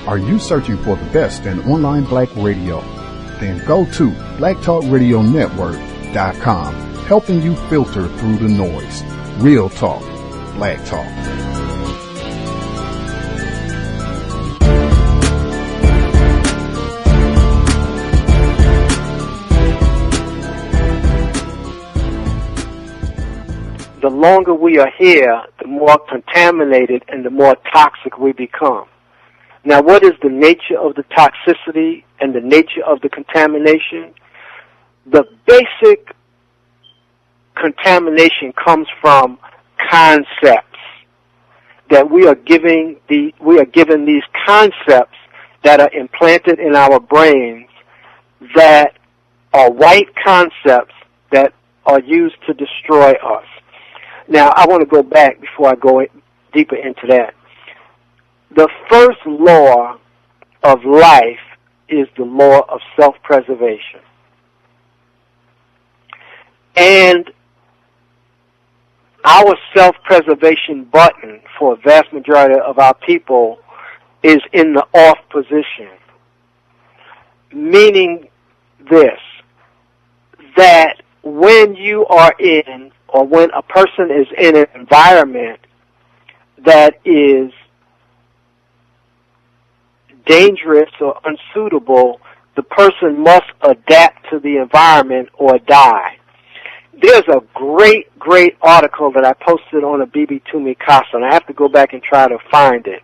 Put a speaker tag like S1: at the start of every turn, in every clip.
S1: Are you searching for the best in online black radio? Then go to blacktalkradionetwork.com, helping you filter through the noise. Real talk, black talk.
S2: The longer we are here, the more contaminated and the more toxic we become. Now, what is the nature of the toxicity and the nature of the contamination? The basic contamination comes from concepts that we are given these concepts that are implanted in our brains that are white concepts that are used to destroy us. Now, I want to go back before I go deeper into that. The first law of life is the law of self-preservation. And our self-preservation button for a vast majority of our people is in the off position. Meaning this, that when you are in, or when a person is in an environment that is dangerous or unsuitable, the person must adapt to the environment or die. There's a great article that I posted on a BB Tumi Casa, and I have to go back and try to find it.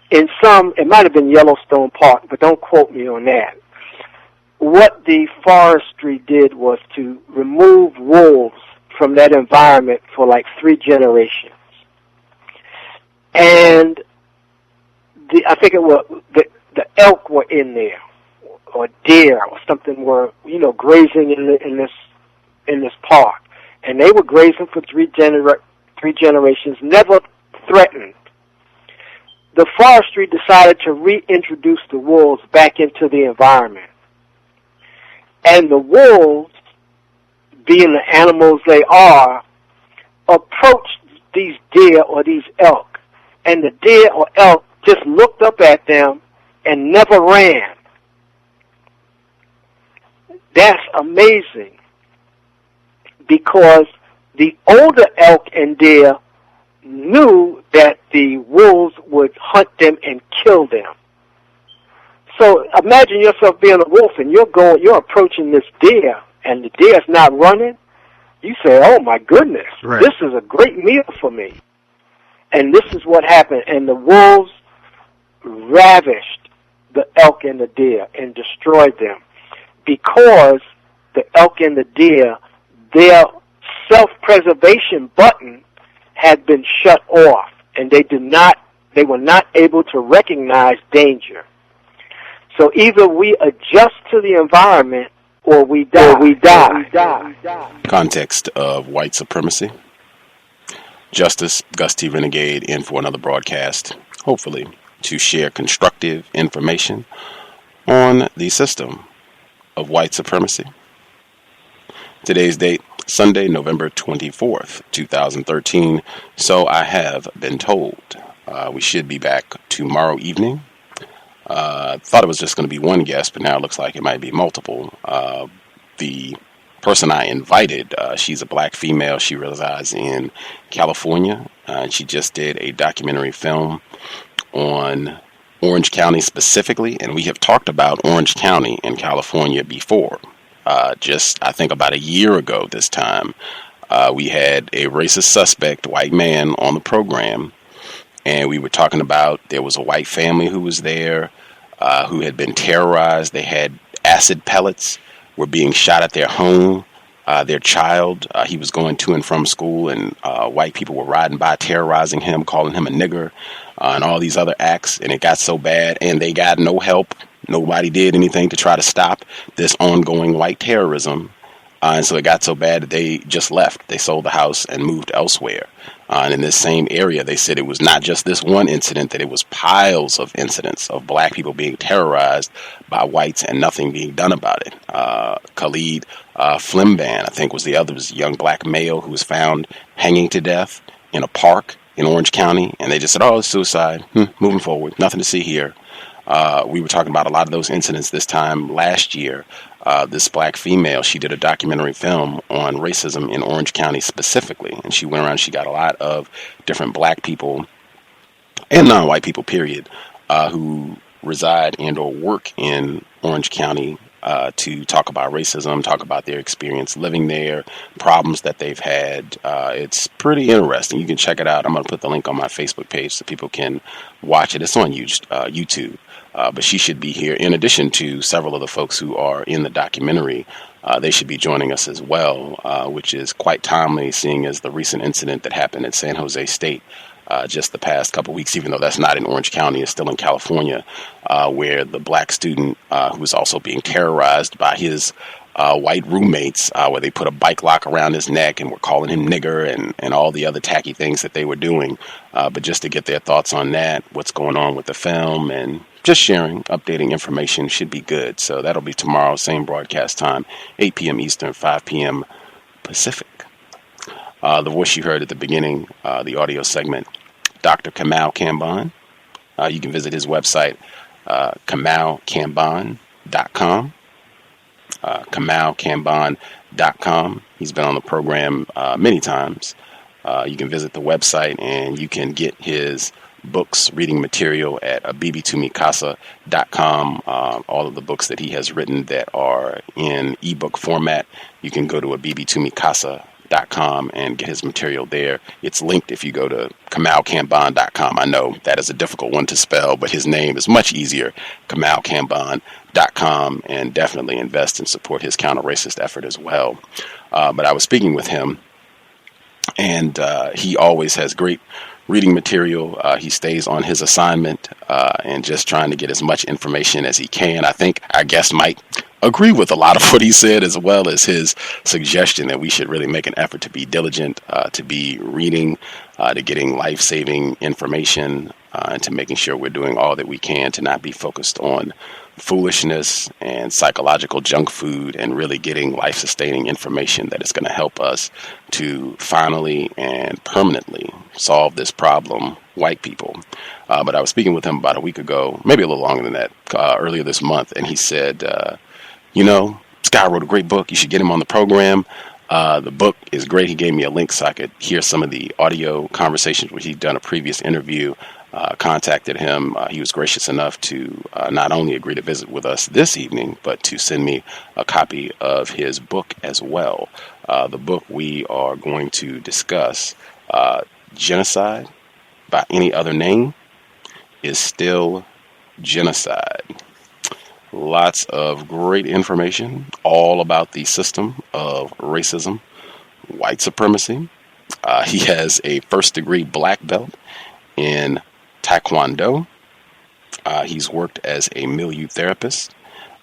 S2: It might have been Yellowstone Park, but don't quote me on that. What the forestry did was to remove wolves from that environment for like 3 generations. And I think it was the elk were in there, or deer, or something were grazing in this park, and they were grazing for 3 generations, never threatened. The forestry decided to reintroduce the wolves back into the environment, and the wolves, being the animals they are, approached these deer or these elk, and the deer or elk just looked up at them and never ran. That's amazing, because the older elk and deer knew that the wolves would hunt them and kill them. So imagine yourself being a wolf and you're approaching this deer and the deer's not running. You say, oh my goodness, right, this is a great meal for me. And this is what happened. And the wolves ravished the elk and the deer and destroyed them, because the elk and the deer, their self-preservation button had been shut off, and they were not able to recognize danger. So either we adjust to the environment or we die.
S3: Context of White Supremacy. Justice Gus T Renegade in for another broadcast, hopefully to share constructive information on the system of white supremacy. Today's date, Sunday, November 24th, 2013. So I have been told. We should be back tomorrow evening. Thought it was just going to be one guest, but now it looks like it might be multiple. The person I invited, she's a black female. She resides in California. And she just did a documentary film on Orange County specifically, and we have talked about Orange County in California before. Just, I think, about a year ago this time, we had a racist suspect, white man, on the program, and we were talking about there was a white family who was there, who had been terrorized. They had acid pellets, were being shot at their home. Their child, he was going to and from school, and white people were riding by, terrorizing him, calling him a nigger, and all these other acts, and it got so bad, and they got no help. Nobody did anything to try to stop this ongoing white terrorism, and so it got so bad that they just left. They sold the house and moved elsewhere. And in this same area, they said it was not just this one incident, that it was piles of incidents of black people being terrorized by whites and nothing being done about it. Khalid Flimban, I think, was the other, was a young black male who was found hanging to death in a park in Orange County, and they just said, oh, it's suicide. Moving forward, nothing to see here. We were talking about a lot of those incidents this time last year. This black female, she did a documentary film on racism in Orange County specifically, and she went around, she got a lot of different black people and non-white people, period, who reside and or work in Orange County to talk about racism, talk about their experience living there, problems that they've had. It's pretty interesting. You can check it out. I'm going to put the link on my Facebook page so people can watch it. It's on YouTube. But she should be here. In addition to several of the folks who are in the documentary, they should be joining us as well, which is quite timely, seeing as the recent incident that happened at San Jose State just the past couple weeks, even though that's not in Orange County, it's still in California, where the black student who was also being terrorized by his white roommates, where they put a bike lock around his neck and were calling him nigger and all the other tacky things that they were doing. But just to get their thoughts on that, what's going on with the film, and just sharing, updating information should be good. So that'll be tomorrow, same broadcast time, 8 p.m. Eastern, 5 p.m. Pacific. The voice you heard at the beginning, the audio segment, Dr. Kamau Kambon. You can visit his website, KamauKambon.com. KamauKambon.com. He's been on the program many times. You can visit the website and you can get his books, reading material at abibitumikasa.com. All of the books that he has written that are in ebook format, you can go to abibitumikasa.com and get his material there. It's linked if you go to KamauKambon.com. I know that is a difficult one to spell, but his name is much easier, KamauKambon.com, and definitely invest and support his counter-racist effort as well. But I was speaking with him, and he always has great reading material. He stays on his assignment and just trying to get as much information as he can. I think our guest might agree with a lot of what he said, as well as his suggestion that we should really make an effort to be diligent, to be reading, to getting life-saving information, and to making sure we're doing all that we can to not be focused on foolishness and psychological junk food, and really getting life-sustaining information that is going to help us to finally and permanently solve this problem, white people. But I was speaking with him about a week ago, maybe a little longer than that, earlier this month, and he said, you know, this guy wrote a great book. You should get him on the program. The book is great. He gave me a link so I could hear some of the audio conversations where he'd done a previous interview. Contacted him. He was gracious enough to not only agree to visit with us this evening, but to send me a copy of his book as well. The book we are going to discuss, Genocide by Any Other Name, is Still Genocide. Lots of great information, all about the system of racism, white supremacy. He has a first-degree black belt in Taekwondo. He's worked as a milieu therapist.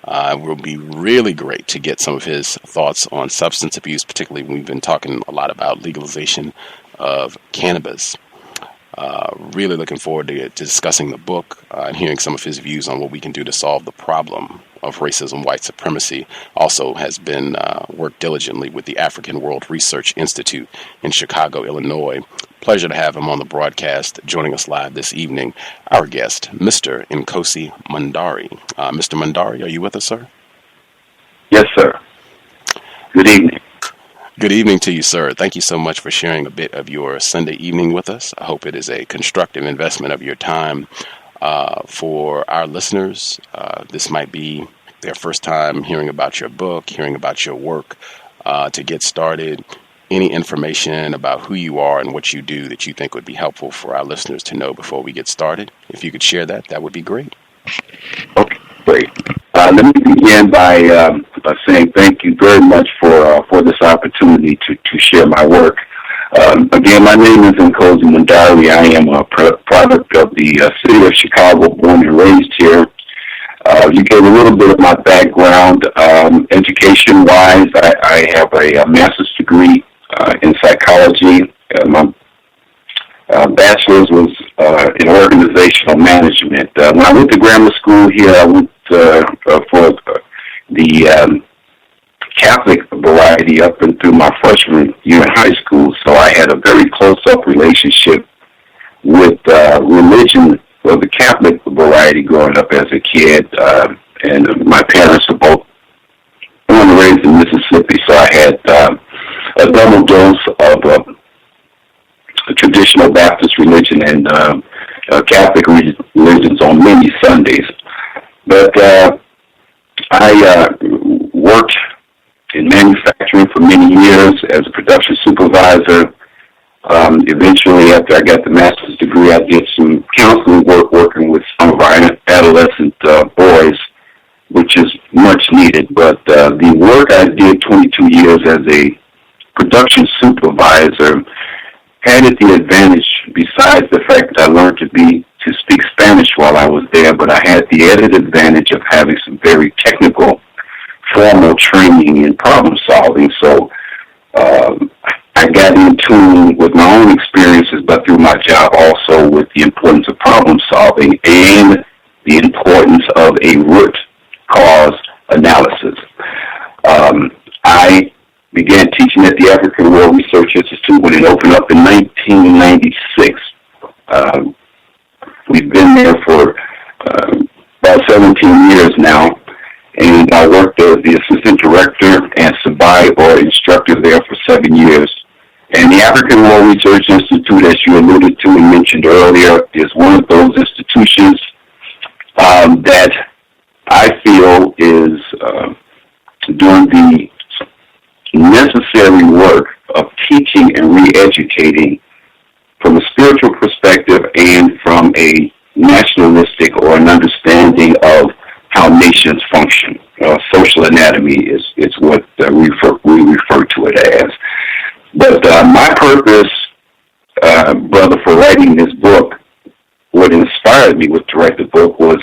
S3: It will be really great to get some of his thoughts on substance abuse, particularly when we've been talking a lot about legalization of cannabis. Really looking forward to discussing the book and hearing some of his views on what we can do to solve the problem of racism, white supremacy. Also has been worked diligently with the African World Research Institute in Chicago, Illinois. Pleasure to have him on the broadcast, joining us live this evening. Our guest, Mr. Nkosi Mundari. Mr. Mundari, are you with us, sir?
S4: Yes, sir. Good evening.
S3: Good evening to you, sir. Thank you so much for sharing a bit of your Sunday evening with us. I hope it is a constructive investment of your time. For our listeners, this might be their first time hearing about your book, hearing about your work. To get started, any information about who you are and what you do that you think would be helpful for our listeners to know before we get started, if you could share that, that would be great.
S4: Okay, great. Let me begin by saying thank you very much for this opportunity to share my work. Again, my name is Nkosi Mundari. I am a product of the city of Chicago, born and raised here. You gave a little bit of my background. Education-wise, I have a master's degree in psychology. My bachelor's was in organizational management. When I went to grammar school here, I went for the Catholic variety up and through my freshman year in high school, so I had a very close-up relationship with religion of the Catholic variety growing up as a kid, and my parents are both born and raised in Mississippi, so I had a double dose of traditional Baptist religion and Catholic religions on many Sundays. But I worked in manufacturing for many years as a production supervisor. Eventually, after I got the master's degree, I did some counseling work working with some of our adolescent boys, which is much needed. But the work I did 22 years as a production supervisor had it the advantage, besides the fact that I learned to speak Spanish while I was there, but I had the added advantage of having some very technical, formal training in problem solving. So I got in tune with my own experiences, but through my job also with the importance of problem solving and the importance of a root cause analysis. I began teaching at the African World Research Institute when it opened up in 1996. We've been there for about 17 years now, and I worked as the assistant director and Sabai or instructor there for 7 years. And the African World Research Institute, as you alluded to and mentioned earlier, is one of those institutions that I feel is doing the necessary work of teaching and re-educating from a spiritual perspective and from a nationalistic or an understanding of how nations function. Social anatomy is what we refer to it as. But my purpose, brother, for writing this book, what inspired me to write the book was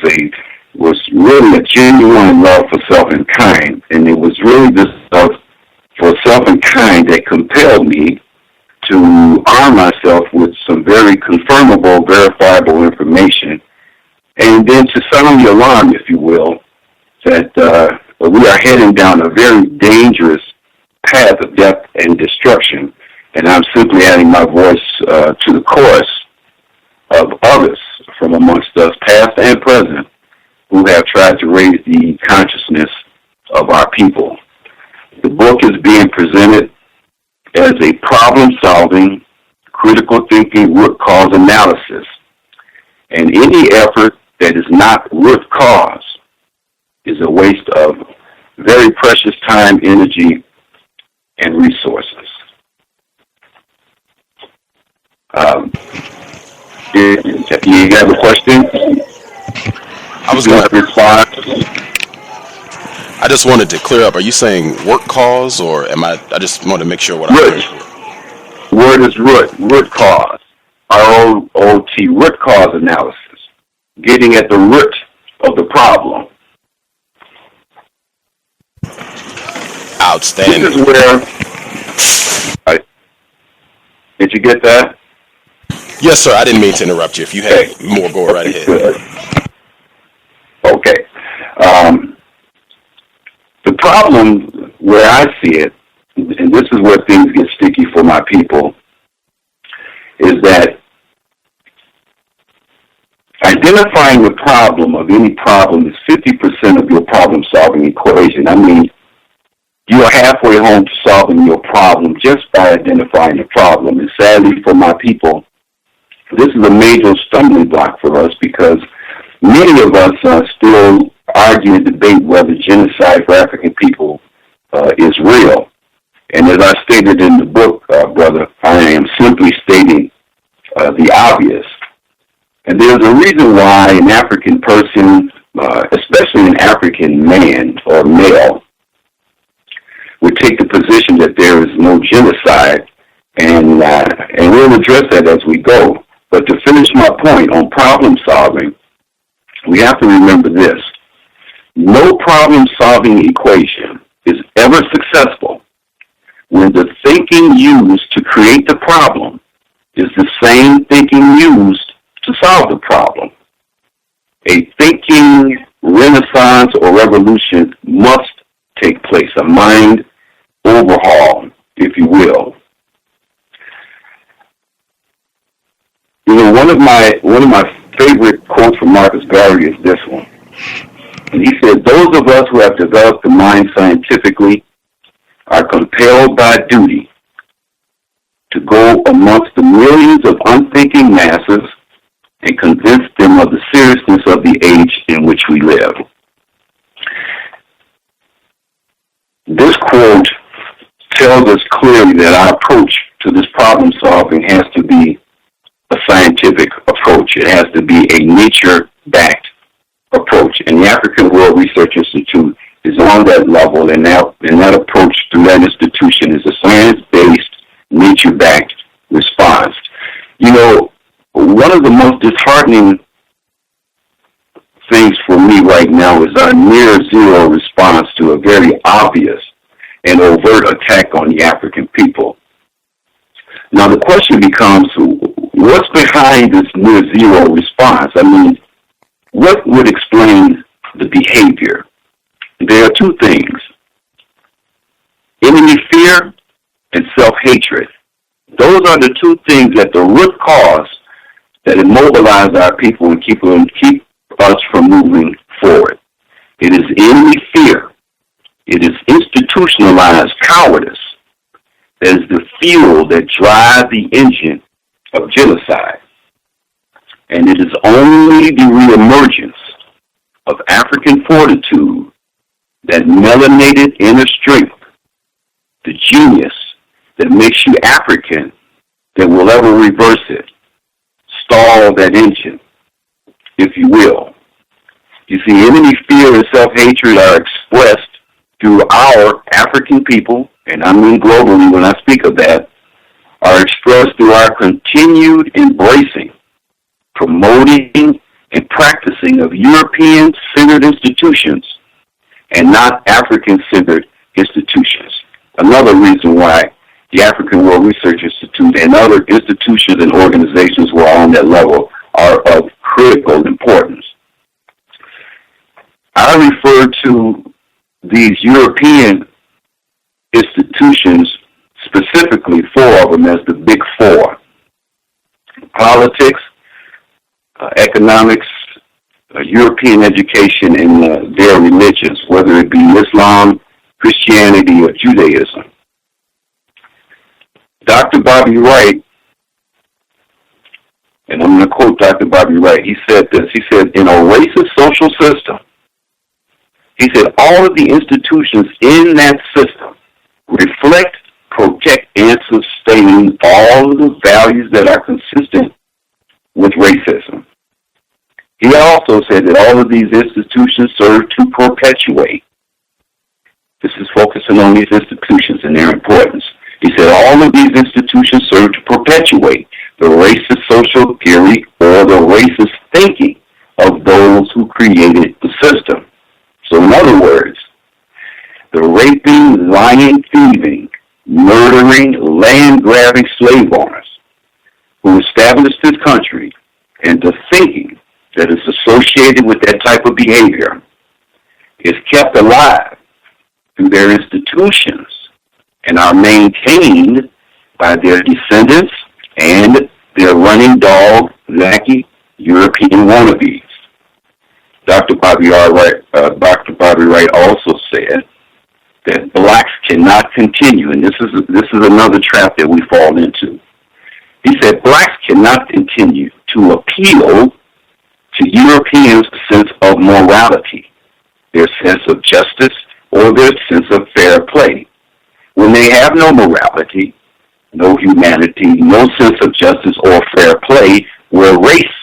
S4: really a genuine love for self and kind, and it was really this love for self and kind that compelled me to arm myself with some very confirmable, verifiable information, and then to sound the alarm, if you will, that we are heading down a very dangerous path of death and destruction, and I'm simply adding my voice to the chorus of others from amongst us, past and present, who have tried to raise the consciousness of our people. The book is being presented as a problem-solving, critical thinking, root cause analysis, and any effort that is not root cause is a waste of very precious time, energy, and resources. You have a question?
S3: I was going to
S4: respond.
S3: I just wanted to clear up. Are you saying work cause, or am I just want to make sure what I'm hearing?
S4: Word is root cause. R-O-O-T, root cause analysis. Getting at the root of the problem.
S3: Outstanding.
S4: This is where, did you get that?
S3: Yes, sir. I didn't mean to interrupt you. If you had more, go right ahead.
S4: Good. Okay. The problem where I see it, and this is where things get sticky for my people, is that identifying the problem of any problem is 50% of your problem-solving equation. I mean, you are halfway home to solving your problem just by identifying the problem. And sadly for my people, this is a major stumbling block for us because many of us still argue and debate whether genocide for African people is real. And as I stated in the book, brother, I am simply stating the obvious. And there's a reason why an African person, especially an African man or male, would take the position that there is no genocide, and we'll address that as we go. But to finish my point on problem solving, we have to remember this. No problem-solving equation is ever successful when the thinking used to create the problem is the same thinking used to solve the problem. A thinking renaissance or revolution must take place, a mind overhaul, if you will. one of my favorite quotes from Marcus Garvey is this one. And he said, "Those of us who have developed the mind scientifically are compelled by duty to go amongst the millions of unthinking masses and convince them of the seriousness of the age in which we live." This quote tells us clearly that our approach to this problem solving has to be a scientific approach. It has to be a nature-backed approach. And the African World Research Institute is on that level, and that approach through that institution is a science-based, nature-backed response. One of the most disheartening things for me right now is our near-zero response to a very obvious and overt attack on the African people. Now the question becomes, what's behind this near-zero response? I mean, what would explain the behavior? There are two things: enemy fear and self-hatred. Those are the two things at the root cause that immobilize our people and keep us from moving forward. It is enemy fear. It is institutionalized cowardice that is the fuel that drives the engine of genocide. And it is only the reemergence of African fortitude, that melanated inner strength, the genius that makes you African, that will ever reverse it, stall that engine, if you will. You see, enemy fear and self-hatred are expressed through our African people, and I mean globally when I speak of that, are expressed through our continued embracing, promoting, and practicing of European-centered institutions and not African-centered institutions. Another reason why the African World Research Institute and other institutions and organizations who are on that level are of critical importance. I refer to these European institutions, specifically four of them, as the Big Four: politics, economics, European education, and their religions, whether it be Islam, Christianity, or Judaism. Dr. Bobby Wright, and I'm going to quote Dr. Bobby Wright, he said this, he said, "In a racist social system," he said, "all of the institutions in that system reflect, protect, and sustain all of the values that are consistent with racism." He also said that all of these institutions serve to perpetuate. This is focusing on these institutions and their importance. He said all of these institutions serve to perpetuate the racist social theory or the racist thinking of those who created the system. So in other words, the raping, lying, thieving, murdering, land-grabbing slave owners who established this country, and the thinking that is associated with that type of behavior is kept alive through their institutions and are maintained by their descendants and their running dog, lackey, European wannabes. Dr. Bobby Wright also said that blacks cannot continue, and this is another trap that we fall into. He said blacks cannot continue to appeal to Europeans' sense of morality, their sense of justice, or their sense of fair play, when they have no morality, no humanity, no sense of justice or fair play, where race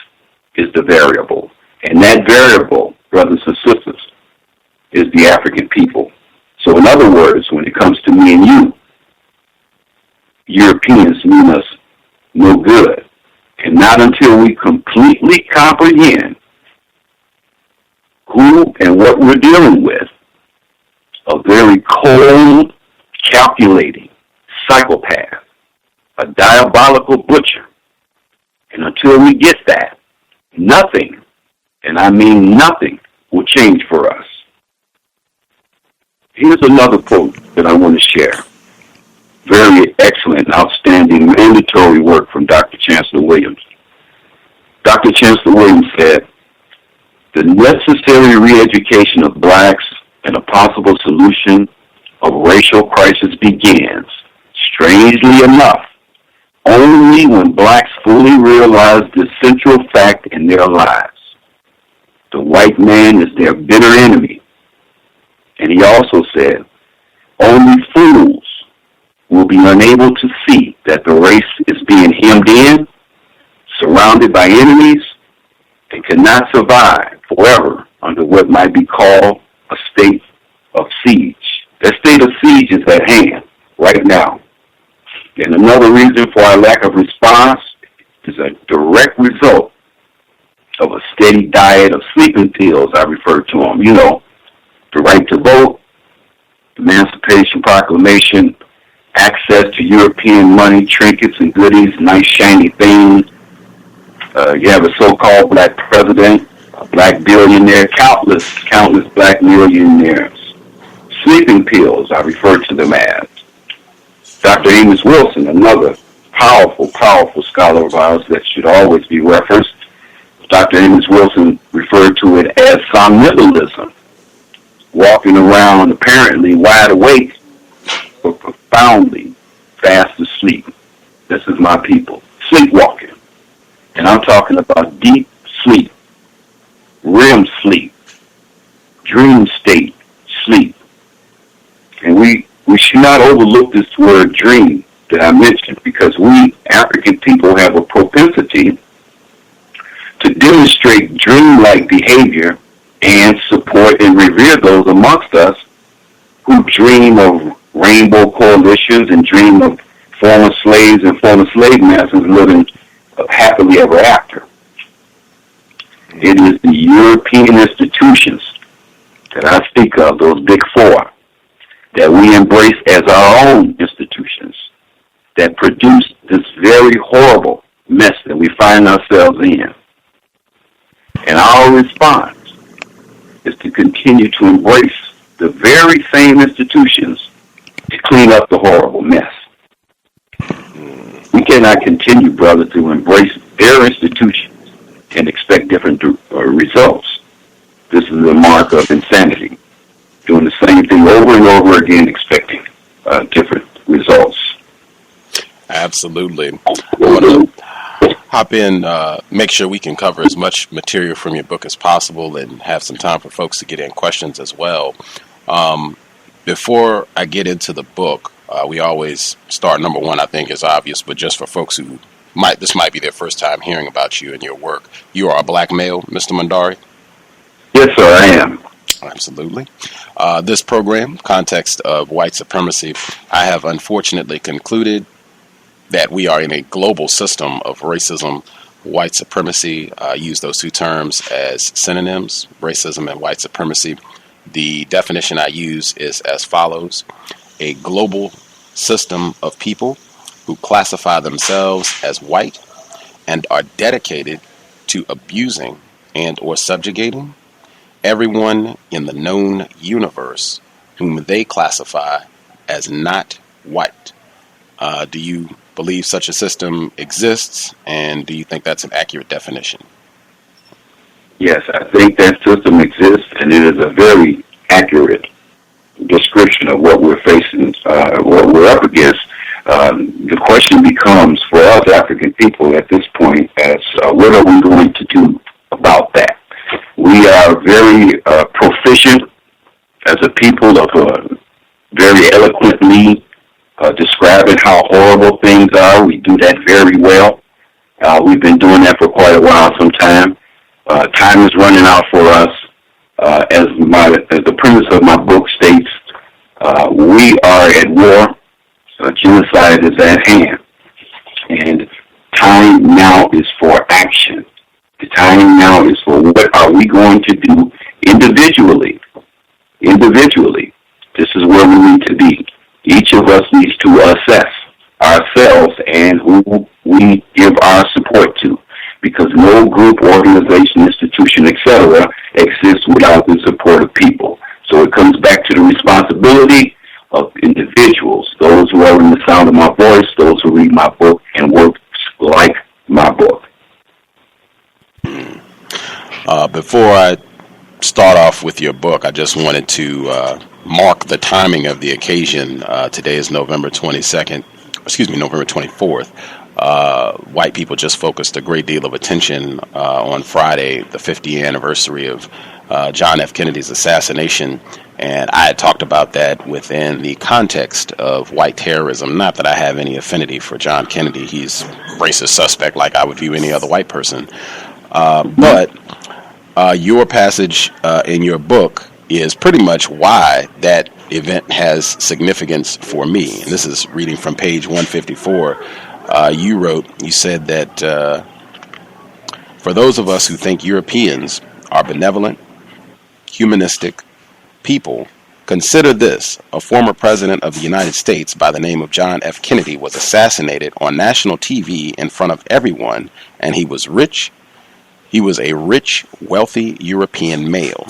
S4: is the variable. And that variable, brothers and sisters, is the African people. So in other words, when it comes to me and you, Europeans mean us no good. And not until we completely comprehend who and what we're dealing with, a very cold, calculating psychopath, a diabolical butcher. And until we get that, nothing, and I mean nothing, will change for us. Here's another quote that I want to share. Very excellent, outstanding, mandatory work from Dr. Chancellor Williams. Dr. Chancellor Williams said, the necessary re-education of blacks and a possible solution of racial crisis begins, strangely enough, only when blacks fully realize this central fact in their lives. The white man is their bitter enemy. And he also said, only fools will be unable to see that the race is being hemmed in, surrounded by enemies, and cannot survive forever under what might be called a state of siege. That state of siege is at hand right now. And another reason for our lack of response is a direct result of a steady diet of sleeping pills, I refer to them. You know, the right to vote, Emancipation Proclamation, access to European money, trinkets and goodies, nice shiny things. You have a so-called black president, a black billionaire, countless black millionaires. Sleeping pills, I refer to them as. Dr. Amos Wilson, another powerful scholar of ours that should always be referenced. Dr. Amos Wilson referred to it as somnambulism, walking around apparently wide awake but profoundly fast asleep. This is my people, sleepwalking. And I'm talking about deep sleep, REM sleep, dream state sleep. And we should not overlook this word dream that I mentioned, because we African people have a propensity to demonstrate dream-like behavior and support and revere those amongst us who dream of rainbow coalitions and dream of former slaves and former slave masters living happily ever after. It is the European institutions that I speak of, those big four, that we embrace as our own institutions that produce this very horrible mess that we find ourselves in. And our response is to continue to embrace the very same institutions to clean up the horrible mess. We cannot continue, brother, to embrace their institutions and expect different results. This is a mark of insanity. Doing the same thing over and over again, expecting different results.
S3: Absolutely. I want to hop in, make sure we can cover as much material from your book as possible and have some time for folks to get in questions as well. Before I get into the book, we always start, number one, I think is obvious, but just for folks who this might be their first time hearing about you and your work. You are a black male, Mr. Mundari?
S4: Yes, sir, I am.
S3: Absolutely. This program, Context of White Supremacy, I have unfortunately concluded that we are in a global system of racism, white supremacy. I use those two terms as synonyms, racism and white supremacy. The definition I use is as follows: a global system of people who classify themselves as white and are dedicated to abusing and or subjugating everyone in the known universe whom they classify as not white. Do you believe such a system exists, and do you think that's an accurate definition?
S4: Yes, I think that system exists, and it is a very accurate description of what we're facing, what we're up against. The question becomes for us African people at this point as what are we going to do about that? We are very proficient as a people of very eloquently describing how horrible things are. We do that very well. We've been doing that for quite a while sometime. Time is running out for us. As the premise of my book states, we are at war. Genocide is at hand. And time now is for action. The time now is for what are we going to do individually. Individually. This is where we need to be. Each of us needs to assess ourselves and who we give our support to, because no group, organization, institution, etc. exists without the support of people. So it comes back to the responsibility of individuals, those who are in the sound of my voice, those who read my book and work like my book.
S3: Before I start off with your book, I just wanted to mark the timing of the occasion. Today is November 22nd, November 24th. White people just focused a great deal of attention on Friday, the 50th anniversary of John F. Kennedy's assassination. And I had talked about that within the context of white terrorism. Not that I have any affinity for John Kennedy. He's a racist suspect like I would view any other white person. But your passage in your book is pretty much why that event has significance for me. And this is reading from page 154. You said that for those of us who think Europeans are benevolent, humanistic people, consider this: a former president of the United States by the name of John F. Kennedy was assassinated on national TV in front of everyone, and he was rich. He was a rich, wealthy European male.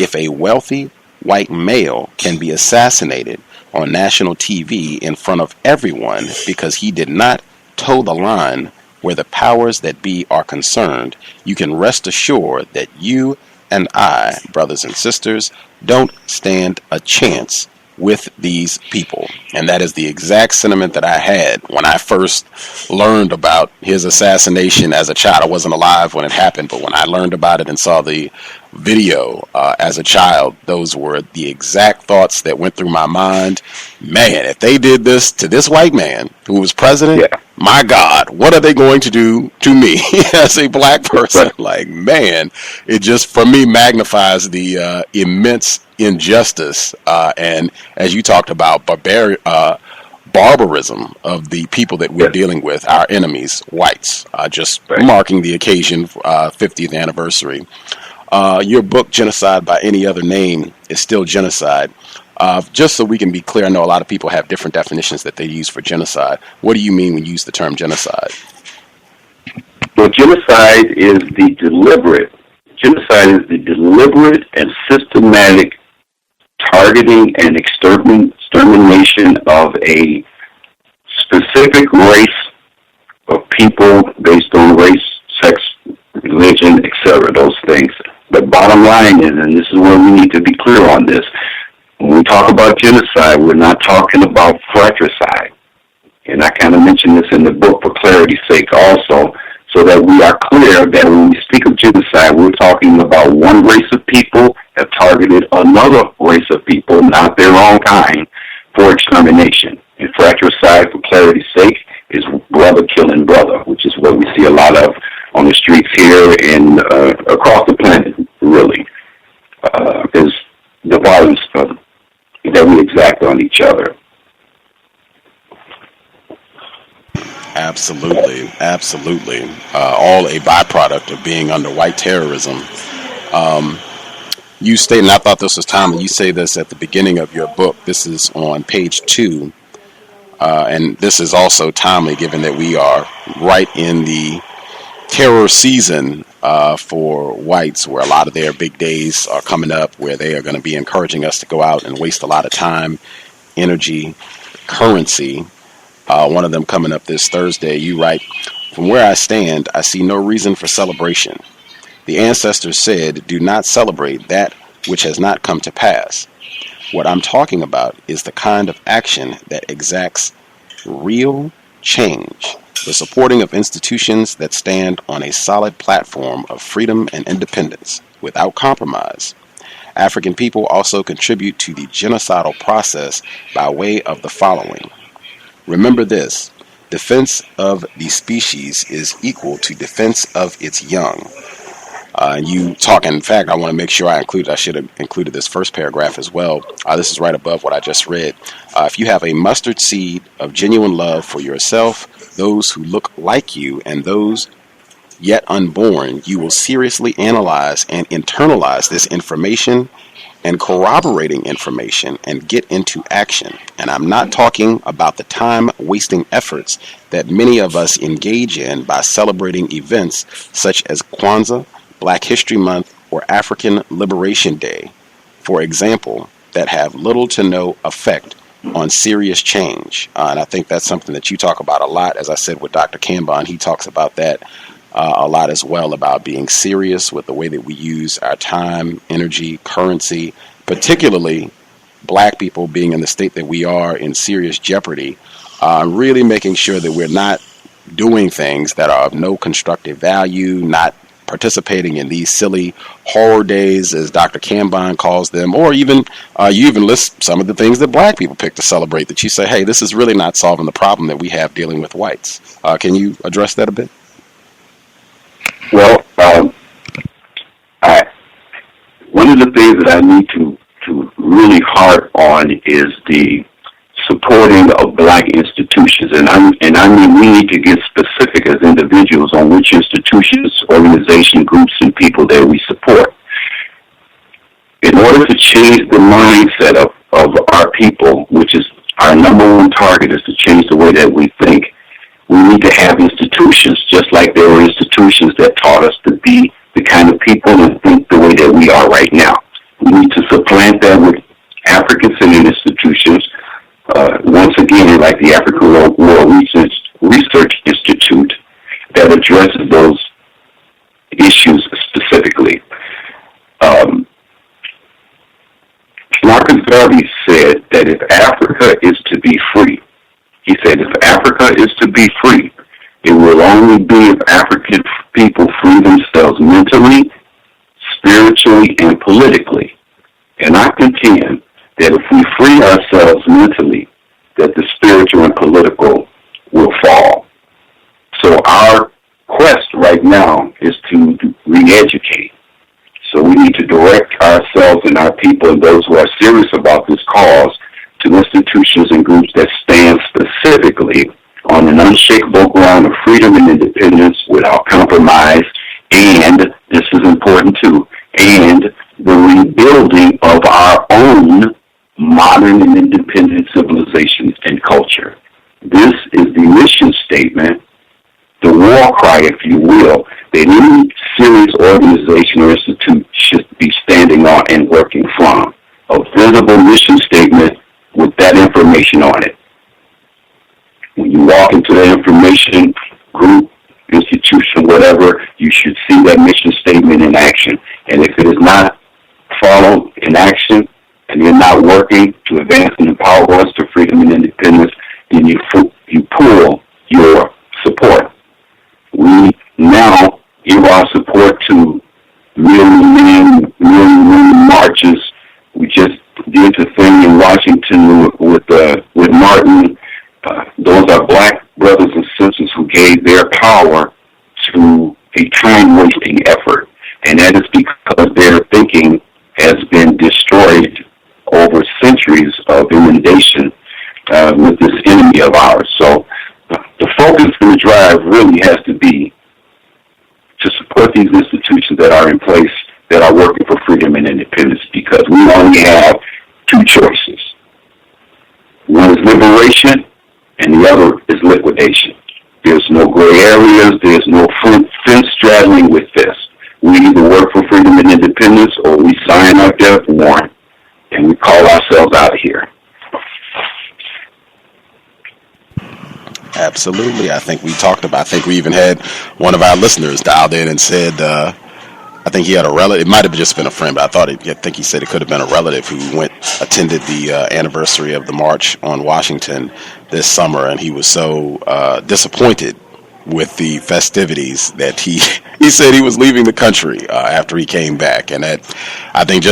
S3: If a wealthy white male can be assassinated on national TV in front of everyone because he did not toe the line where the powers that be are concerned, you can rest assured that you and I, brothers and sisters, don't stand a chance with these people. And that is the exact sentiment that I had when I first learned about his assassination as a child. I wasn't alive when it happened, but when I learned about it and saw the video as a child, those were the exact thoughts that went through my mind. Man, if they did this to this white man who was president, my God, what are they going to do to me as a black person? Like, man, it just, for me, magnifies the immense injustice and, as you talked about, barbarism of the people that we're dealing with, our enemies, whites, marking the occasion, 50th anniversary. Your book, Genocide by Any Other Name, is Still Genocide. Just so we can be clear, I know a lot of people have different definitions that they use for genocide. What do you mean when you use the term genocide?
S4: Well, genocide is the deliberate and systematic targeting and extermination of a specific race of people based on race, sex, religion, etc., those things. But bottom line is, and this is where we need to be clear on this, when we talk about genocide, we're not talking about fratricide. And I kind of mentioned this in the book for clarity's sake also, so that we are clear that when we speak of genocide, we're talking about one race of people have targeted another race of people, not their own kind, for extermination. And fratricide, for clarity's sake, is brother killing brother, which is what we see a lot of on the streets here and across the planet, really, is the violence that we exact on each other.
S3: Absolutely. All a byproduct of being under white terrorism. You state, and I thought this was timely, you say this at the beginning of your book. This is on page 2. And this is also timely given that we are right in the terror season for whites, where a lot of their big days are coming up, where they are going to be encouraging us to go out and waste a lot of time, energy, currency. One of them coming up this Thursday. You write, "From where I stand, I see no reason for celebration. The ancestors said, do not celebrate that which has not come to pass. What I'm talking about is the kind of action that exacts real change, the supporting of institutions that stand on a solid platform of freedom and independence without compromise. African people also contribute to the genocidal process by way of the following. Remember this: defense of the species is equal to defense of its young." You talk, in fact, I want to make sure I should have included this first paragraph as well. This is right above what I just read. If you have a mustard seed of genuine love for yourself, those who look like you, and those yet unborn, you will seriously analyze and internalize this information and corroborating information and get into action. And I'm not talking about the time-wasting efforts that many of us engage in by celebrating events such as Kwanzaa, Black History Month, or African Liberation Day, for example, that have little to no effect on serious change. And I think that's something that you talk about a lot. As I said with Dr. Kambon, he talks about that a lot as well about being serious with the way that we use our time, energy, currency, particularly black people being in the state that we are in serious jeopardy, really making sure that we're not doing things that are of no constructive value, not participating in these silly horror days, as Dr. Kambon calls them, or even you even list some of the things that black people pick to celebrate that you say, hey, this is really not solving the problem that we have dealing with whites. Can you address that a bit?
S4: Well, one of the things that I need to really harp on is the supporting of black institutions, and I mean we need to get specific as individuals on which institutions, organization, groups, and people that we support. In order to change the mindset of our people, which is our number one target, is to change the way that we think, we need to have institutions, just like there were institutions that taught us to be the kind of people and think the way that we are right now. We need to supplant that with African-centered institutions. Once again, like the African World Research Institute, that addresses those issues specifically. Marcus Garvey said that if Africa is to be free, he said if Africa is to be free, it will only be if African people free themselves mentally, spiritually, and politically. And I contend that if we free ourselves mentally, that the spiritual and political will fall. So our quest right now is to re-educate. So we need to direct ourselves and our people and those who are serious about this cause to institutions and groups that stand specifically on an unshakable ground of freedom and independence without compromise, and, this is important too, and the rebuilding of our own modern and independent civilizations and culture. This is the mission statement, the war cry, if you will, that any serious organization or institute should be standing on and working from. A visible mission statement with that information on it. When you walk into the information group, institution, whatever, you should see that mission statement in action. And if it is not followed in action, and you're not working to advance and empower us to freedom and independence, then you pull your support. We now give our support to million marches. We just did the thing in Washington with Martin. Those are black brothers and sisters who gave their power to a time-wasting effort, and that is because their thinking has been destroyed over centuries of inundation with this enemy of ours. So the focus and the drive really has to be to support these institutions that are in place that are working for freedom and independence, because we only have two choices. One is liberation, and the other is liquidation. There's no gray areas. There's no fence straddling with this. We either work for freedom and independence, or we sign our death warrant and we call ourselves out of here.
S3: Absolutely. I think we even had one of our listeners dialed in and said, I think he had a relative, it might have just been a friend, but I think he said it could have been a relative who attended the anniversary of the March on Washington this summer, and he was so disappointed with the festivities that he said he was leaving the country after he came back. And that, I think,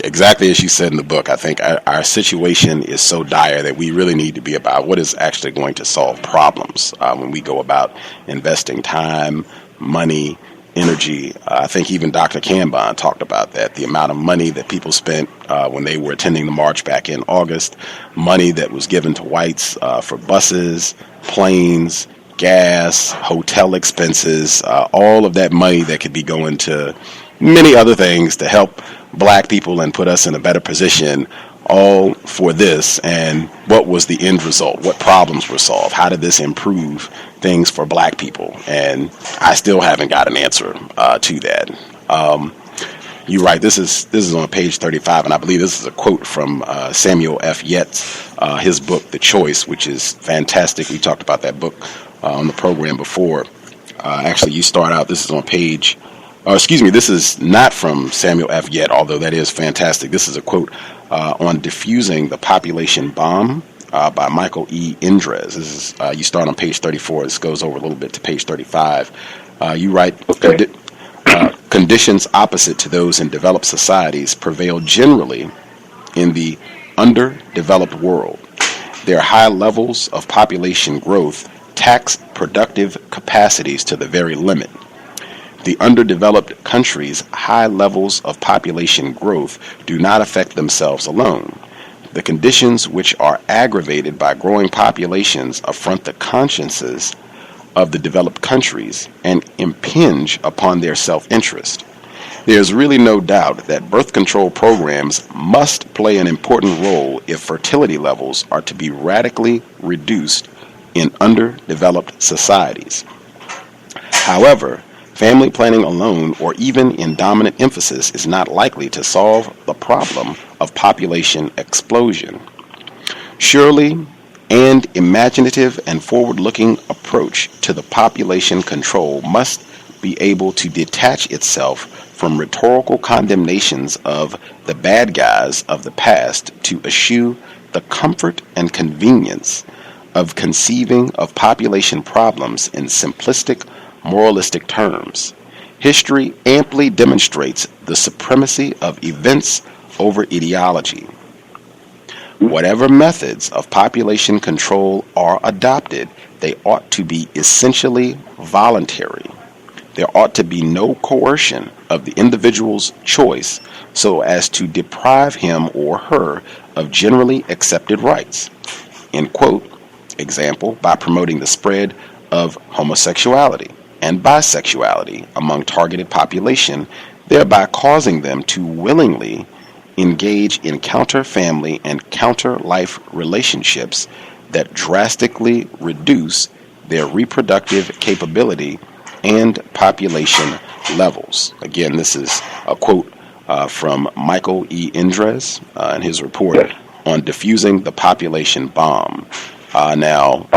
S3: exactly as you said in the book, I think our situation is so dire that we really need to be about what is actually going to solve problems when we go about investing time, money, energy. I think even Dr. Kambon talked about that, the amount of money that people spent when they were attending the march back in August, money that was given to whites for buses, planes, gas, hotel expenses, all of that money that could be going to many other things to help black people and put us in a better position, all for this. And what was the end result? What problems were solved? How did this improve things for black people? And I still haven't got an answer to that. You're right. This is on page 35, and I believe this is a quote from Samuel F. Yates, his book, The Choice, which is fantastic. We talked about that book on the program before. Actually, you start out, this is on page, this is not from Samuel F. Yet, although that is fantastic. This is a quote on Diffusing the Population Bomb by Michael E. Indres. This is, you start on page 34. This goes over a little bit to page 35. You write,
S4: Okay.
S3: Conditions opposite to those in developed societies prevail generally in the underdeveloped world. Their high levels of population growth tax productive capacities to the very limit. The underdeveloped countries' high levels of population growth do not affect themselves alone. The conditions which are aggravated by growing populations affront the consciences of the developed countries and impinge upon their self-interest. There is really no doubt that birth control programs must play an important role if fertility levels are to be radically reduced in underdeveloped societies. However, family planning alone, or even in dominant emphasis, is not likely to solve the problem of population explosion. Surely, an imaginative and forward-looking approach to the population control must be able to detach itself from rhetorical condemnations of the bad guys of the past to eschew the comfort and convenience of conceiving of population problems in simplistic, moralistic terms. History amply demonstrates the supremacy of events over ideology. Whatever methods of population control are adopted, they ought to be essentially voluntary. There ought to be no coercion of the individual's choice so as to deprive him or her of generally accepted rights. End quote. Example, by promoting the spread of homosexuality and bisexuality among targeted population, thereby causing them to willingly engage in counter-family and counter-life relationships that drastically reduce their reproductive capability and population levels. Again, this is a quote from Michael E. Indres in his report on Diffusing the Population Bomb. Now,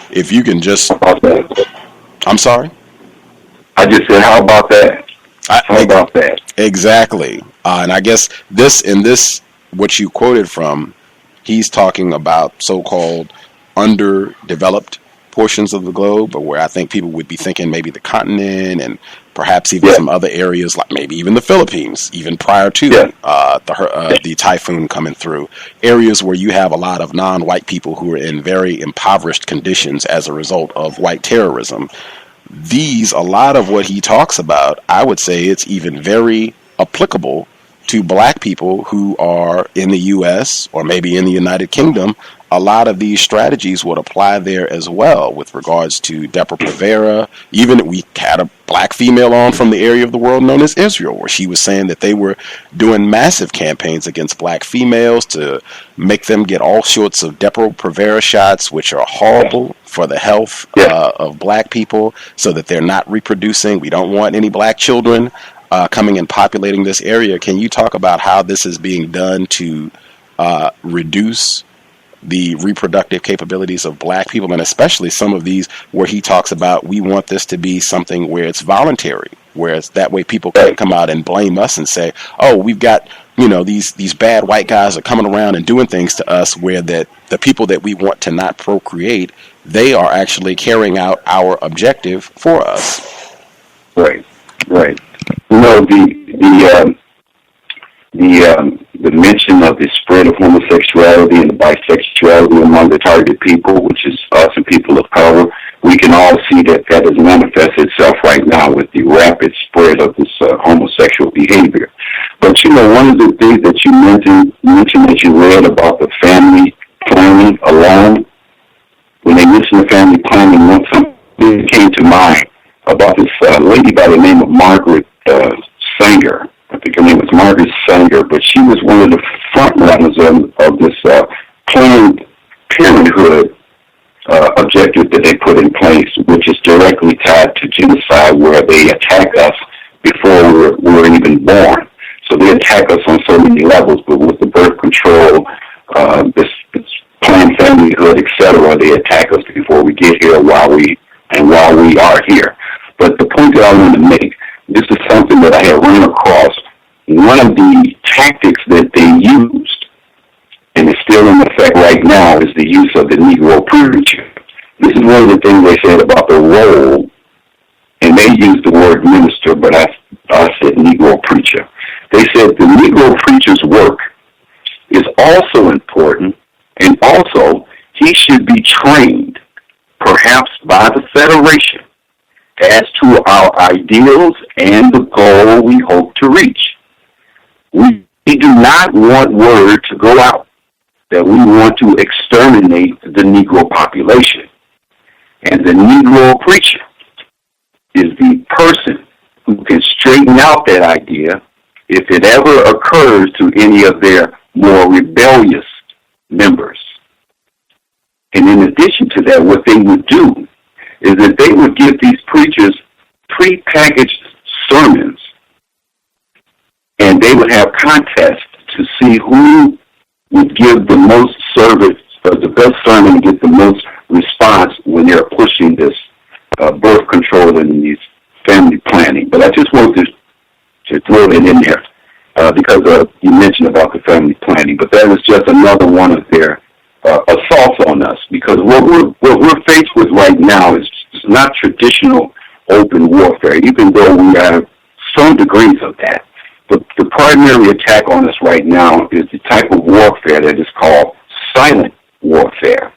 S3: if you can just... I'm sorry?
S4: I just said, how about that? How about that?
S3: Exactly. And I guess this, what you quoted from, he's talking about so-called underdeveloped portions of the globe, but where I think people would be thinking maybe the continent and perhaps even some other areas, like maybe even the Philippines, even prior to the typhoon coming through. Areas where you have a lot of non-white people who are in very impoverished conditions as a result of white terrorism. A lot of what he talks about, I would say it's even very applicable to black people who are in the U.S. or maybe in the United Kingdom. A lot of these strategies would apply there as well with regards to Depo-Provera. Even we had a black female on from the area of the world known as Israel, where she was saying that they were doing massive campaigns against black females to make them get all sorts of Depo-Provera shots, which are horrible for the health of black people, so that they're not reproducing. We don't want any black children coming and populating this area. Can you talk about how this is being done to reduce the reproductive capabilities of black people, and especially some of these where he talks about we want this to be something where it's voluntary, where it's that way people can't come out and blame us and say, oh, we've got, these bad white guys are coming around and doing things to us, where that the people that we want to not procreate, they are actually carrying out our objective for us.
S4: Right. The mention of the spread of homosexuality and bisexuality among the target people, which is us and people of color, we can all see that has manifested itself right now with the rapid spread of this homosexual behavior. But one of the things that you mentioned that you read about the family planning alone, when they mentioned the family planning, something came to mind about this lady by the name of Margaret Sanger. I think her name was Margaret Sanger, but she was one of the front runners of this Planned Parenthood objective that they put in place, which is directly tied to genocide, where they attack us before we were even born. So they attack us on so many levels, but with the birth control, this Planned Parenthood, etc., they attack us before we get here while we and while we are here. But the point that I want to make, this is something that I have run across. One of the tactics that they used, and it's still in effect right now, is the use of the Negro preacher. This is one of the things they said about the role, and they used the word minister, but I said Negro preacher. They said the Negro preacher's work is also important, and also he should be trained, perhaps by the Federation, as to our ideals and the goal we hope to reach. We do not want word to go out that we want to exterminate the Negro population. And the Negro preacher is the person who can straighten out that idea if it ever occurs to any of their more rebellious members. And in addition to that, what they would do is that they would give these preachers prepackaged sermons, and they would have contests to see who would give the most service, or the best sermon, and get the most response when they're pushing this birth control and these family planning. But I just wanted to throw it in there because you mentioned about the family planning. But that is just another one of their assaults on us, because what we're faced with right now is not traditional open warfare, even though we have some degrees of that. But the primary attack on us right now is the type of warfare that is called silent warfare.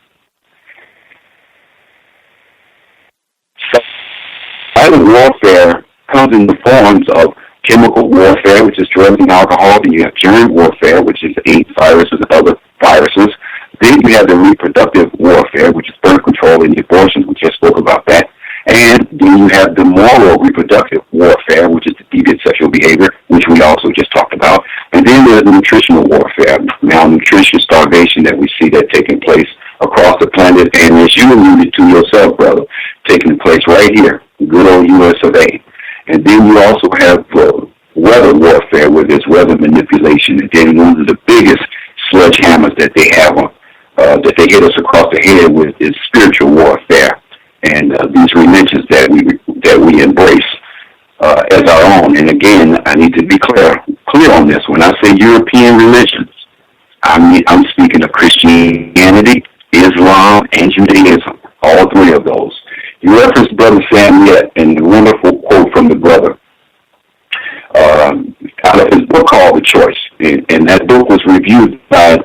S4: Silent warfare comes in the forms of chemical warfare, which is drugs and alcohol. Then you have germ warfare, which is AIDS, viruses, and other viruses. Then you have the reproductive warfare, which is birth control and abortions. We just spoke about that. And then you have the moral reproductive warfare, which is the deviant sexual behavior, which we also just talked about. And then there's the nutritional warfare, malnutrition, starvation that we see that taking place across the planet. And as you alluded to yourself, brother, taking place right here, good old U.S. of A. And then you also have weather warfare, where there's weather manipulation. And then one of the biggest sledgehammers that they have on, that they hit us across the head with, is spiritual warfare. And these religions that we embrace as our own. And again, I need to be clear on this. When I say European religions, I'm speaking of Christianity, Islam, and Judaism, all three of those. You referenced Brother Samuel and the wonderful quote from the brother out of his book called The Choice. And that book was reviewed by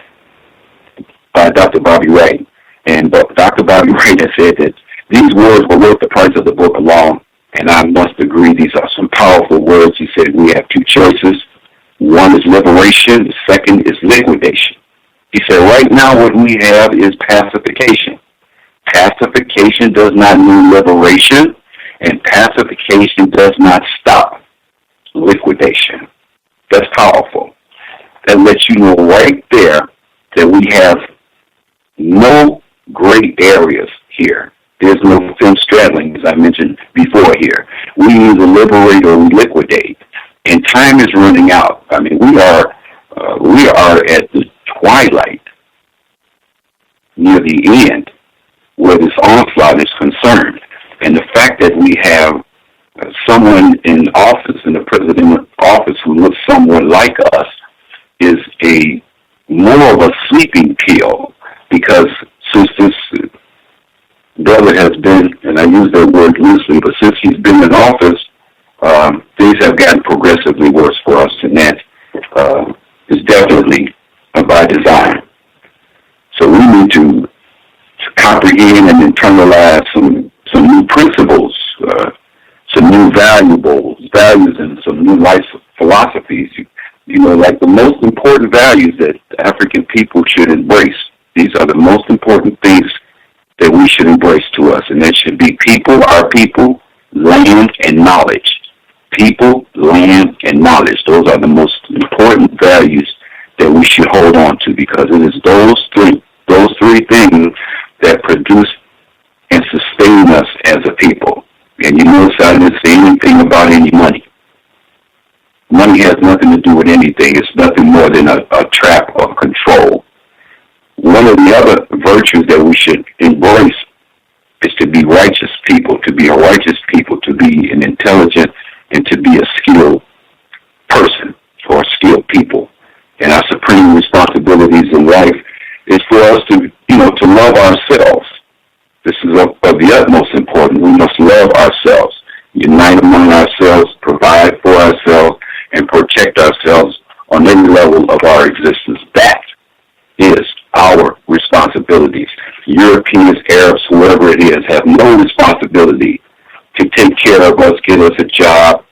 S4: Dr. Bobby Ray. And Dr. Bobby Ray has said that these words were worth the price of the book alone, and I must agree these are some powerful words. He said we have two choices. One is liberation, the second is liquidation. He said right now what we have is pacification. Pacification does not mean liberation, and pacification does not stop liquidation. That's powerful. That lets you know right there that we have no gray areas here. There's no thin straddling, as I mentioned before here. We either liberate or we liquidate. And time is running out. I mean, we are at the twilight, near the end, where this onslaught is concerned. And the fact that we have someone in office, in the president in office, who looks somewhat like us, is more of a sleeping pill, because since this brother has been, and I use that word loosely, but since he's been in office, things have gotten progressively worse for us, and that is definitely by design. So we need to comprehend and internalize some new principles, some new values, and some new life philosophies. You know, like the most important values that African people should embrace. These are the most important things that we should embrace to us, and that should be people, our people, land, and knowledge. People, land, and knowledge. Those are the most important values that we should hold on to, because it is those three things that produce and sustain us as a people. And you notice I didn't say anything about any money. Money has nothing to do with anything. It's nothing more than a trap of control. One of the other virtues that we should embrace is to be righteous people, to be a righteous people, to be an intelligent, and to be a skilled person or skilled people. And our supreme responsibilities in life is for us to, to love ourselves. This is of the utmost importance. We must love ourselves, unite among ourselves, provide for ourselves, and protect ourselves on every level of our existence. That is our responsibilities. Europeans, Arabs, whoever it is, have no responsibility to take care of us, get us a job,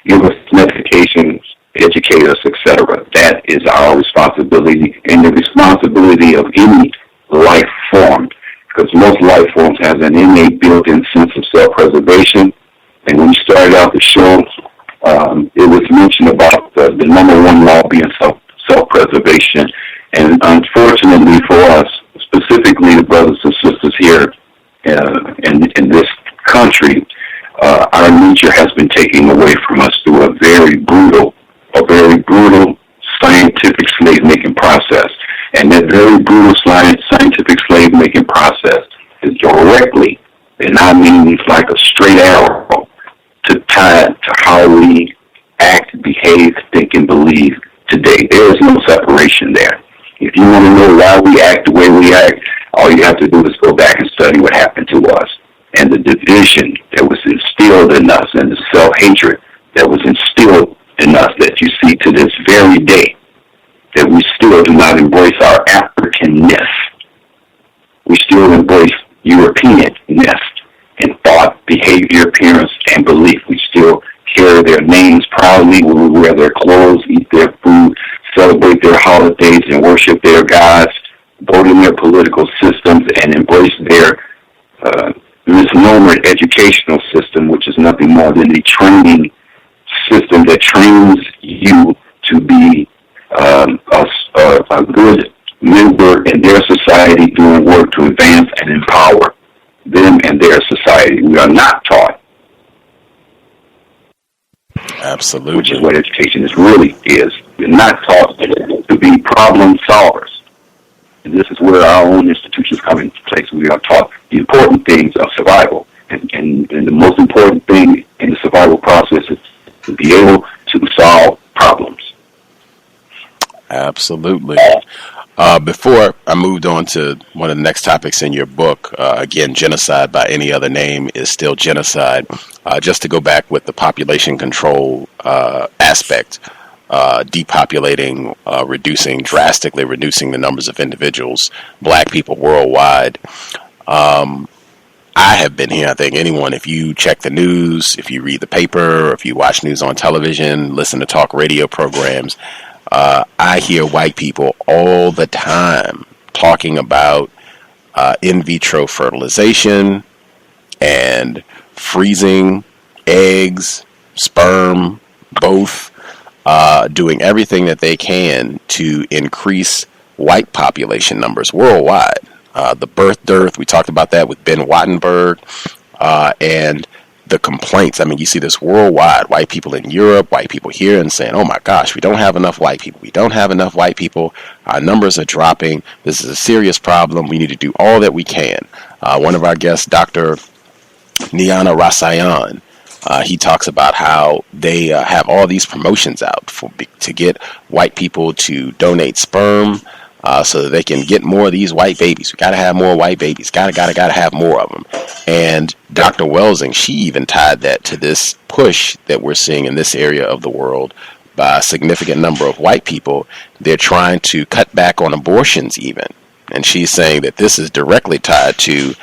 S4: give us medications, educate us, etc. That is our responsibility and the responsibility of any life form, because most life forms have an innate built-in sense of self-preservation. And when we started out the show, it was mentioned about the number one law being self-preservation. And unfortunately for us, specifically the brothers and sisters here in this country, our nature has been taken away from us through a very brutal scientific slave-making process. And that very brutal scientific slave-making process is directly, and I mean it's like a straight arrow, tied to how we act, behave, think, and believe today. There is no separation there. If you want to know why we act the way we act, all you have to do is go back and study what happened to us. And the division that was instilled in us and the self-hatred that was instilled in us that you see to this very day, that we still do not embrace our Africanness. We still embrace Europeanness in thought, behavior, appearance, and belief. We still carry their names proudly. We wear their clothes, eat their food, celebrate their holidays, and worship their gods, vote in their political systems, and embrace their misnomered educational system, which is nothing more than a training system that trains you to be a good member in their society, doing work to advance and empower them and their society. We are not taught.
S3: Absolutely.
S4: Which is what education really is. We're not taught to be problem solvers. And this is where our own institutions come into place. We are taught the important things of survival. And the most important thing in the survival process is to be able to solve problems.
S3: Absolutely. Before I moved on to one of the next topics in your book, again, genocide by any other name is still genocide. Just to go back with the population control aspect, depopulating, drastically reducing the numbers of individuals, black people worldwide. I have been here. I think anyone, if you check the news, if you read the paper, or if you watch news on television, listen to talk radio programs, I hear white people all the time talking about in vitro fertilization and freezing eggs, sperm, both, doing everything that they can to increase white population numbers worldwide. The birth dearth, we talked about that with Ben Wattenberg, and the complaints. I mean, you see this worldwide, white people in Europe, white people here, and saying, oh my gosh, we don't have enough white people. We don't have enough white people. Our numbers are dropping. This is a serious problem. We need to do all that we can. One of our guests, Dr. Niana Rasayan, he talks about how they have all these promotions out to get white people to donate sperm, so that they can get more of these white babies. We got to have more white babies. Got to have more of them. And Dr. Welsing, she even tied that to this push that we're seeing in this area of the world by a significant number of white people. They're trying to cut back on abortions even. And she's saying that this is directly tied to,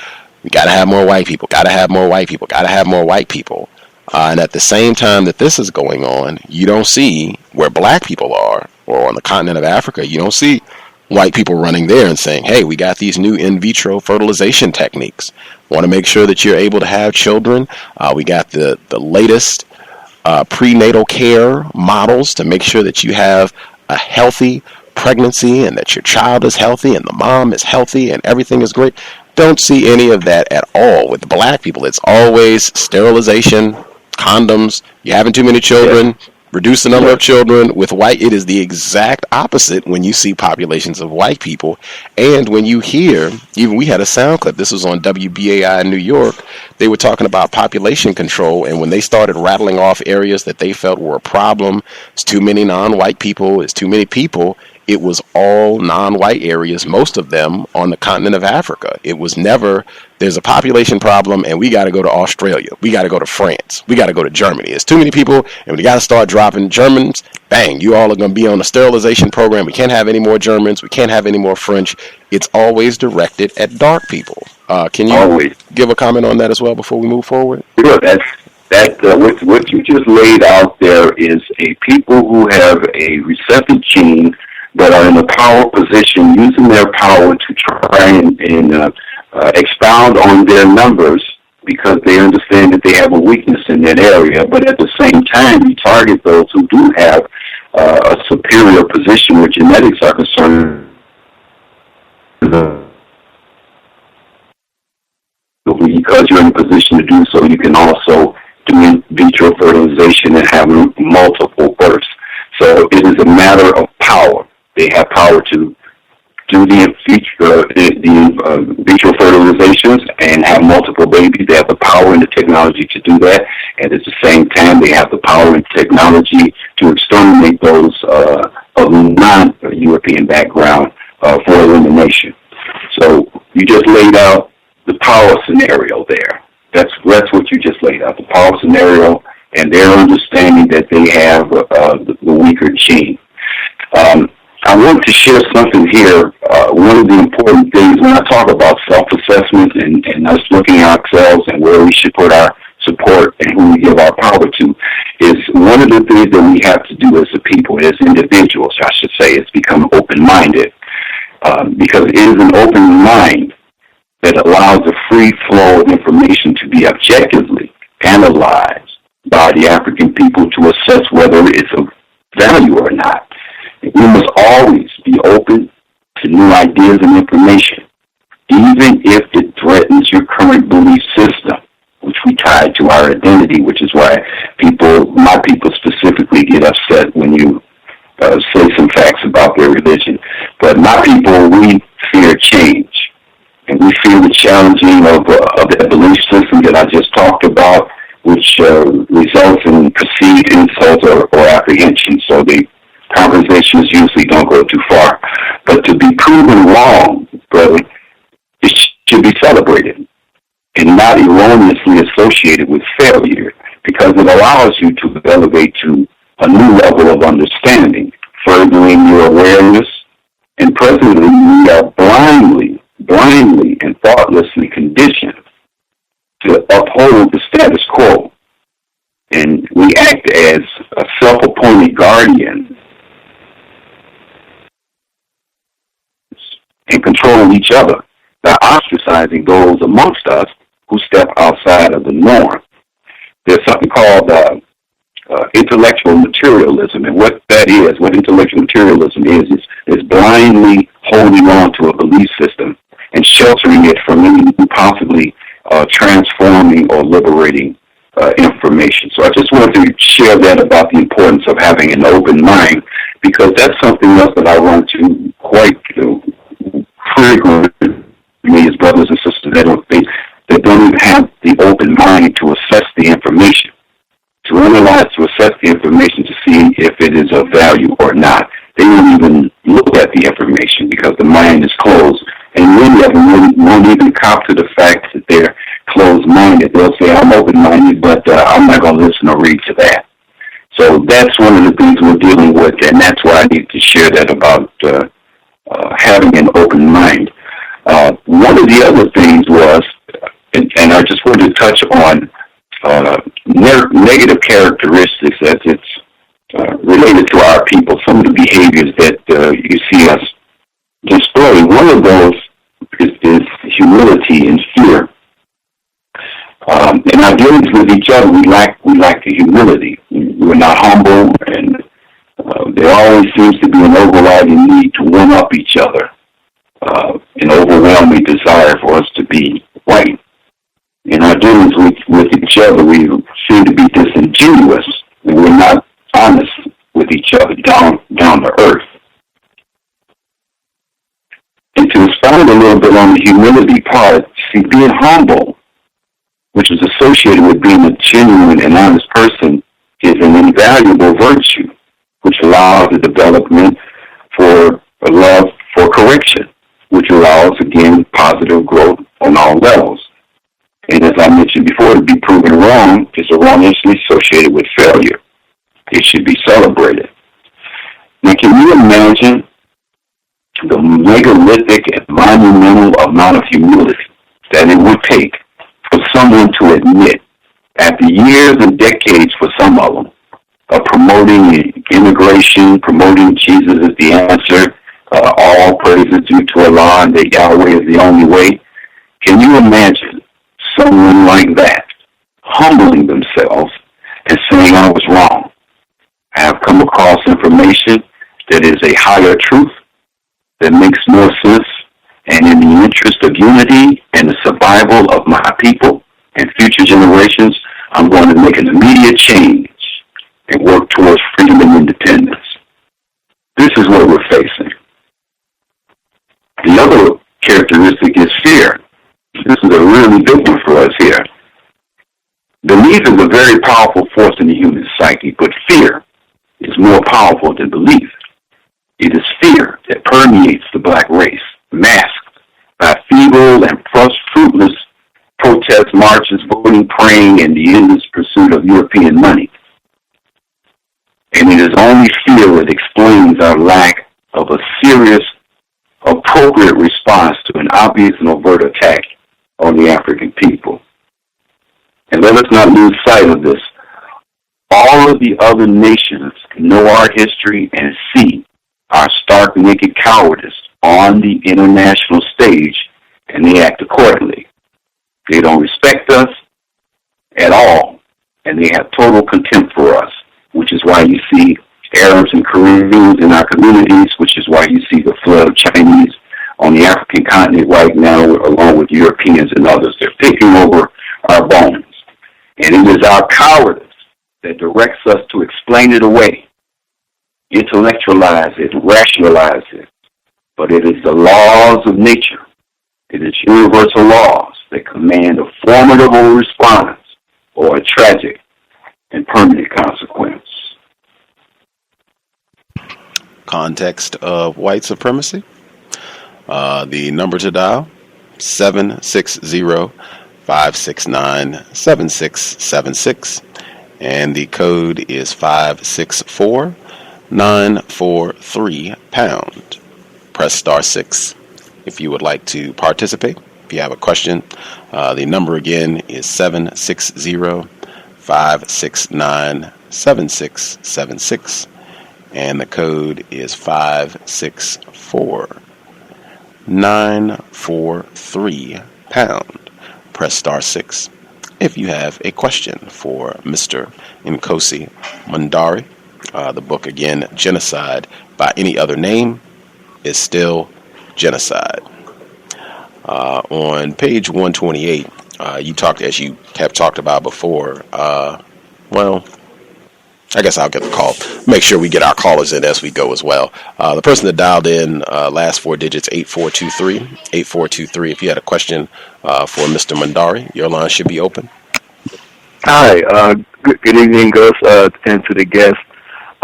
S3: we got to have more white people, got to have more white people, got to have more white people. And at the same time that this is going on, you don't see where black people are, or on the continent of Africa, you don't see white people running there and saying, hey, we got these new in vitro fertilization techniques. Want to make sure that you're able to have children. We got the latest prenatal care models to make sure that you have a healthy pregnancy and that your child is healthy and the mom is healthy and everything is great. Don't see any of that at all with black people. It's always sterilization, condoms, you're having too many children, Reduce the number of children with white. It is the exact opposite when you see populations of white people. And when you hear, even we had a sound clip, this was on WBAI in New York, they were talking about population control. And when they started rattling off areas that they felt were a problem, it's too many non-white people, it's too many people. It was all non-white areas, most of them on the continent of Africa. It was never, there's a population problem and we got to go to Australia. We got to go to France. We got to go to Germany. It's too many people and we got to start dropping Germans. Bang, you all are going to be on a sterilization program. We can't have any more Germans. We can't have any more French. It's always directed at dark people. Can you give a comment on that as well before we move forward?
S4: Sure, what you just laid out there is a people who have a recessive gene that are in a power position, using their power to try and expound on their numbers because they understand that they have a weakness in that area. But at the same time, you target those who do have a superior position where genetics are concerned. Because you're in a position to do so, you can also do in vitro fertilization and have multiple births. So it is a matter of power. They have power to do the vitro fertilizations and have multiple babies. They have the power and the technology to do that. And at the same time, they have the power and technology to exterminate those of non-European background for elimination. So you just laid out the power scenario there. That's what you just laid out, the power scenario, and their understanding that they have the weaker gene. I want to share something here. One of the important things when I talk about self-assessment and us looking at ourselves and where we should put our support and who we give our power to is one of the things that we have to do as a people, as individuals, I should say, is become open-minded. Because it is an open mind that allows the free flow of information to be objectively analyzed by the African people to assess whether it's of value or not. We must always be open to new ideas and information, even if it threatens your current belief system, which we tie to our identity, which is why my people specifically get upset when you say some facts about their religion. But my people, we fear change. And we fear the challenging of that belief system that I just talked about, which results in perceived insult or apprehension. So the conversations usually don't go too far. But to be proven wrong, brother, it should be celebrated and not erroneously associated with failure, because it allows you to elevate to a new level of understanding, furthering your awareness. And presently, we are blindly and thoughtlessly conditioned to uphold the status quo. And we act as a self-appointed guardian and control each other by ostracizing those amongst us who step outside of the norm. There's something called intellectual materialism, and what intellectual materialism is blindly holding on to a belief system and sheltering it from any possibly transforming or liberating information. So I just wanted to share that about the importance of having an open mind, because that's something else that I run to quite frequently. Me as brothers and sisters that don't even have the open mind to assess the information, to analyze, to assess the information to see if it is of value or not. They don't even look at the information because the mind is closed. And many of them won't even cop to the fact that they're closed-minded. They'll say, I'm open-minded, but I'm not going to listen or read to that. So that's one of the things we're dealing with, and that's why I need to share that about having an open mind. One of the other things was, and I just wanted to touch on negative characteristics as it's related to our people, some of the behaviors that you see us display. One of those is humility and fear. In our dealings with each other, we lack the humility. We're not humble, and there always seems to be an overriding need to one-up each other, an overwhelming desire for us to be right. In our dealings with each other, we seem to be disingenuous, and we're not honest. down to earth. And to expound a little bit on the humility part, see, being humble, which is associated with being a genuine and honest person, is an invaluable virtue, which allows the development for a love for correction, which allows, again, positive growth on all levels. And as I mentioned before, to be proven wrong is erroneously associated with failure. It should be celebrated. Now, can you imagine the megalithic and monumental amount of humility that it would take for someone to admit, after years and decades for some of them, of promoting immigration, promoting Jesus as the answer, all praises due to Allah and that Yahweh is the only way? Can you imagine someone like that humbling themselves and saying, I was wrong? I have come across information that is a higher truth that makes more sense, and in the interest of unity and the survival of my people and future generations, I'm going to make an immediate change and work towards freedom and independence. This is what we're facing. The other characteristic is fear. This is a really big one for us here. Belief is a very powerful force in the human psyche, but fear is more powerful than belief. It is fear that permeates the black race, masked by feeble and fruitless protests, marches, voting, praying, and the endless pursuit of European money. And it is only fear that explains our lack of a serious, appropriate response to an obvious and overt attack on the African people. And let us not lose sight of this. All of the other nations know our history and see our stark naked cowardice on the international stage, and they act accordingly. They don't respect us at all, and they have total contempt for us, which is why you see Arabs and Koreans in our communities, which is why you see the flood of Chinese on the African continent right now, along with Europeans and others. They're picking over our bones. And it is our cowardice that directs us to explain it away, intellectualize it, rationalize it. But it is the laws of nature. It is universal laws that command a formidable response or a tragic and permanent consequence.
S3: Context of White Supremacy. The number to dial, 760-569-7676. And the code is 564-943#. Press star 6 if you would like to participate. If you have a question, the number again is 760-569-7676. And the code is 564-943#. Press star 6 if you have a question for Mr. Nkosi Mundari. The book, again, Genocide by Any Other Name, is Still Genocide. On page 128, you talked, as you have talked about before, well, I guess I'll get the call. Make sure we get our callers in as we go as well. The person that dialed in, last four digits, 8423. 8423. If you had a question for Mr. Mundari, your line should be open.
S5: Hi. Good evening, Gus, and to the guest.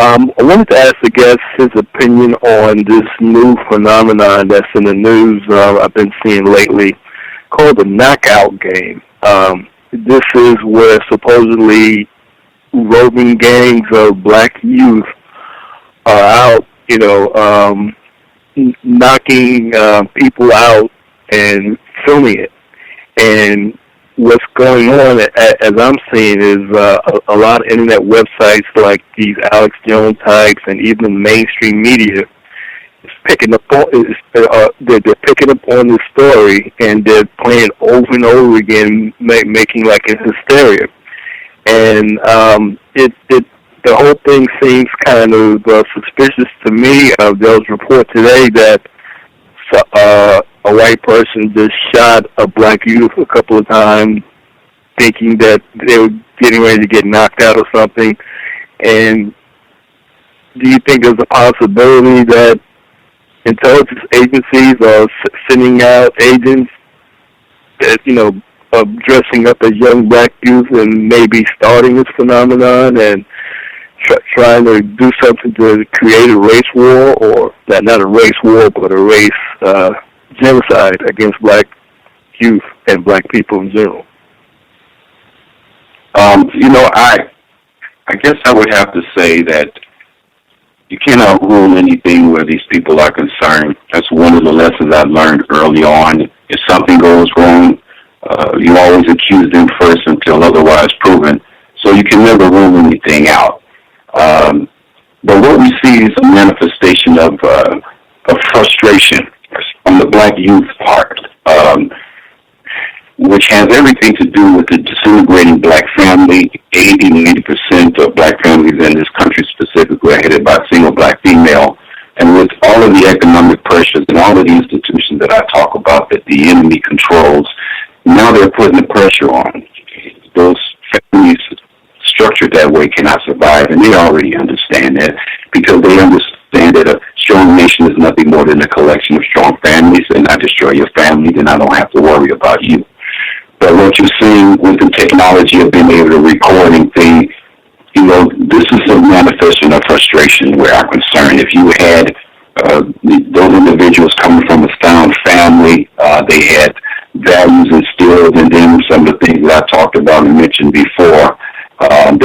S5: I wanted to ask the guest his opinion on this new phenomenon that's in the news I've been seeing lately called the knockout game. This is where supposedly roving gangs of black youth are out, knocking people out and filming it. And what's going on, as I'm seeing, is a lot of internet websites like these Alex Jones types and even the mainstream media is picking up on they're picking up on this story, and they're playing over and over again, making like it's hysteria. And the whole thing seems kind of suspicious to me. There was a report today that a white person just shot a black youth a couple of times, thinking that they were getting ready to get knocked out or something. And do you think there's a possibility that intelligence agencies are sending out agents that, dressing up as young black youth and maybe starting this phenomenon and trying to do something to create a race war, or not a race war, but a race genocide against black youth and black people in general?
S4: I guess I would have to say that you cannot rule anything where these people are concerned. That's one of the lessons I learned early on. If something goes wrong, you always accuse them first until otherwise proven. So you can never rule anything out. But what we see is a manifestation of frustration on the black youth part, which has everything to do with the disintegrating black family. 80% of black families in this country specifically are headed by a single black female. And with all of the economic pressures and all of the institutions that I talk about that the enemy controls, now they're putting the pressure on. Those families structured that way cannot survive, and they already understand that, because they understand that a strong nation is nothing more than a collection of strong families, and I destroy your family, then I don't have to worry about you. But what you're seeing with the technology of being able to record and things, this is a manifestation of frustration where I'm concerned. If you had those individuals coming from a sound family, they had values instilled, and then some of the things that I talked about and mentioned before, that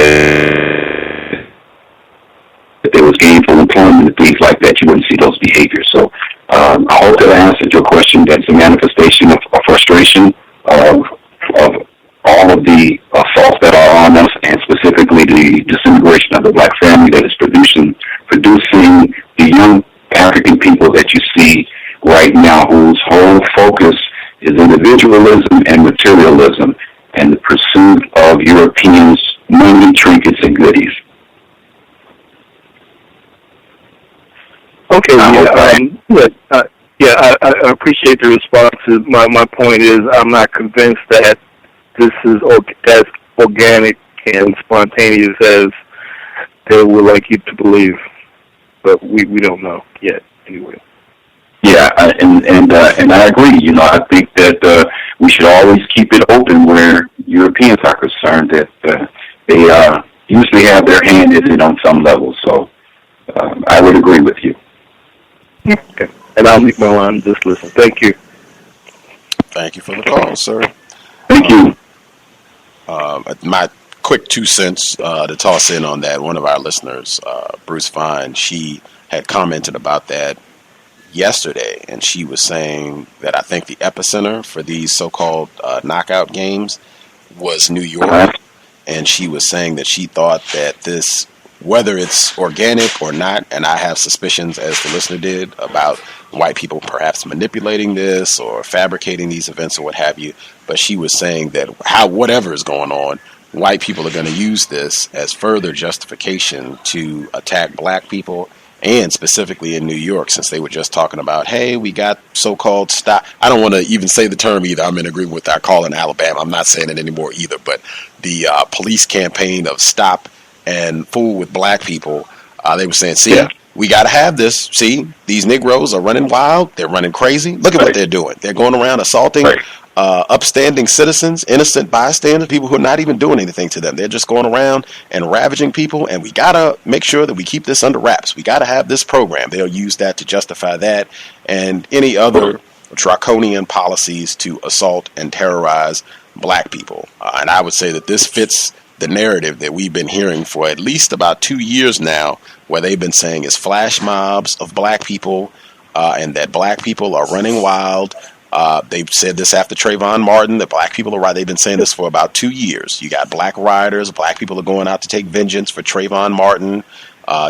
S4: there was gainful employment and things like that, you wouldn't see those behaviors. So I hope that I answered your question. That's a manifestation of frustration of all of the assaults that are on us, and specifically the disintegration of the black family that is producing the young African people that you see right now, whose whole focus is individualism and materialism and the pursuit of Europeans' money, trinkets, and goodies.
S5: Okay, I appreciate the responses. My point is, I'm not convinced that this is as organic and spontaneous as they would like you to believe, but we don't know yet. Anyway.
S4: Yeah, and I agree. I think that we should always keep it open where Europeans are concerned, that they usually have their hand in it on some level. So I would agree with you.
S5: Okay. And I'll leave my line and just listen. Thank you.
S3: Thank you for the call, sir.
S4: Thank you.
S3: My quick 2 cents to toss in on that. One of our listeners, Bruce Fine, she had commented about that yesterday, and she was saying that I think the epicenter for these so-called knockout games was New York, and she was saying that she thought that this, whether it's organic or not, and I have suspicions, as the listener did, about white people perhaps manipulating this or fabricating these events or what have you, but she was saying that whatever is going on, white people are going to use this as further justification to attack black people, and specifically in New York, since they were just talking about, hey, we got so-called stop. I don't want to even say the term either. I'm in agreement with our call in Alabama. I'm not saying it anymore either, but the police campaign of stop and fool with black people, they were saying, see, we got to have this. See, these Negroes are running wild. They're running crazy. Look at what they're doing. They're going around assaulting upstanding citizens, innocent bystanders, people who are not even doing anything to them. They're just going around and ravaging people, and we got to make sure that we keep this under wraps. We got to have this program. They'll use that to justify that and any other draconian policies to assault and terrorize black people. And I would say that this fits the narrative that we've been hearing for at least about 2 years now, where they've been saying it's flash mobs of black people and that black people are running wild. They've said this after Trayvon Martin, that black people are right. They've been saying this for about 2 years. You got black rioters. Black people are going out to take vengeance for Trayvon Martin.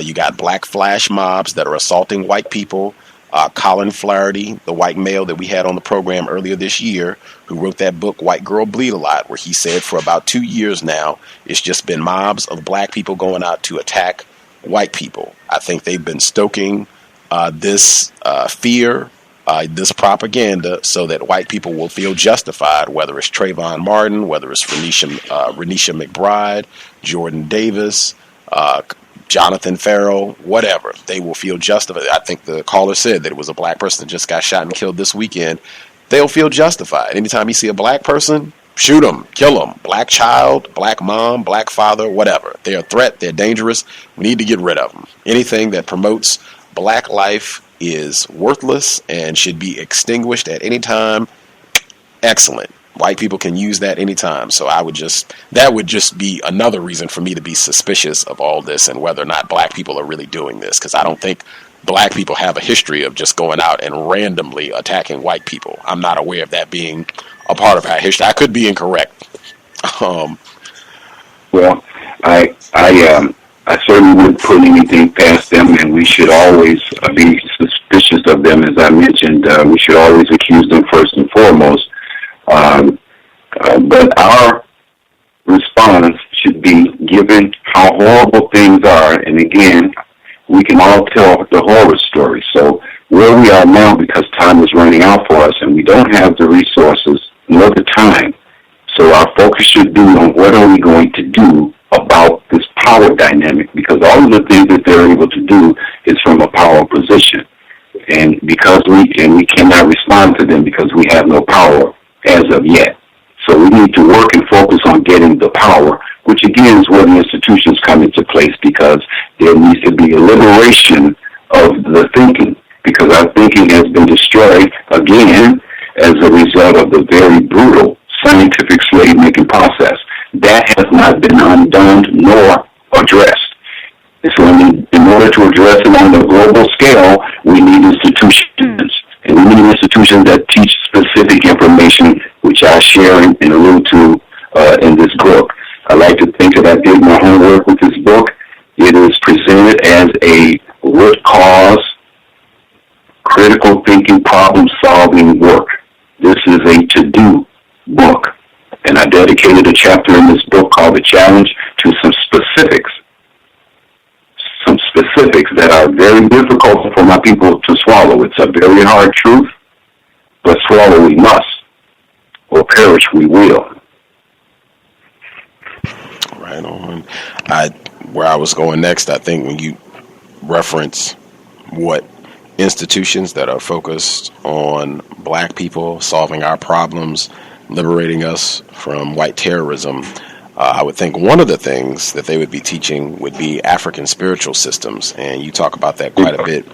S3: You got black flash mobs that are assaulting white people. Colin Flaherty, the white male that we had on the program earlier this year, who wrote that book, White Girl Bleed a Lot, where he said for about 2 years now, it's just been mobs of black people going out to attack white people. I think they've been stoking this fear, this propaganda, so that white people will feel justified, whether it's Trayvon Martin, whether it's Renisha McBride, Jordan Davis, Jonathan Farrell, whatever. They will feel justified. I think the caller said that it was a black person that just got shot and killed this weekend. They'll feel justified. Anytime you see a black person, shoot them, kill them. Black child, black mom, black father, whatever. They're a threat. They're dangerous. We need to get rid of them. Anything that promotes black life is worthless and should be extinguished at any time. Excellent. White people can use that anytime. So that would just be another reason for me to be suspicious of all this and whether or not black people are really doing this, because I don't think black people have a history of just going out and randomly attacking white people. I'm not aware of that being a part of our history. I could be incorrect.
S4: Well, I certainly wouldn't put anything past them, and we should always be suspicious of them. As I mentioned, we should always accuse them first and foremost. But our response should be, given how horrible things are, and again, we can all tell the horror story. So where we are now, because time is running out for us, and we don't have the resources nor the time, so our focus should be on what are we going to do about this power dynamic, because all of the things that they're able to do is from a power position. And because we cannot respond to them because we have no power as of yet. So we need to work and focus on getting the power, which again is where the institutions come into place, because there needs to be a liberation of the thinking, because our thinking has been destroyed again as a result of the very brutal scientific slave-making process. That has not been undone nor addressed. So in order to address it on a global scale, we need institutions. And we need institutions that teach specific information, which I share and allude to in this book. I like to think that I did my homework with this book. It is presented as a root cause, critical thinking, problem-solving work. This is a to-do book. And I dedicated a chapter in this book called The Challenge to some specifics that are very difficult for my people to swallow. It's a very hard truth, but swallow we must, or perish we will.
S3: Right on. Where I was going next, I think when you reference what institutions that are focused on black people, solving our problems, liberating us from white terrorism, I would think one of the things that they would be teaching would be African spiritual systems, and you talk about that quite a bit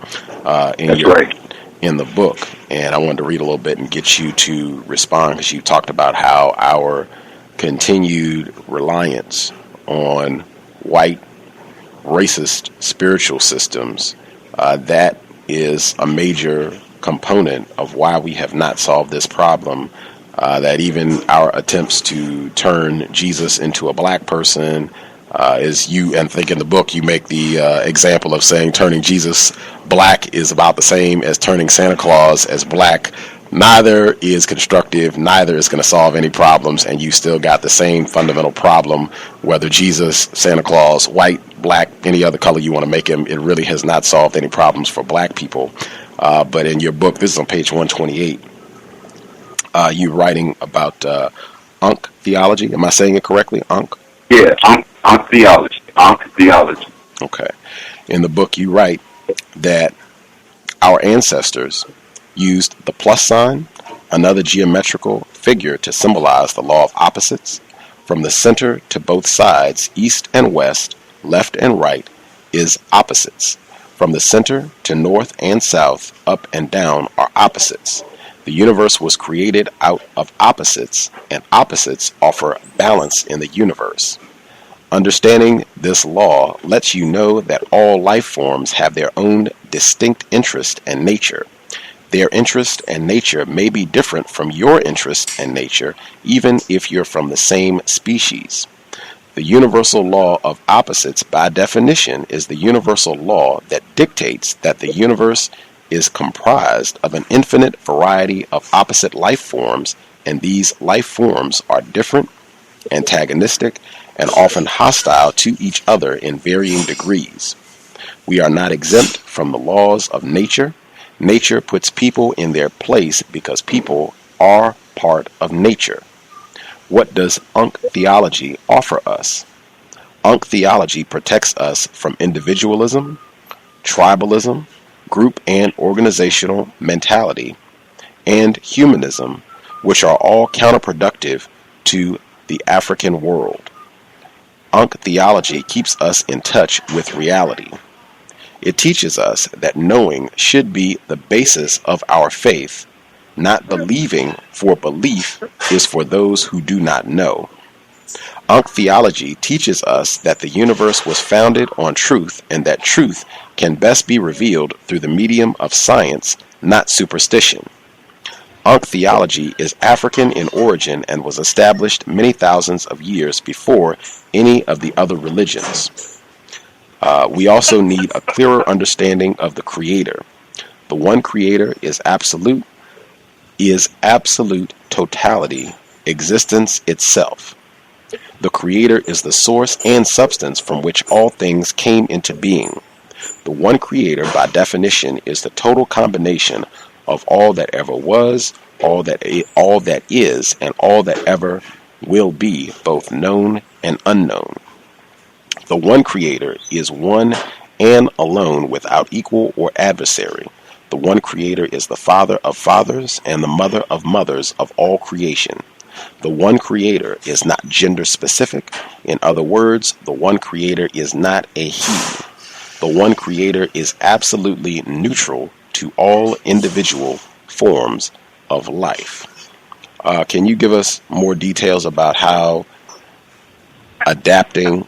S3: in the book. And I wanted to read a little bit and get you to respond, because you talked about how our continued reliance on white racist spiritual systems, that is a major component of why we have not solved this problem. That even our attempts to turn Jesus into a black person is you, and think in the book you make the example of saying turning Jesus black is about the same as turning Santa Claus as black. Neither is constructive, neither is going to solve any problems, and you still got the same fundamental problem, whether Jesus, Santa Claus, white, black, any other color you want to make him. It really has not solved any problems for black people. But in your book, this is on page 128, you're writing about Ankh theology. Am I saying it correctly? Ankh?
S4: Yeah, Ankh theology. Ankh theology.
S3: Okay. In the book, you write that our ancestors used the plus sign, another geometrical figure to symbolize the law of opposites. From the center to both sides, east and west, left and right, is opposites. From the center to north and south, up and down are opposites. The universe was created out of opposites, and opposites offer balance in the universe. Understanding this law lets you know that all life forms have their own distinct interest and nature. Their interest and nature may be different from your interest and nature, even if you're from the same species. The universal law of opposites, by definition, is the universal law that dictates that the universe is comprised of an infinite variety of opposite life forms, and these life forms are different, antagonistic, and often hostile to each other in varying degrees. We are not exempt from the laws of nature. Nature puts people in their place because people are part of nature. What does Ankh theology offer us? Ankh theology protects us from individualism, tribalism, group and organizational mentality, and humanism, which are all counterproductive to the African world. Ankh theology keeps us in touch with reality. It teaches us that knowing should be the basis of our faith, not believing, for belief is for those who do not know. Ankh theology teaches us that the universe was founded on truth and that truth can best be revealed through the medium of science, not superstition. Ankh theology is African in origin and was established many thousands of years before any of the other religions. We also need a clearer understanding of the Creator. The one Creator is absolute totality, existence itself. The Creator is the source and substance from which all things came into being. The one Creator, by definition, is the total combination of all that ever was, all that is, and all that ever will be, both known and unknown. The one Creator is one and alone, without equal or adversary. The one Creator is the Father of fathers and the Mother of mothers of all creation. The one Creator is not gender specific. In other words, the one Creator is not a he. The one Creator is absolutely neutral to all individual forms of life. Can you give us more details about how adopting,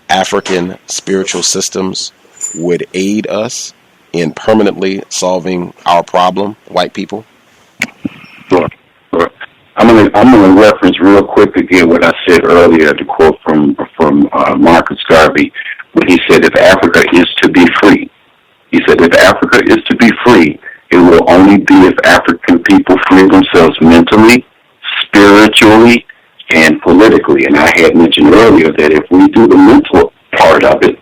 S3: African spiritual systems would aid us in permanently solving our problem, white people?
S4: Sure. I'm gonna reference real quick again what I said earlier, the quote from Marcus Garvey, when he said, "If Africa is to be free," he said, "if Africa is to be free, it will only be if African people free themselves mentally, spiritually, and politically." And I had mentioned earlier that if we do the mental part of it,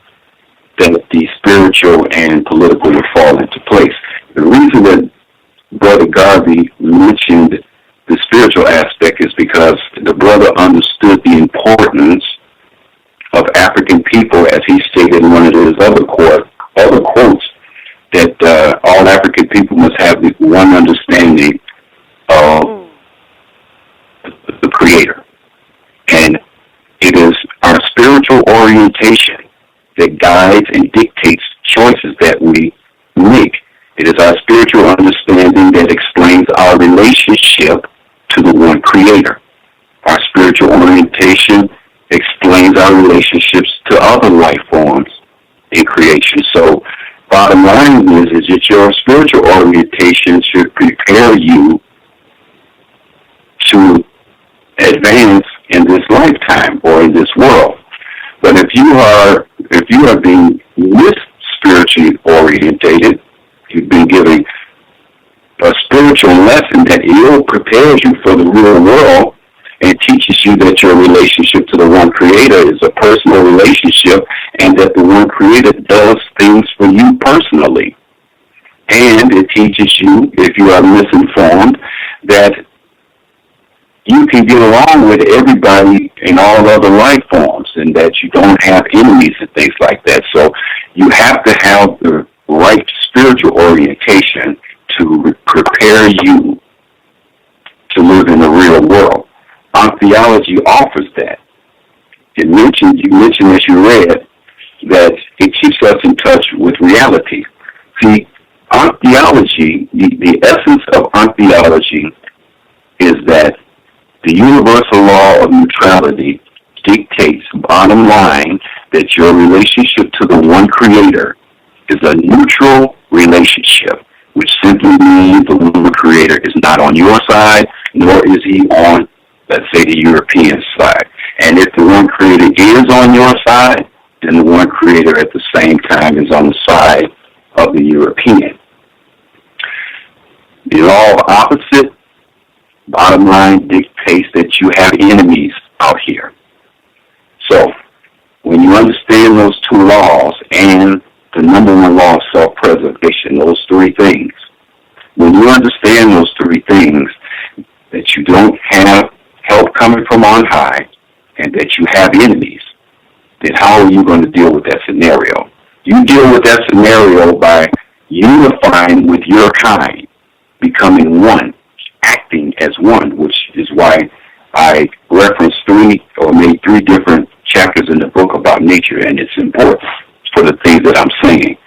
S4: then the spiritual and political will fall into place. The reason that Brother Garvey mentioned the spiritual aspect is because the brother understood the importance of African people, as he stated in one of his other quotes, that all African people must have the one understanding of the Creator. And it is our spiritual orientation that guides and dictates choices that we make. It is our spiritual understanding that explains our relationship to the one Creator. Our spiritual orientation explains our relationships to other life forms in creation. So, bottom line is that your spiritual orientation should prepare you to advance in this lifetime or in this world. But if you are being mis-spiritually orientated, you've been giving a spiritual lesson that ill prepares you for the real world and teaches you that your relationship to the one Creator is a personal relationship and that the one Creator does things for you personally. And it teaches you, if you are misinformed, that you can get along with everybody in all other life forms and that you don't have enemies and things like that. So you have to have the right spiritual orientation to prepare you to live in the real world. Ankh theology offers that. You mentioned as you read that it keeps us in touch with reality. See, Ankh theology, the essence of Ankh theology is that the universal law of neutrality dictates, bottom line, that your relationship to the one Creator is a neutral relationship, which simply means the one Creator is not on your side, nor is he on, let's say, the European side. And if the one Creator is on your side, then the one Creator at the same time is on the side of the European. The law of opposite, bottom line, dictates that you have enemies out here. So, when you understand those two laws and the number one law of self-preservation, those three things, when you understand those three things, that you don't have help coming from on high, and that you have enemies, then how are you going to deal with that scenario? You deal with that scenario by unifying with your kind, becoming one, acting as one, which is why I referenced made three different chapters in the book about nature, and it's important for the things that I'm saying,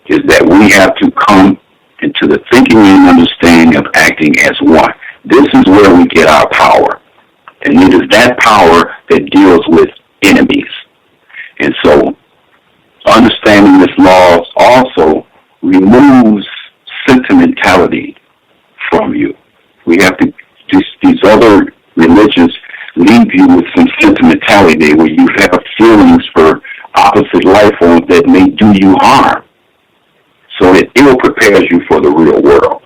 S4: is that we have to come into the thinking and understanding of acting as one. This is where we get our power, and it is that power that deals with enemies. And so understanding this law also removes sentimentality from you. We have to, these other religions leave you with some sentimentality where you have feelings for opposite life forms that may do you harm. So it ill prepares you for the real world.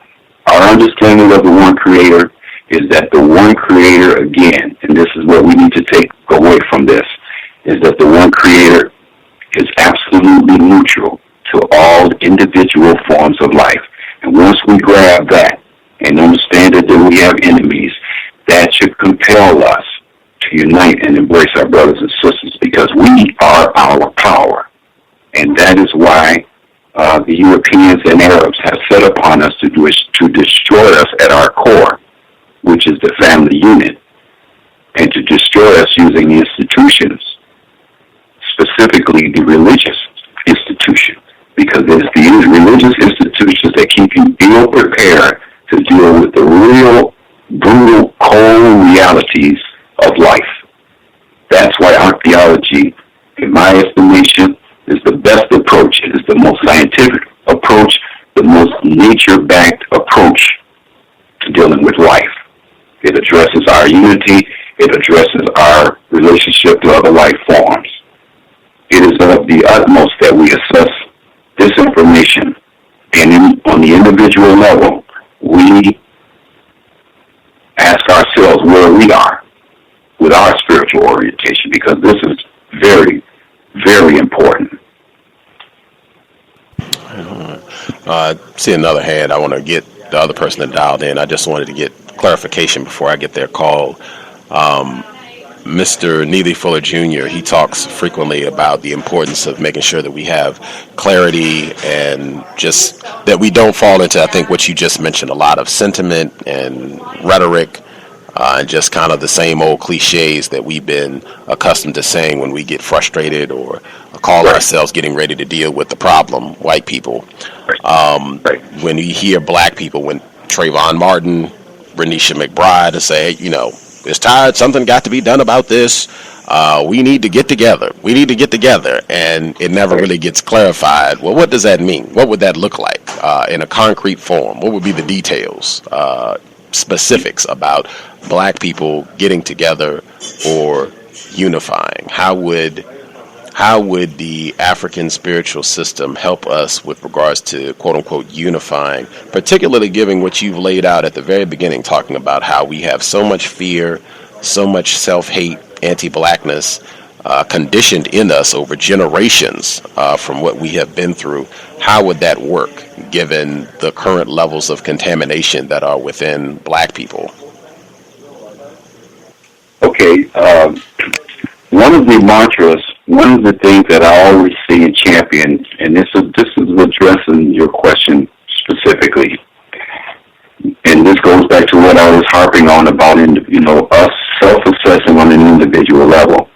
S4: Our understanding of the one creator is that the one creator, again, and this is what we need to take away from this, is that the one creator is absolutely neutral to all individual forms of life. And once we grab that and understand that we have enemies, that should compel us to unite and embrace our brothers and sisters, because we are our power. And that is why the Europeans and Arabs have set upon us to destroy us at our core, which is the family unit, and to destroy us using the institutions, specifically the religious institution, because it's the religious institutions that keep you ill prepared to deal with the real, brutal, cold realities of life. That's why our theology, in my estimation, is the best approach. It is the most scientific approach, the most nature-backed approach to dealing with life. It addresses our unity. It addresses our relationship to other life forms. It is of the utmost that we assess this information, and on the individual level, we ask ourselves where we are with our spiritual orientation, because this is very, very important.
S3: See another hand. I want to get the other person that dialed in. I just wanted to get clarification before I get their call. Mr. Neely Fuller Jr., he talks frequently about the importance of making sure that we have clarity and just that we don't fall into, I think, what you just mentioned, a lot of sentiment and rhetoric, and just kind of the same old cliches that we've been accustomed to saying when we get frustrated or call ourselves getting ready to deal with the problem, white people. When we hear black people, when Trayvon Martin, Renisha McBride, say, you know, it's tired, something got to be done about this, we need to get together. We need to get together. And it never really gets clarified. Well, what does that mean? What would that look like in a concrete form? What would be the details, specifics about black people getting together or unifying? How would the African spiritual system help us with regards to quote-unquote unifying, particularly given what you've laid out at the very beginning, talking about how we have so much fear, so much self-hate, anti-blackness conditioned in us over generations from what we have been through? How would that work given the current levels of contamination that are within black people?
S4: Okay, one of the mantras, one of the things that I always see and champion, and this is addressing your question specifically, and this goes back to what I was harping on about, us self-assessing on an individual level.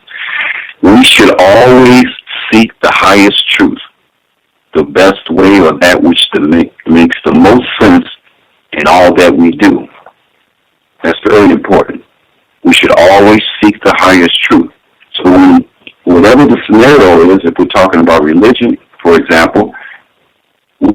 S4: We should always seek the highest truth, the best way, or that which makes the most sense in all that we do. That's very important. We should always seek the highest truth. So whatever the scenario is, if we're talking about religion, for example,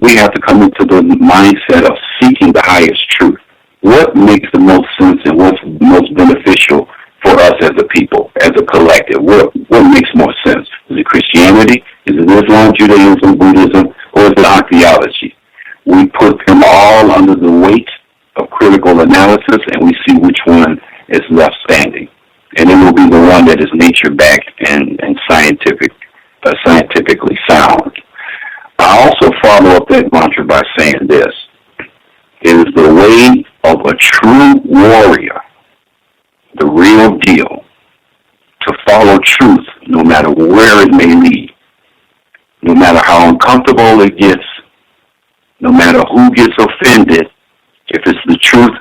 S4: we have to come into the mindset of seeking the highest truth. What makes the most sense and what's most beneficial for us as a people, as a collective? What makes more sense? Is it Christianity? Is it Islam, Judaism, Buddhism, or is it our theology? We put them all under the weight of critical analysis, and we see which one is left standing. And it will be the one that is nature-backed and scientifically sound. I also follow up that mantra by saying this: it is the way of a true warrior, the real deal, to follow truth, no matter where it may lead, no matter how uncomfortable it gets, no matter who gets offended. If it's the truth,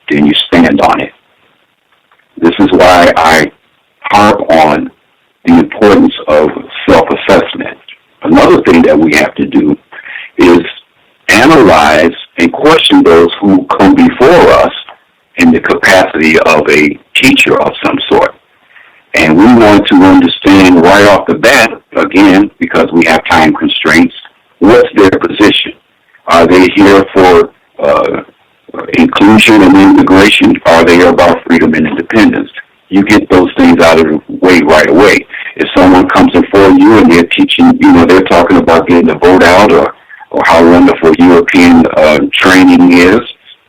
S4: then you stand on it. This is why I harp on the importance of self-assessment. Another thing that we have to do is analyze and question those who come before us in the capacity of a teacher of some sort. And we want to understand right off the bat, again, because we have time constraints, what's their position? Are they here for inclusion and integration? Are they about freedom and independence? You get those things out of the way right away. If someone comes before you and they're teaching, they're talking about getting the vote out, or how wonderful European training is,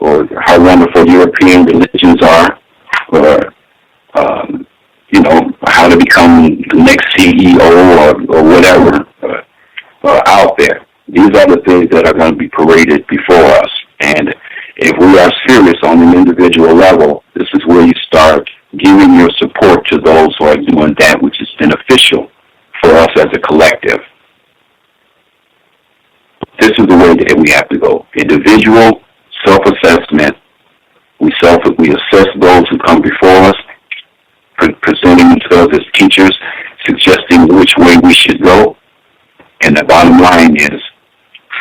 S4: or how wonderful European religions are, or how to become the next CEO or whatever out there. These are the things that are going to be paraded before us. And if we are serious on an individual level, this is where you start giving your support to those who are doing that which is beneficial for us as a collective. This is the way that we have to go. Individual self-assessment. We assess those who come before us, presenting themselves as teachers, suggesting which way we should go. And the bottom line is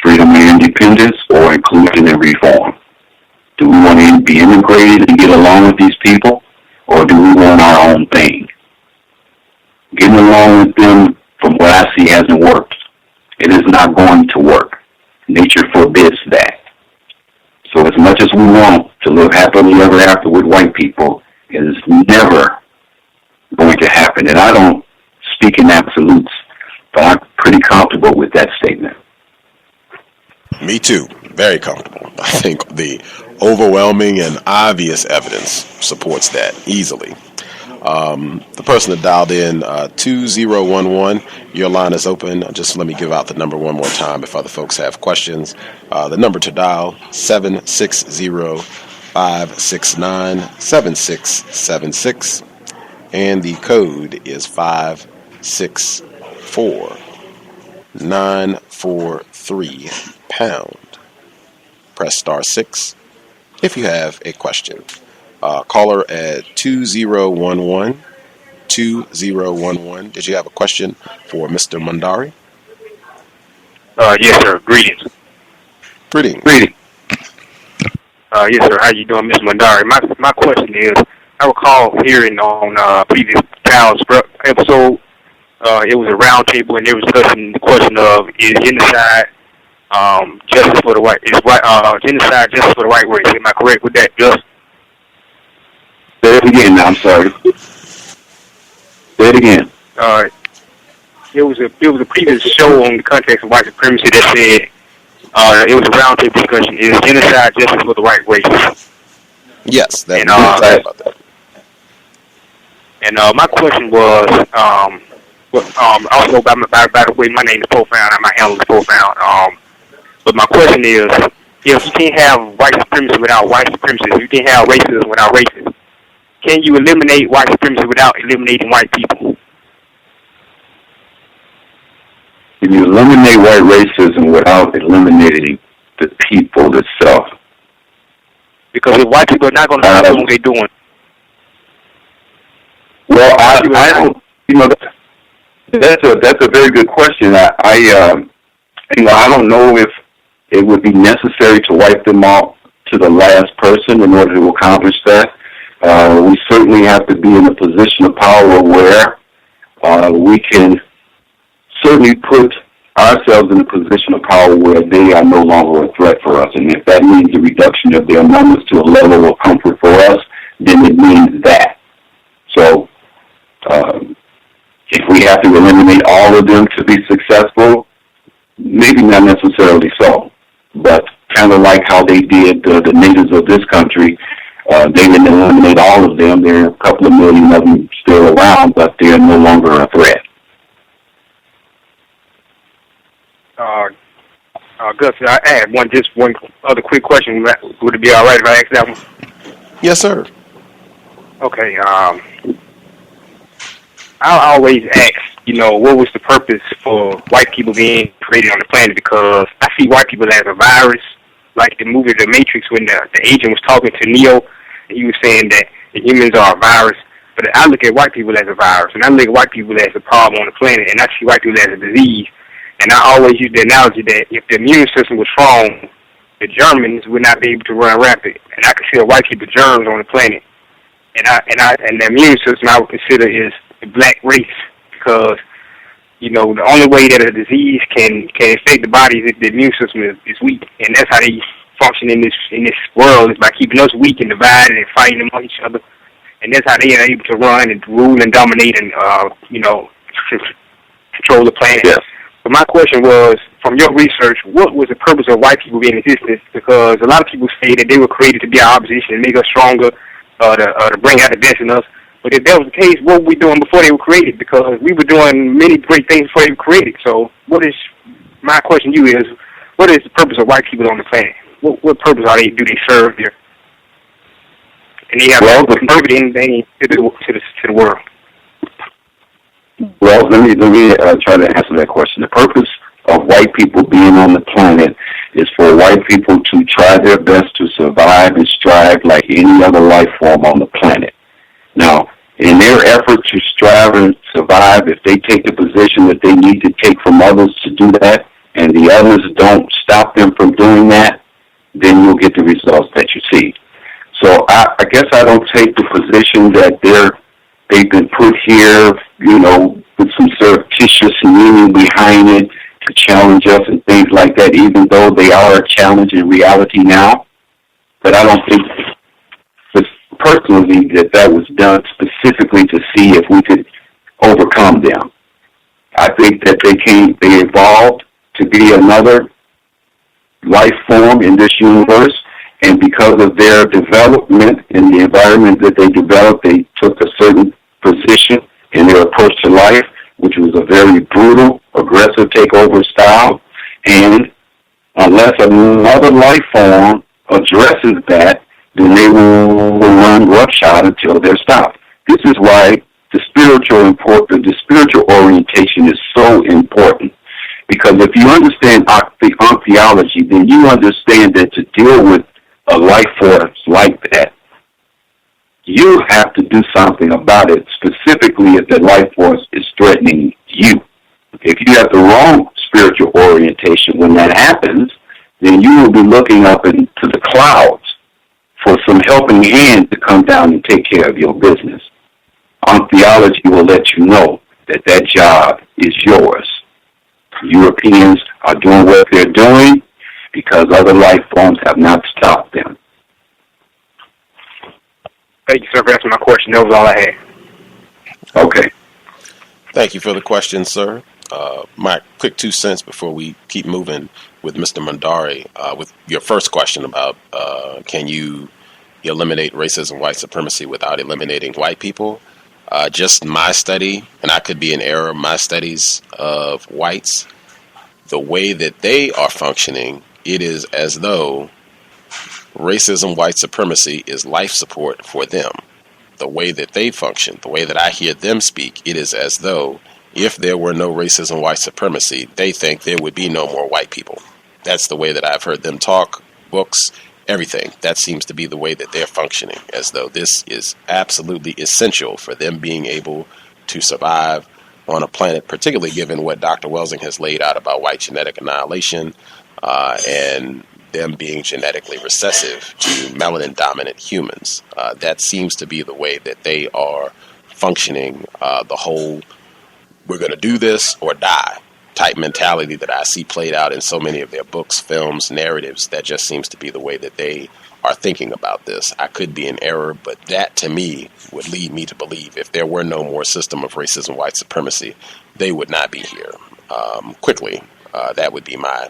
S4: freedom and independence, or inclusion and reform. Do we want to be integrated and get along with these people, or do we want our own thing? Getting along with them, from what I see, hasn't worked. It is not going to work. Nature forbids that. So as much as we want to live happily ever after with white people, it is never going to happen. And I don't speak in absolutes, but I'm pretty comfortable with that statement.
S3: Me too. Very comfortable. I think the overwhelming and obvious evidence supports that easily. The person that dialed in 2011, your line is open. Just let me give out the number one more time if other folks have questions. The number to dial, 760-569-7676, and the code is 564-943#. Press *6 if you have a question. Caller at 2011. Did you have a question for Mr. Mundari?
S6: Yes, sir. Greetings.
S3: Greetings.
S6: Yes, sir. How you doing, Mr. Mundari? My question is, I recall hearing on previous Powell's episode, it was a round table and they were discussing the question of, is genocide justice for the white? Is genocide justice for the white race? Am I correct with that, Gus?
S4: Say it again. I'm sorry. Say it again.
S6: It was a previous show on the Context of White Supremacy that said it was a roundtable discussion. Is genocide justice for the white race?
S3: Yes, that
S6: and,
S3: about that.
S6: And my question was, also by the way, my name is Profound. My handle is Profound. But my question is, if you can't have white supremacy without white supremacists, you can't have racism without racists, can you eliminate white supremacy without eliminating white people?
S4: Can you eliminate white racism without eliminating the people itself?
S6: Because if white people are not going to stop doing what they're doing.
S4: Well, I don't. That's a very good question. I don't know if it would be necessary to wipe them out to the last person in order to accomplish that. We certainly have to be in a position of power where we can certainly put ourselves in a position of power where they are no longer a threat for us. And if that means the reduction of their numbers to a level of comfort for us, then it means that. So if we have to eliminate all of them to be successful, maybe not necessarily so. But kind of like how they did the natives of this country, they didn't eliminate all of them. There are a couple of million of them still around, but they're no longer a threat.
S6: Gus, I had one other quick question. Would it be all right if I ask that one?
S3: Yes, sir.
S6: Okay. I always ask, what was the purpose for white people being created on the planet? Because I see white people as a virus, like the movie The Matrix when the agent was talking to Neo, and he was saying that the humans are a virus. But I look at white people as a virus, and I look at white people as a problem on the planet, and I see white people as a disease. And I always use the analogy that if the immune system was strong, the Germans would not be able to run rapid. And I consider white people germs on the planet. And the immune system I would consider is the black race, because the only way that a disease can affect the body is if the immune system is weak, and that's how they function in this world, is by keeping us weak and divided and fighting among each other, and that's how they are able to run and rule and dominate and control the planet.
S4: Yes.
S6: But my question was, from your research, what was the purpose of white people being in existence? Because a lot of people say that they were created to be our opposition and make us stronger, to bring out the best in us. But if that was the case, what were we doing before they were created? Because we were doing many great things before they were created. So my question to you is, what is the purpose of white people on the planet? What purpose do they serve here? And they have contributed anything to the world?
S4: Well, let me try to answer that question. The purpose of white people being on the planet is for white people to try their best to survive and strive like any other life form on the planet. Now, in their effort to strive and survive, if they take the position that they need to take from others to do that, and the others don't stop them from doing that, then you'll get the results that you see. So I guess I don't take the position that they've been put here, with some surreptitious meaning behind it to challenge us and things like that, even though they are a challenge in reality now. But I don't think personally that was done specifically to see if we could overcome them. I think that they evolved to be another life form in this universe, and because of their development in the environment that they developed, they took a certain position in their approach to life, which was a very brutal, aggressive takeover style. And unless another life form addresses that, then they will run roughshod until they're stopped. This is why the spiritual orientation is so important. Because if you understand the Ankh theology, then you understand that to deal with a life force like that, you have to do something about it, specifically if the life force is threatening you. If you have the wrong spiritual orientation when that happens, then you will be looking up into the clouds for some helping hand to come down and take care of your business. Ankh theology will let you know that job is yours. Europeans are doing what they're doing because other life forms have not stopped them.
S6: Thank you, sir, for answering my question. That was all I had.
S4: Okay.
S3: Thank you for the question, sir. My quick 2 cents before we keep moving with Mr. Mundari, with your first question about can you eliminate racism, white supremacy without eliminating white people? Just my study, and I could be in error, my studies of whites, the way that they are functioning, it is as though racism, white supremacy is life support for them. The way that they function, the way that I hear them speak, it is as though if there were no racism, white supremacy, they think there would be no more white people. That's the way that I've heard them talk, books, everything. That seems to be the way that they're functioning, as though this is absolutely essential for them being able to survive on a planet, particularly given what Dr. Welsing has laid out about white genetic annihilation and them being genetically recessive to melanin-dominant humans. That seems to be the way that they are functioning, the whole we're going to do this or die type mentality that I see played out in so many of their books, films, narratives. That just seems to be the way that they are thinking about this. I could be in error, but that to me would lead me to believe if there were no more system of racism, white supremacy, they would not be here. Quickly, that would be my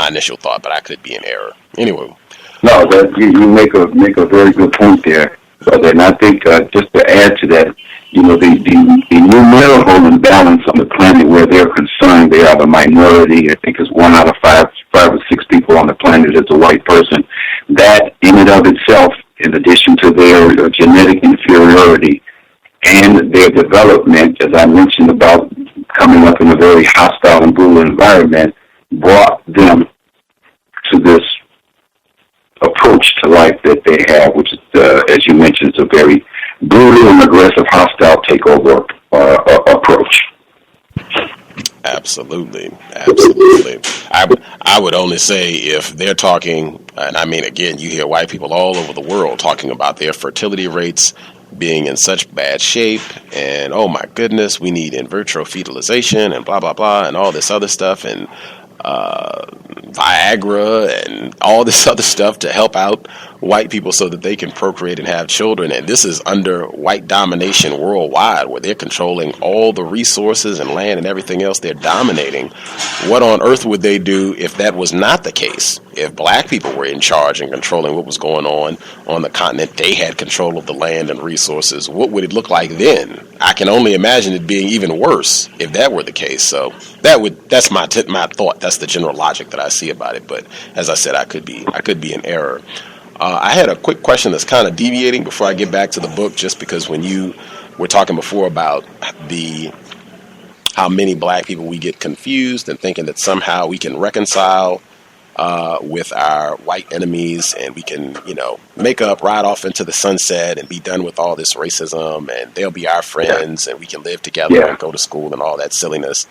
S3: initial thought, but I could be in error. Anyway.
S4: No, you make a very good point there, brother. And I think just to add to that, the numerical imbalance on the planet where they're concerned, they are the minority. I think it's 1 out of 5 or 6 people on the planet is a white person. That in and of itself, in addition to their genetic inferiority, and their development, as I mentioned about coming up in a very hostile and brutal environment, brought them to this approach to life that they have, which is, as you mentioned, is a very brutal and aggressive, hostile takeover approach.
S3: Absolutely, absolutely. I would only say if they're talking, and I mean, again, you hear white people all over the world talking about their fertility rates being in such bad shape, and oh my goodness, we need in vitro fertilization and blah blah blah and all this other stuff, and Viagra and all this other stuff to help out white people so that they can procreate and have children. And this is under white domination worldwide, where they're controlling all the resources and land and everything else. They're dominating. What on earth would they do if that was not the case? If black people were in charge and controlling what was going on the continent, they had control of the land and resources. What would it look like then? I can only imagine it being even worse if that were the case. So that's my thought. That's the general logic that I see about it. But as I said, I could be in error. I had a quick question that's kind of deviating before I get back to the book, just because when you were talking before about how many black people we get confused and thinking that somehow we can reconcile with our white enemies and we can, make up, ride off into the sunset and be done with all this racism and they'll be our friends and we can live together and go to school and all that silliness.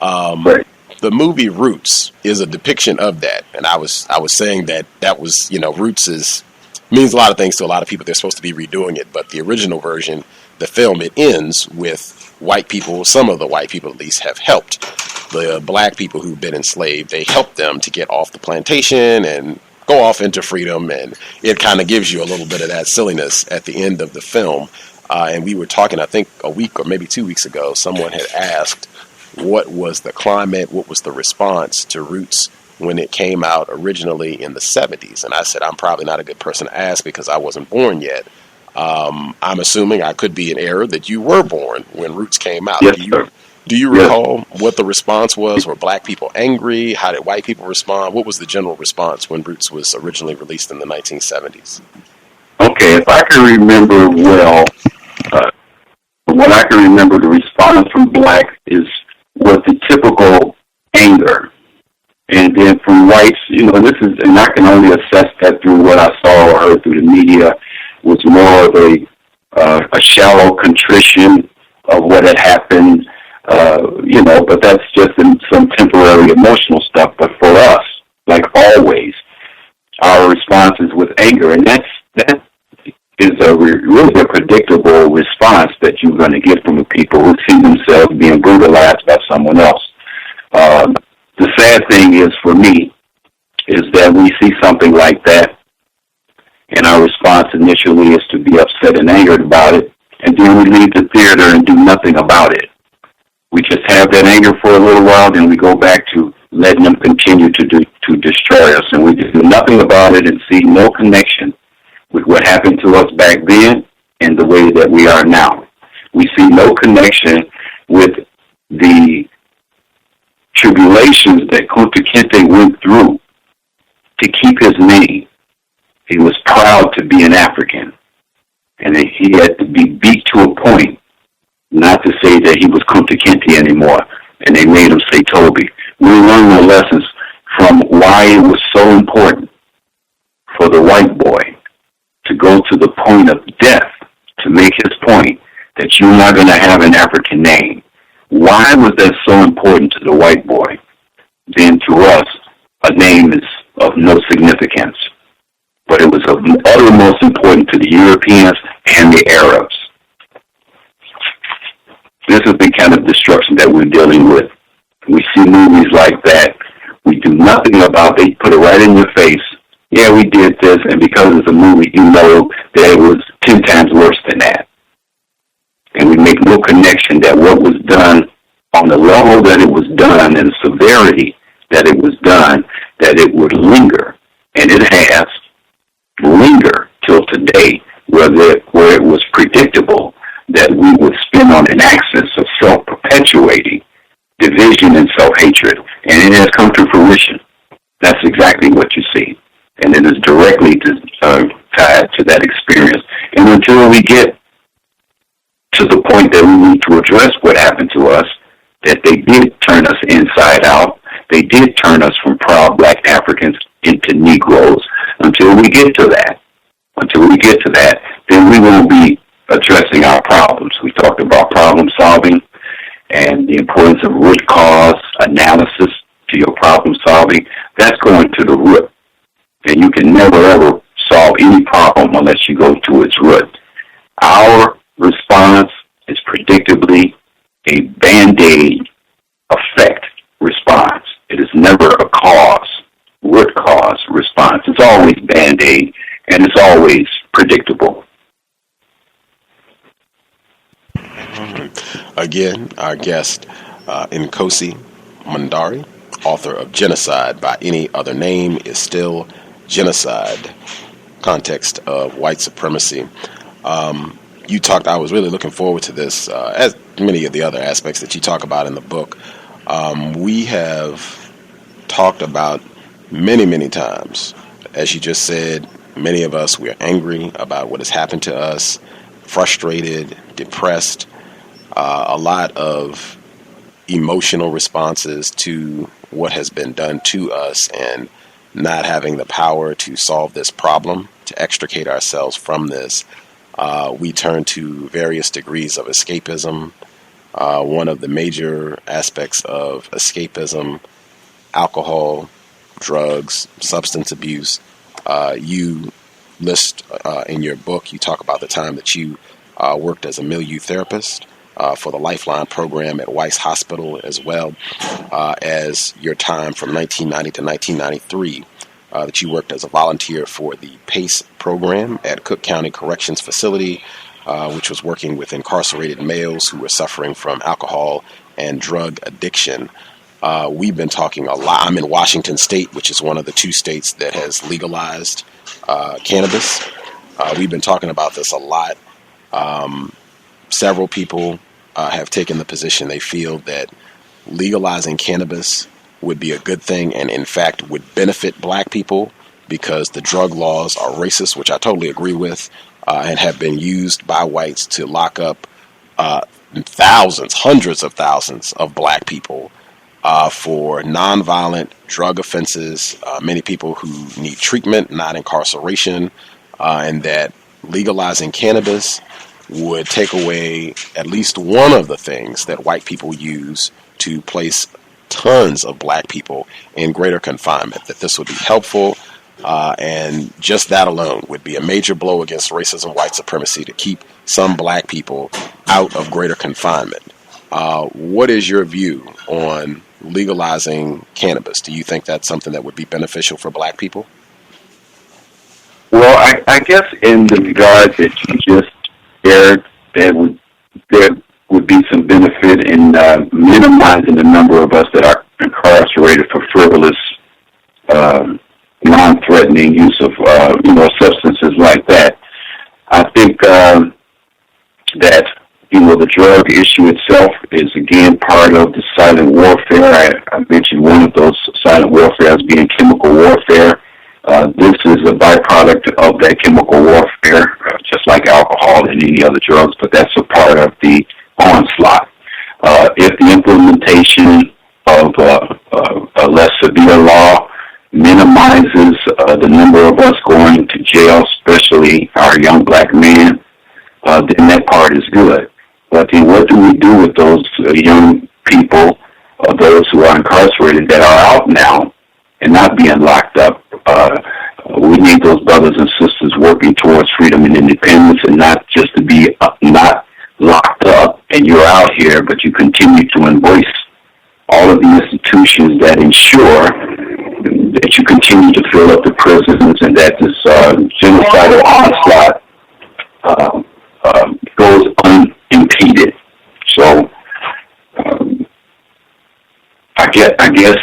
S4: Right.
S3: The movie Roots is a depiction of that, and I was saying that was, Roots means a lot of things to a lot of people. They're supposed to be redoing it, but the original version, the film, it ends with white people. Some of the white people, at least, have helped the black people who've been enslaved. They helped them to get off the plantation and go off into freedom, and it kind of gives you a little bit of that silliness at the end of the film. And we were talking, I think, a week or maybe 2 weeks ago. Someone had asked, what was the climate, what was the response to Roots when it came out originally in the 70s? And I said, I'm probably not a good person to ask because I wasn't born yet. I'm assuming, I could be in error, that you were born when Roots came out.
S4: Yes,
S3: do you recall what the response was? Were black people angry? How did white people respond? What was the general response when Roots was originally released in the 1970s?
S4: Okay, if I can remember well, what I can remember, the response from black was the typical anger. And then from whites, and I can only assess that through what I saw or heard through the media, was more of a shallow contrition of what had happened, but that's just in some temporary emotional stuff. But for us, like always, our response is with anger. And that is really a predictable response that you're going to get from the people who see themselves being brutalized by someone else. The sad thing is, for me, is that we see something like that, and our response initially is to be upset and angered about it, and then we leave the theater and do nothing about it. We just have that anger for a little while, then we go back to letting them continue to destroy us, and we do nothing about it and see no connection with what happened to us back then and the way that we are now. We see no connection with the tribulations that Kunta Kinte went through to keep his name. He was proud to be an African, and he had to be beat to a point not to say that he was Kunta Kinte anymore, and they made him say Toby. We learned the lessons from why it was so important for the white boy to go to the point of death to make his point that you're not going to have an African name. Why was that so important to the white boy? Then to us, a name is of no significance. But it was of uttermost important to the Europeans and the Arabs. This is the kind of destruction that we're dealing with. We see movies like that. We do nothing about it. They put it right in your face. Yeah, we did this, and because it's a movie, you know that it was 10 times worse than that. And we make no connection that what was done on the level that it was done and the severity that it was done, that it would linger. And it has linger till today, where it was predictable that we would spin on an axis of self-perpetuating division and self-hatred. And it has come to fruition. That's exactly what you see. And it is directly tied to that experience. And until we get to the point that we need to address what happened to us, that they did turn us inside out. They did turn us from proud black Africans into Negroes. Until we get to that, then we won't be addressing our problems. We talked about problem solving and the importance of root cause analysis to your problem solving. That's going to the root. And you can never, ever solve any problem unless you go to its root. Our response is predictably a Band-Aid effect response. It is never a root cause response. It's always Band-Aid, and it's always predictable.
S3: Again, our guest, Nkosi Mundari, author of Genocide by Any Other Name is Still Genocide, Context of White Supremacy. You talked, I was really looking forward to this, as many of the other aspects that you talk about in the book. We have talked about many, many times. As you just said, many of us, we are angry about what has happened to us, frustrated, depressed, a lot of emotional responses to what has been done to us, and not having the power to solve this problem, to extricate ourselves from this. We turn to various degrees of escapism. One of the major aspects of escapism, alcohol, drugs, substance abuse. You list in your book, you talk about the time that you worked as a milieu therapist for the Lifeline program at Weiss Hospital, as well as your time from 1990 to 1993 that you worked as a volunteer for the PACE program at Cook County Corrections Facility, which was working with incarcerated males who were suffering from alcohol and drug addiction. We've been talking a lot. I'm in Washington State, which is one of the 2 states that has legalized cannabis. We've been talking about this a lot. Several people have taken the position they feel that legalizing cannabis would be a good thing, and in fact would benefit black people because the drug laws are racist, which I totally agree with, and have been used by whites to lock up thousands, hundreds of thousands of black people for nonviolent drug offenses, many people who need treatment, not incarceration, and that legalizing cannabis would take away at least one of the things that white people use to place tons of black people in greater confinement, that this would be helpful, and just that alone would be a major blow against racism, white supremacy, to keep some black people out of greater confinement. What is your view on legalizing cannabis? Do you think that's something that would be beneficial for black people?
S4: Well, I guess in the regard that you just shared, there would be some benefit in minimizing the number of us that are incarcerated for frivolous, non-threatening use of substances like that. I think that the drug issue itself is again part of the silent warfare. I mentioned one of those silent warfare as being chemical warfare. This is a byproduct of that chemical warfare, just like alcohol and any other drugs, but that's a part of the onslaught. If the implementation of a less severe law minimizes the number of us going to jail, especially our young black men, then that part is good. But then what do we do with those young people, those who are incarcerated that are out now and not being locked up? We need those brothers and sisters working towards freedom and independence, and not just to be not locked up and you're out here, but you continue to embrace all of the institutions that ensure that you continue to fill up the prisons and that this genocidal onslaught goes unimpeded. So I guess,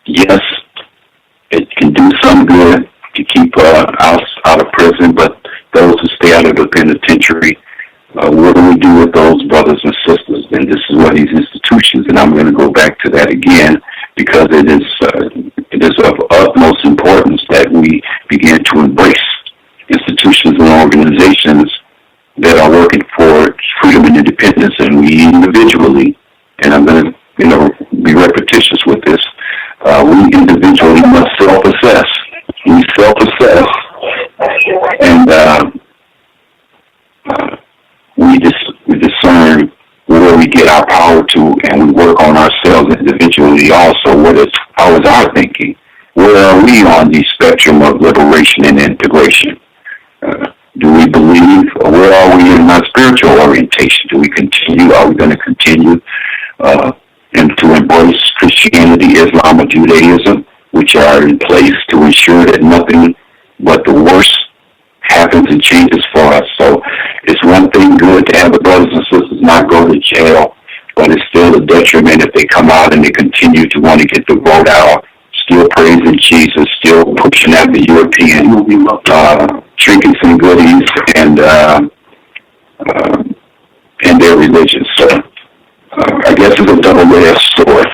S4: yes, it can do some good to keep us out of prison, but those who stay out of the penitentiary, what do we do with those brothers and sisters? And this is what these institutions, and I'm going to go back to that again, because it is of utmost importance that we begin to embrace institutions and organizations that are working for human independence, and we individually, and I'm going to, be repetitious with this, we individually must self-assess. We self-assess, and we discern where we get our power to, and we work on ourselves individually also. How is our thinking? Where are we on the spectrum of liberation and integration? Do we believe, or where are we in our spiritual orientation? Are we going to continue and to embrace Christianity, Islam, or Judaism, which are in place to ensure that nothing but the worst happens and changes for us? So it's one thing good to have the brothers and sisters not go to jail, but it's still a detriment if they come out and they continue to want to get the vote out, still praising Jesus, still pushing out the European trinkets and goodies and their religion. So I guess it's a double-edged sword.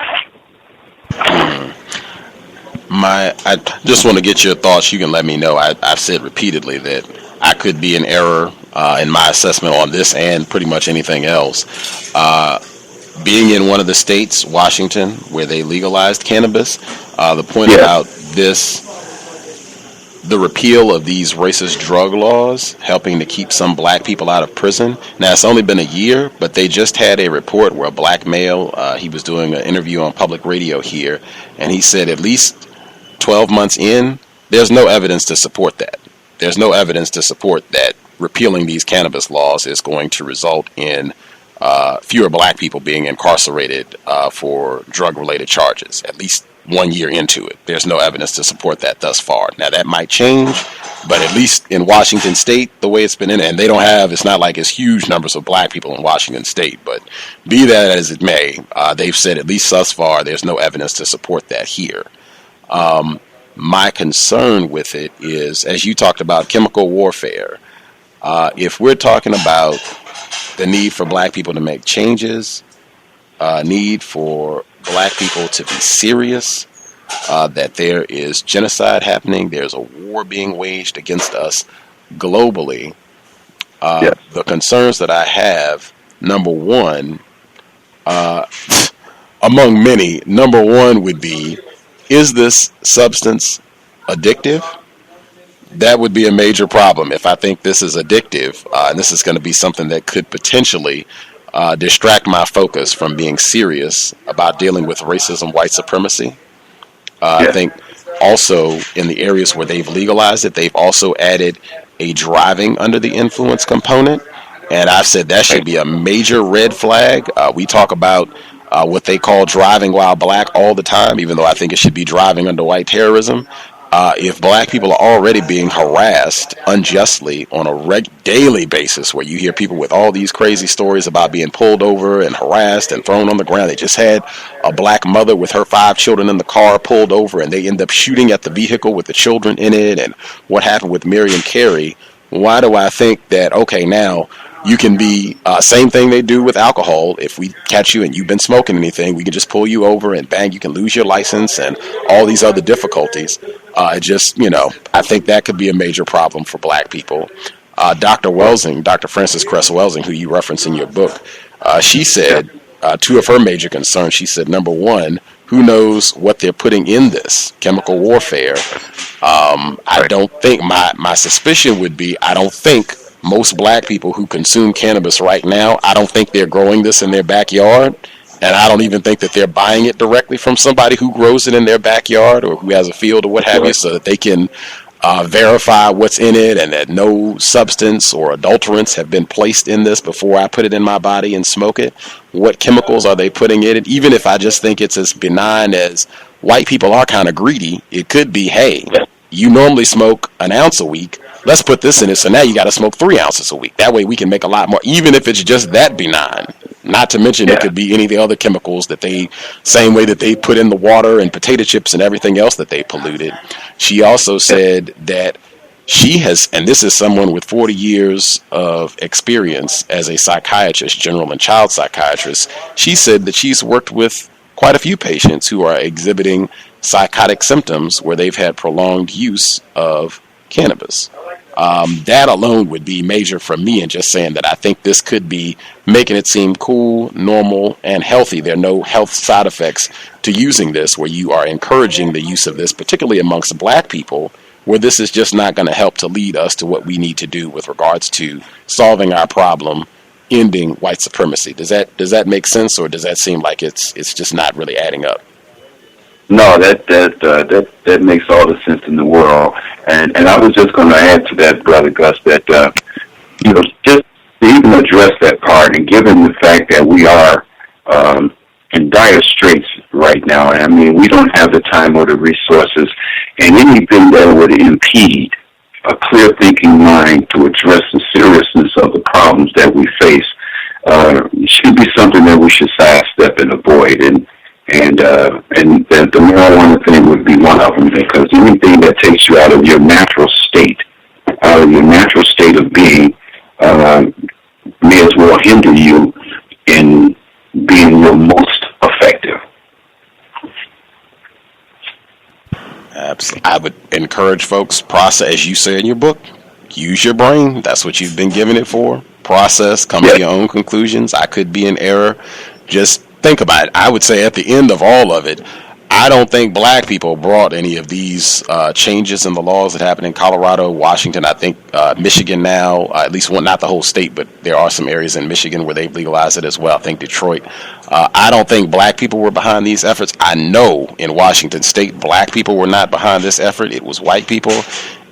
S3: I just want to get your thoughts. You can let me know. I've said repeatedly that I could be in error in my assessment on this and pretty much anything else. Being in one of the states, Washington, where they legalized cannabis, the point about the repeal of these racist drug laws helping to keep some black people out of prison. Now, it's only been a year, but they just had a report where a black male, he was doing an interview on public radio here, and he said at least 12 months in, there's no evidence to support that. There's no evidence to support that repealing these cannabis laws is going to result in fewer black people being incarcerated for drug-related charges, at least 1 year into it. There's no evidence to support that thus far. Now, that might change, but at least in Washington State, the way it's been in, and it's not like it's huge numbers of black people in Washington State, but be that as it may, they've said at least thus far, there's no evidence to support that here. My concern with it is, as you talked about chemical warfare, if we're talking about the need for black people to make changes, need for black people to be serious, that there is genocide happening, there's a war being waged against us globally. The concerns that I have, number one, among many, number one would be, is this substance addictive? That would be a major problem if I think this is addictive, and this is going to be something that could potentially distract my focus from being serious about dealing with racism, white supremacy. I think also in the areas where they've legalized it, they've also added a driving under the influence component, and I've said that should be a major red flag. We talk about what they call driving while black all the time, even though I think it should be driving under white terrorism. If black people are already being harassed unjustly on a daily basis, where you hear people with all these crazy stories about being pulled over and harassed and thrown on the ground. They just had a black mother with her 5 children in the car pulled over, and they end up shooting at the vehicle with the children in it, and what happened with Miriam Carey. Why do I think that, okay, now you can be, same thing they do with alcohol. If we catch you and you've been smoking anything, we can just pull you over and bang, you can lose your license and all these other difficulties. I think that could be a major problem for black people. Dr. Welsing, Dr. Frances Cress Welsing, who you reference in your book, she said, 2 of her major concerns, she said, number one, who knows what they're putting in this chemical warfare? I don't think, my suspicion would be, I don't think most black people who consume cannabis right now, I don't think they're growing this in their backyard, and I don't even think that they're buying it directly from somebody who grows it in their backyard or who has a field or what have you, so that they can verify what's in it and that no substance or adulterants have been placed in this before I put it in my body and smoke it. What chemicals are they putting in it? Even if I just think it's as benign as white people are kind of greedy, it could be, hey, you normally smoke an ounce a week. Let's put this in it, so now you got to smoke 3 ounces a week. That way we can make a lot more, even if it's just that benign. Not to mention it could be any of the other chemicals that same way that they put in the water and potato chips and everything else that they polluted. She also said that she has, and this is someone with 40 years of experience as a psychiatrist, general and child psychiatrist, she said that she's worked with quite a few patients who are exhibiting psychotic symptoms where they've had prolonged use of cannabis. That alone would be major for me in just saying that I think this could be making it seem cool, normal, and healthy. There are no health side effects to using this, where you are encouraging the use of this, particularly amongst black people, where this is just not going to help to lead us to what we need to do with regards to solving our problem, ending white supremacy. Does that make sense, or does that seem like it's just not really adding up?
S4: No, that makes all the sense in the world. And I was just going to add to that, Brother Gus, that just to even address that part, and given the fact that we are in dire straits right now, I mean, we don't have the time or the resources, and anything that would impede a clear-thinking mind to address the seriousness of the problems that we face should be something that we should sidestep and avoid. And the marijuana thing would be one of them, because anything that takes you out of your natural state of being, may as well hinder you in being your most effective.
S3: Absolutely. I would encourage folks, process, as you say in your book, use your brain. That's what you've been given it for. Process, come to your own conclusions. I could be in error. Just think about it. I would say at the end of all of it, I don't think black people brought any of these changes in the laws that happened in Colorado, Washington. I think Michigan now, at least one, not the whole state, but there are some areas in Michigan where they've legalized it as well. I think Detroit. I don't think black people were behind these efforts. I know in Washington state, black people were not behind this effort. It was white people.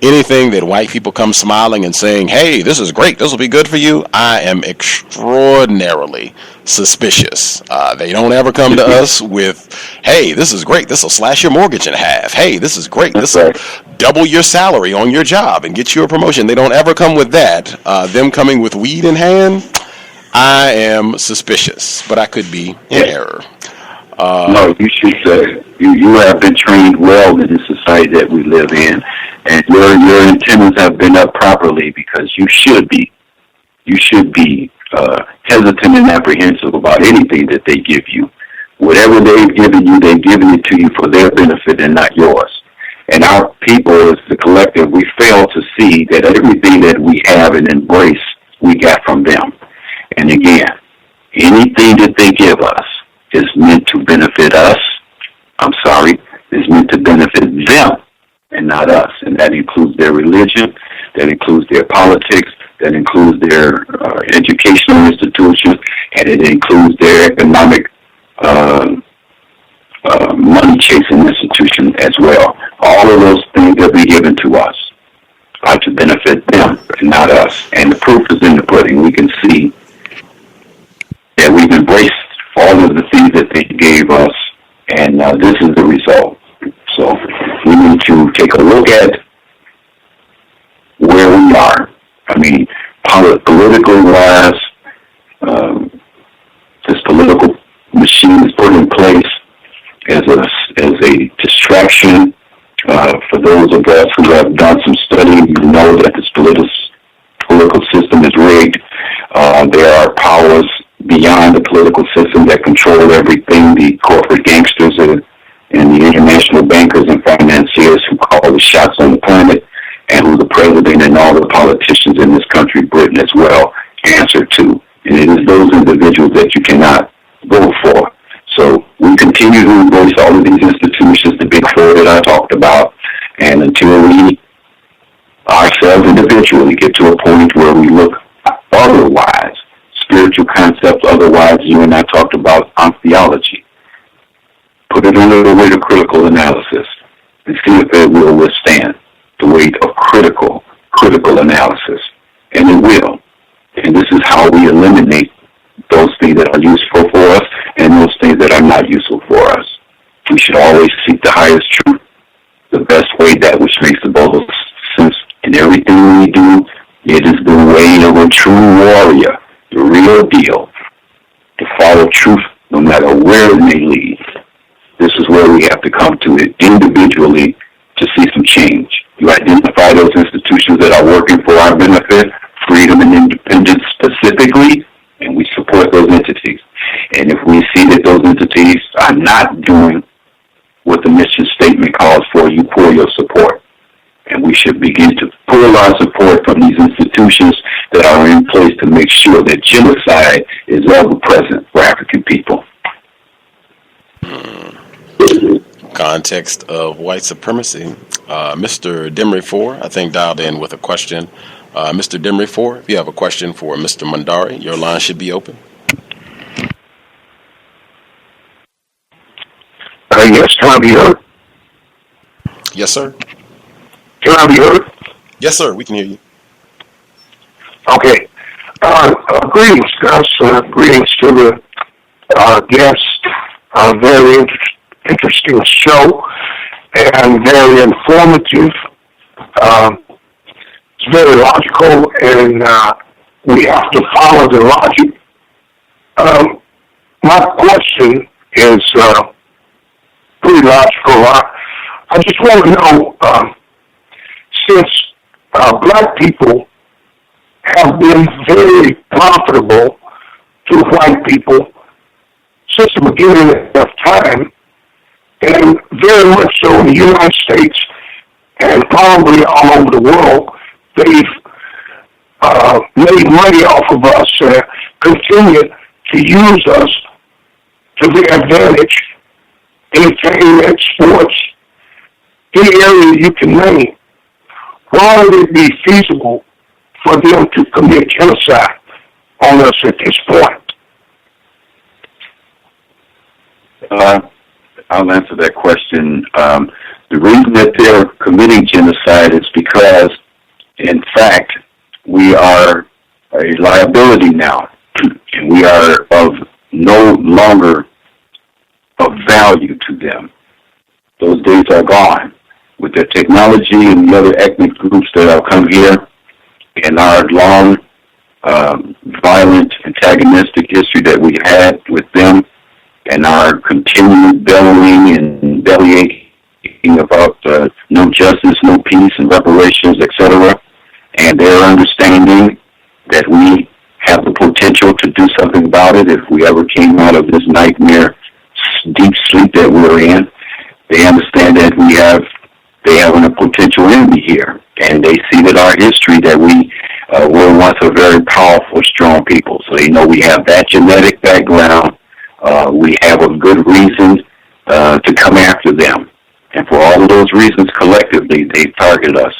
S3: Anything that white people come smiling and saying, hey, this is great, this will be good for you, I am extraordinarily suspicious. They don't ever come to us with, hey, this is great, this will slash your mortgage in half. Hey, this is great, this will double your salary on your job and get you a promotion. They don't ever come with that. Them coming with weed in hand, I am suspicious, but I could be in error.
S4: No, you should say you have been trained well in the society that we live in, and your antennas have been up properly, because you should be hesitant and apprehensive about anything that they give you. Whatever they've given it to you for their benefit and not yours. And our people, as the collective, we fail to see that everything that we have and embrace, we got from them. And again, anything that they give us is meant to benefit us. Is meant to benefit them and not us. And that includes their religion, that includes their politics, that includes their educational institutions, and it includes their economic money-chasing institutions as well. All of those things that be given to us are to benefit them and not us. And the proof is in the pudding. We can see that we've embraced all of the things that they gave us, and this is the result. So we need to take a look at where we are. I mean, politically wise, this political machine is put in place as a distraction. For those of us who have done some studying, you know that this political system is rigged. There are powers beyond the political system that control everything, the corporate gangsters and the international bankers and financiers who call the shots on the planet, and who the president and all the politicians in this country, Britain as well, answer to. And it is those individuals that you cannot vote for. So we continue to embrace all of these institutions, the big four that I talked about, and until we ourselves individually get to a point where we look otherwise, spiritual concepts otherwise, you and I talked about theology. Put it under the weight of critical analysis and see if it will withstand the weight of critical analysis. And it will. And this is how we eliminate those things that are useful for us and those things that are not useful for us. We should always seek the highest truth, the best way, that which makes the most sense in everything we do. It is the way of a true warrior, the real deal, to follow truth no matter where it may lead. This is where we have to come to it individually to see some change. You identify those institutions that are working for our benefit, freedom and independence specifically, and we support those entities. And if we see that those entities are not doing what the mission statement calls for, you pour your support. And we should begin to pull our support from these institutions that are in place to make sure that genocide is ever present for African people.
S3: Context of White Supremacy. Mr. Demry 4, I think, dialed in with a question. Mr. Demry 4, if you have a question for Mr. Mundari, your line should be open.
S7: Yes, can I be heard?
S3: Yes, sir.
S7: Can I be heard?
S3: Yes, sir. We can hear you.
S7: Okay. Greetings, Gus. Greetings to the guests. Very interesting show and very informative. It's very logical, and we have to follow the logic. My question is pretty logical. I just want to know, since black people have been very profitable to white people since the beginning of time, and very much so in the United States and probably all over the world, they've made money off of us, continue to use us to their advantage, entertainment, sports, any area you can name. Why would it be feasible for them to commit genocide on us at this point?
S4: I'll answer that question. The reason that they're committing genocide is because, in fact, we are a liability now, and we are of no longer of value to them. Those days are gone. With the technology and the other ethnic groups that have come here, and our long, violent, antagonistic history that we had with them, and our continued bellowing and bellyaching about no justice, no peace, and reparations, etc., and their understanding that we have the potential to do something about it if we ever came out of this nightmare deep sleep that we're in. They understand that they have a potential enemy here, and they see that our history, that we were once a very powerful, strong people. So they know we have that genetic background. We have a good reason to come after them. And for all of those reasons, collectively, they target us.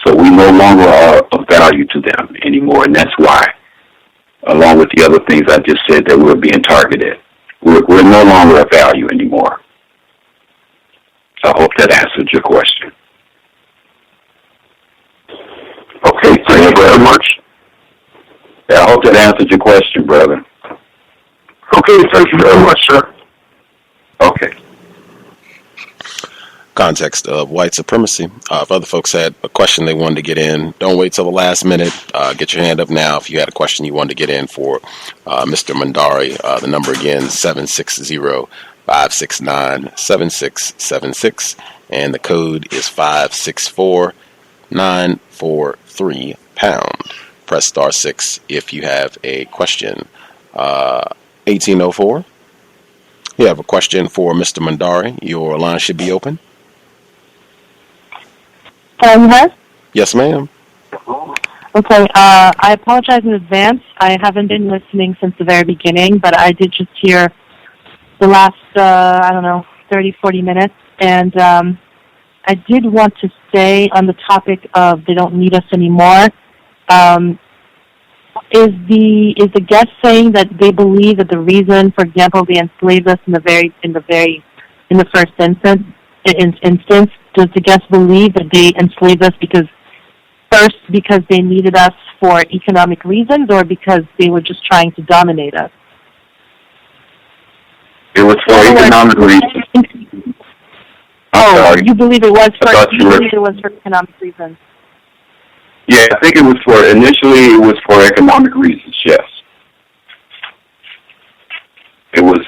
S4: So we no longer are of value to them anymore, and that's why, along with the other things I just said, that we're being targeted. We're no longer of value anymore. I hope that answered your question.
S7: Okay, thank you very much.
S4: Yeah, I hope that answered your question, brother.
S7: Okay, thank you very much, sir.
S4: Okay.
S3: Context of White Supremacy. If other folks had a question they wanted to get in, don't wait till the last minute. Get your hand up now if you had a question you wanted to get in for Mr. Mundari. The number again, 760-569-7676, and the code is 564943#. Press *6 if you have a question. 1804. You have a question for Mr. Mundari. Your line should be open.
S8: Yes?
S3: Yes, ma'am.
S8: Okay, I apologize in advance. I haven't been listening since the very beginning, but I did just hear the last, 30, 40 minutes. And I did want to say on the topic of they don't need us anymore, is the guest saying that they believe that the reason, for example, they enslaved us in the first instance, does the guest believe that they enslaved us because they needed us for economic reasons, or because they were just trying to dominate us?
S4: It was for economic reasons.
S8: You believe it was for economic reasons?
S4: Yeah, I think initially it was for economic reasons, yes. It was,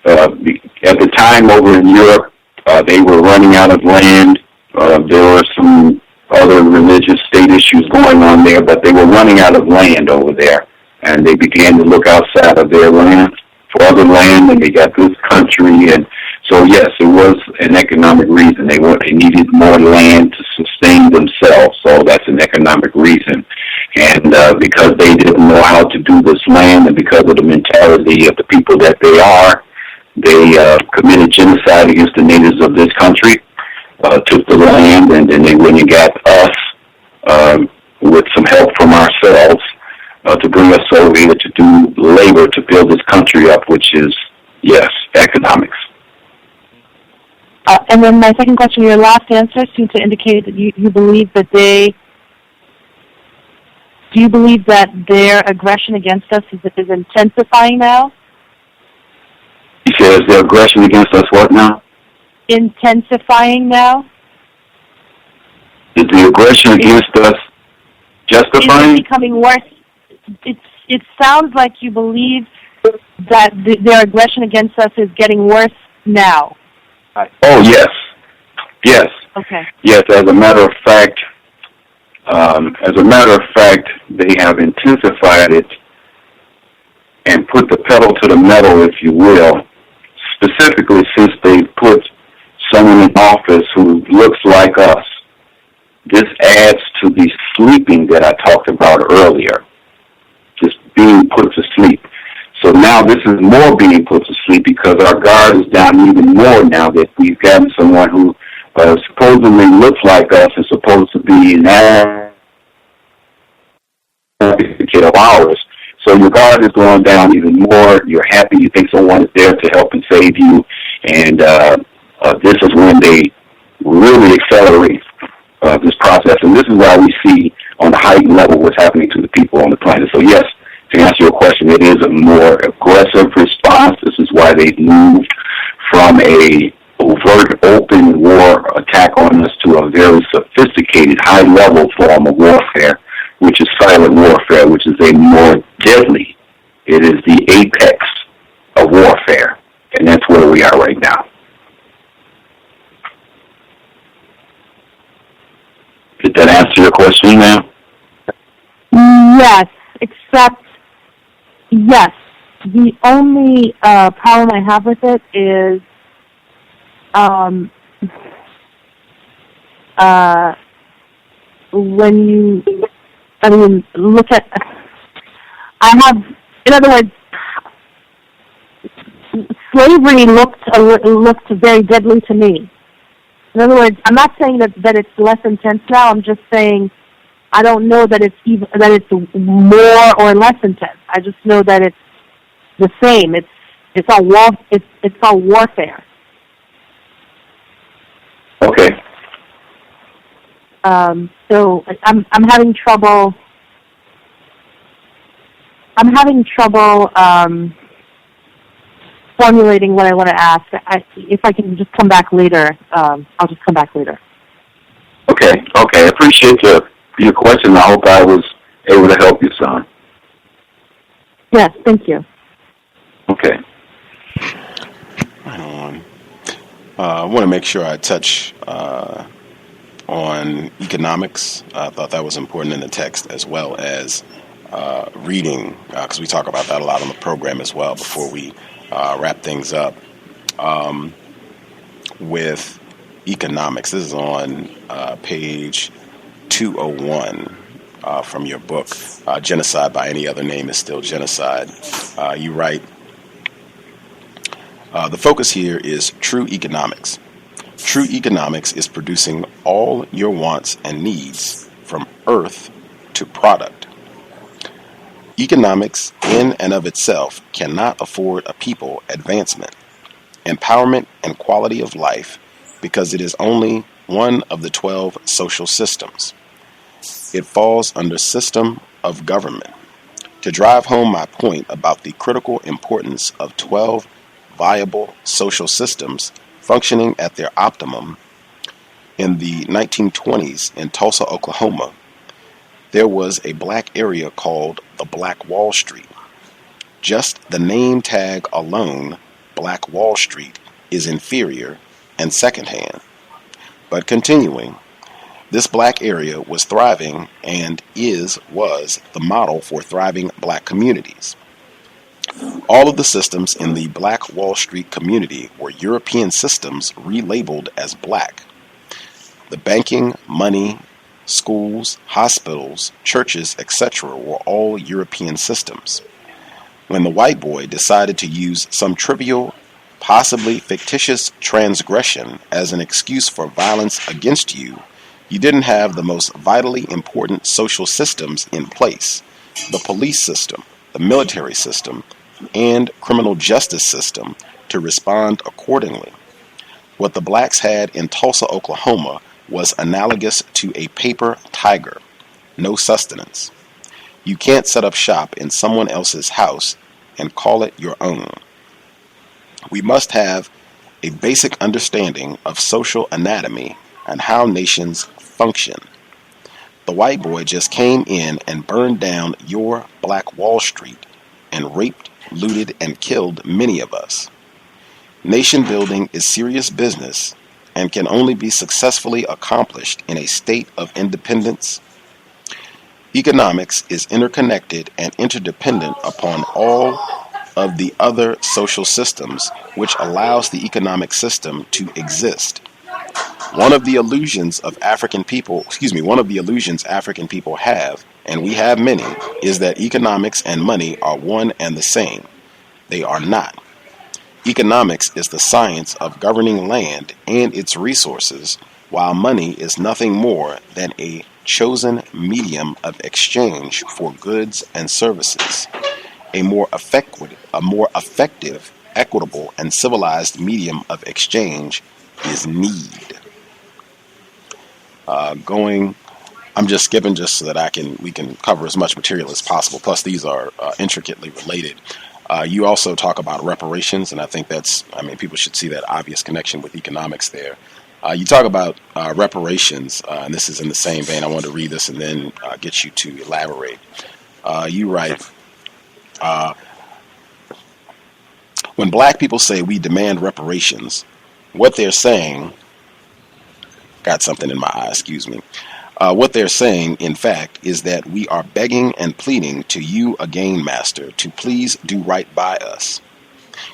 S4: at the time over in Europe, they were running out of land. There were some other religious state issues going on there, but they were running out of land over there. And they began to look outside of their land for other land, and they got this country. And So yes, it was an economic reason. They needed more land to sustain themselves. So that's an economic reason. And because they didn't know how to do this land, and because of the mentality of the people that they are, they committed genocide against the natives of this country, took the land, and then they went and got us with some help from ourselves to bring us over here to do labor to build this country up, which is, yes, economics.
S8: And then my second question, your last answer seemed to indicate that you believe that do you believe that their aggression against us is intensifying now?
S4: You said, is their aggression against us what now?
S8: Intensifying now?
S4: Is the aggression against us justifying?
S8: Is it becoming worse? It sounds like you believe that their aggression against us is getting worse now.
S4: Oh, yes. Yes.
S8: Okay.
S4: Yes, as a matter of fact, they have intensified it and put the pedal to the metal, if you will, specifically since they put someone in office who looks like us. This adds to the sleeping that I talked about earlier, just being put to sleep. So now this is more being put to sleep because our guard is down even more now that we've gotten someone who supposedly looks like us and supposed to be an advocate of ours. So your guard is going down even more. You're happy. You think someone is there to help and save you. And this is when they really accelerate this process. And this is why we see on the heightened level what's happening to the people on the planet. So yes, to answer your question, it is a more aggressive response. This is why they've moved from a overt, open war attack on us to a very sophisticated, high-level form of warfare, which is silent warfare, which is a more deadly. It is the apex of warfare, and that's where we are right now. Did that answer your question, ma'am?
S8: Yes, except, yes. The only problem I have with it is when you, look at, in other words, slavery looked very deadly to me. In other words, I'm not saying that it's less intense now. I'm just saying I don't know that it's more or less intense. I just know that it's the same. It's all warfare.
S4: Okay.
S8: So I'm having trouble. Formulating what I want to ask. If I can just come back later, I'll just come back later.
S4: Okay. I appreciate your question. I hope I was able to help you, son.
S8: Yes, thank you.
S4: Okay.
S3: Right on. I want to make sure I touch on economics. I thought that was important in the text, as well as reading, because we talk about that a lot on the program as well before we wrap things up. With economics, this is on page 201 from your book, Genocide by Any Other Name is Still Genocide. You write, the focus here is true economics. True economics is producing all your wants and needs from earth to product. Economics in and of itself cannot afford a people advancement, empowerment, and quality of life because it is only one of the 12 social systems. It falls under system of government. To drive home my point about the critical importance of 12 viable social systems functioning at their optimum, in the 1920s in Tulsa, Oklahoma, there was a black area called the Black Wall Street. Just the name tag alone, Black Wall Street, is inferior and secondhand. But continuing, this black area was thriving and was the model for thriving black communities. All of the systems in the Black Wall Street community were European systems relabeled as black. The banking, money, schools, hospitals, churches, etc. were all European systems. When the white boy decided to use some trivial, possibly fictitious transgression as an excuse for violence against you, you didn't have the most vitally important social systems in place: the police system, the military system, and criminal justice system to respond accordingly. What the blacks had in Tulsa, Oklahoma was analogous to a paper tiger: no sustenance. You can't set up shop in someone else's house and call it your own. We must have a basic understanding of social anatomy and how nations function. The white boy just came in and burned down your Black Wall Street and raped, looted, and killed many of us. Nation building is serious business and can only be successfully accomplished in a state of independence. Economics is interconnected and interdependent upon all of the other social systems, which allows the economic system to exist. One of the illusions African people have, and we have many, is that economics and money are one and the same. They are not. Economics is the science of governing land and its resources, while money is nothing more than a chosen medium of exchange for goods and services. A more effective, equitable, and civilized medium of exchange is need. I'm just skipping just so that we can cover as much material as possible. Plus, these are intricately related. You also talk about reparations, and I think people should see that obvious connection with economics there. You talk about reparations, and this is in the same vein. I want to read this and then get you to elaborate. You write, when black people say we demand reparations, what they're saying, got something in my eye, excuse me. What they're saying, in fact, is that we are begging and pleading to you again, Master, to please do right by us.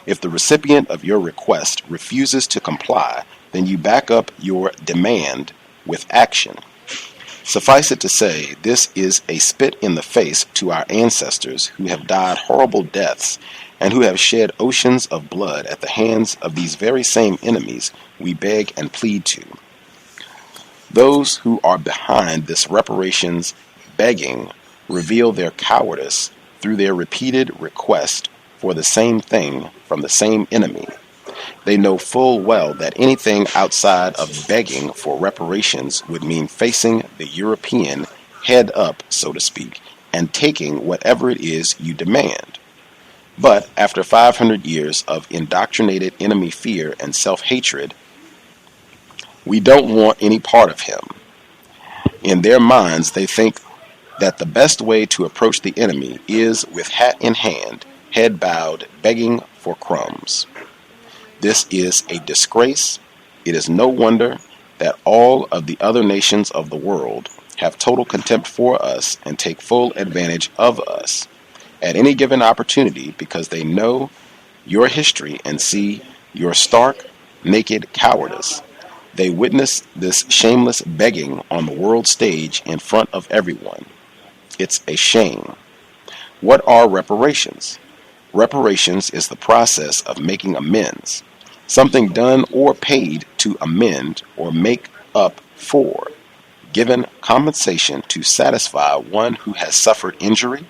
S3: If the recipient of your request refuses to comply, then you back up your demand with action. Suffice it to say, this is a spit in the face to our ancestors who have died horrible deaths and who have shed oceans of blood at the hands of these very same enemies we beg and plead to. Those who are behind this reparations begging reveal their cowardice through their repeated request for the same thing from the same enemy. They know full well that anything outside of begging for reparations would mean facing the European head up, so to speak, and taking whatever it is you demand. But after 500 years of indoctrinated enemy fear and self-hatred, we don't want any part of him. In their minds, they think that the best way to approach the enemy is with hat in hand, head bowed, begging for crumbs. This is a disgrace. It is no wonder that all of the other nations of the world have total contempt for us and take full advantage of us at any given opportunity, because they know your history and see your stark, naked cowardice. They witness this shameless begging on the world stage in front of everyone. It's a shame. What are reparations? Reparations is the process of making amends, something done or paid to amend or make up for, given compensation to satisfy one who has suffered injury,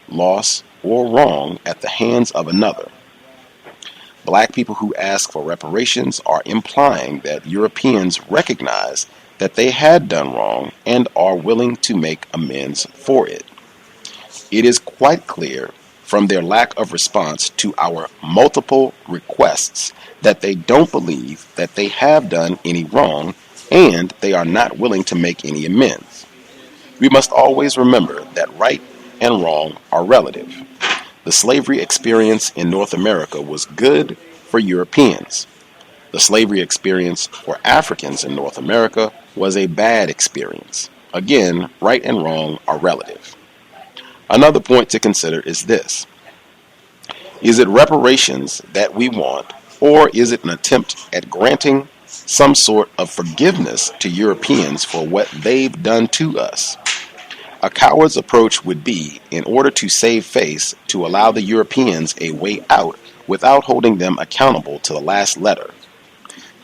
S3: loss, or wrong at the hands of another. Black people who ask for reparations are implying that Europeans recognize that they had done wrong and are willing to make amends for it. It is quite clear from their lack of response to our multiple requests that they don't believe that they have done any wrong, and they are not willing to make any amends. We must always remember that right and wrong are relative. The slavery experience in North America was good for Europeans. The slavery experience for Africans in North America was a bad experience. Again, right and wrong are relative. Another point to consider is this. Is it reparations that we want, or is it an attempt at granting some sort of forgiveness to Europeans for what they've done to us? A coward's approach would be, in order to save face, to allow the Europeans a way out without holding them accountable to the last letter.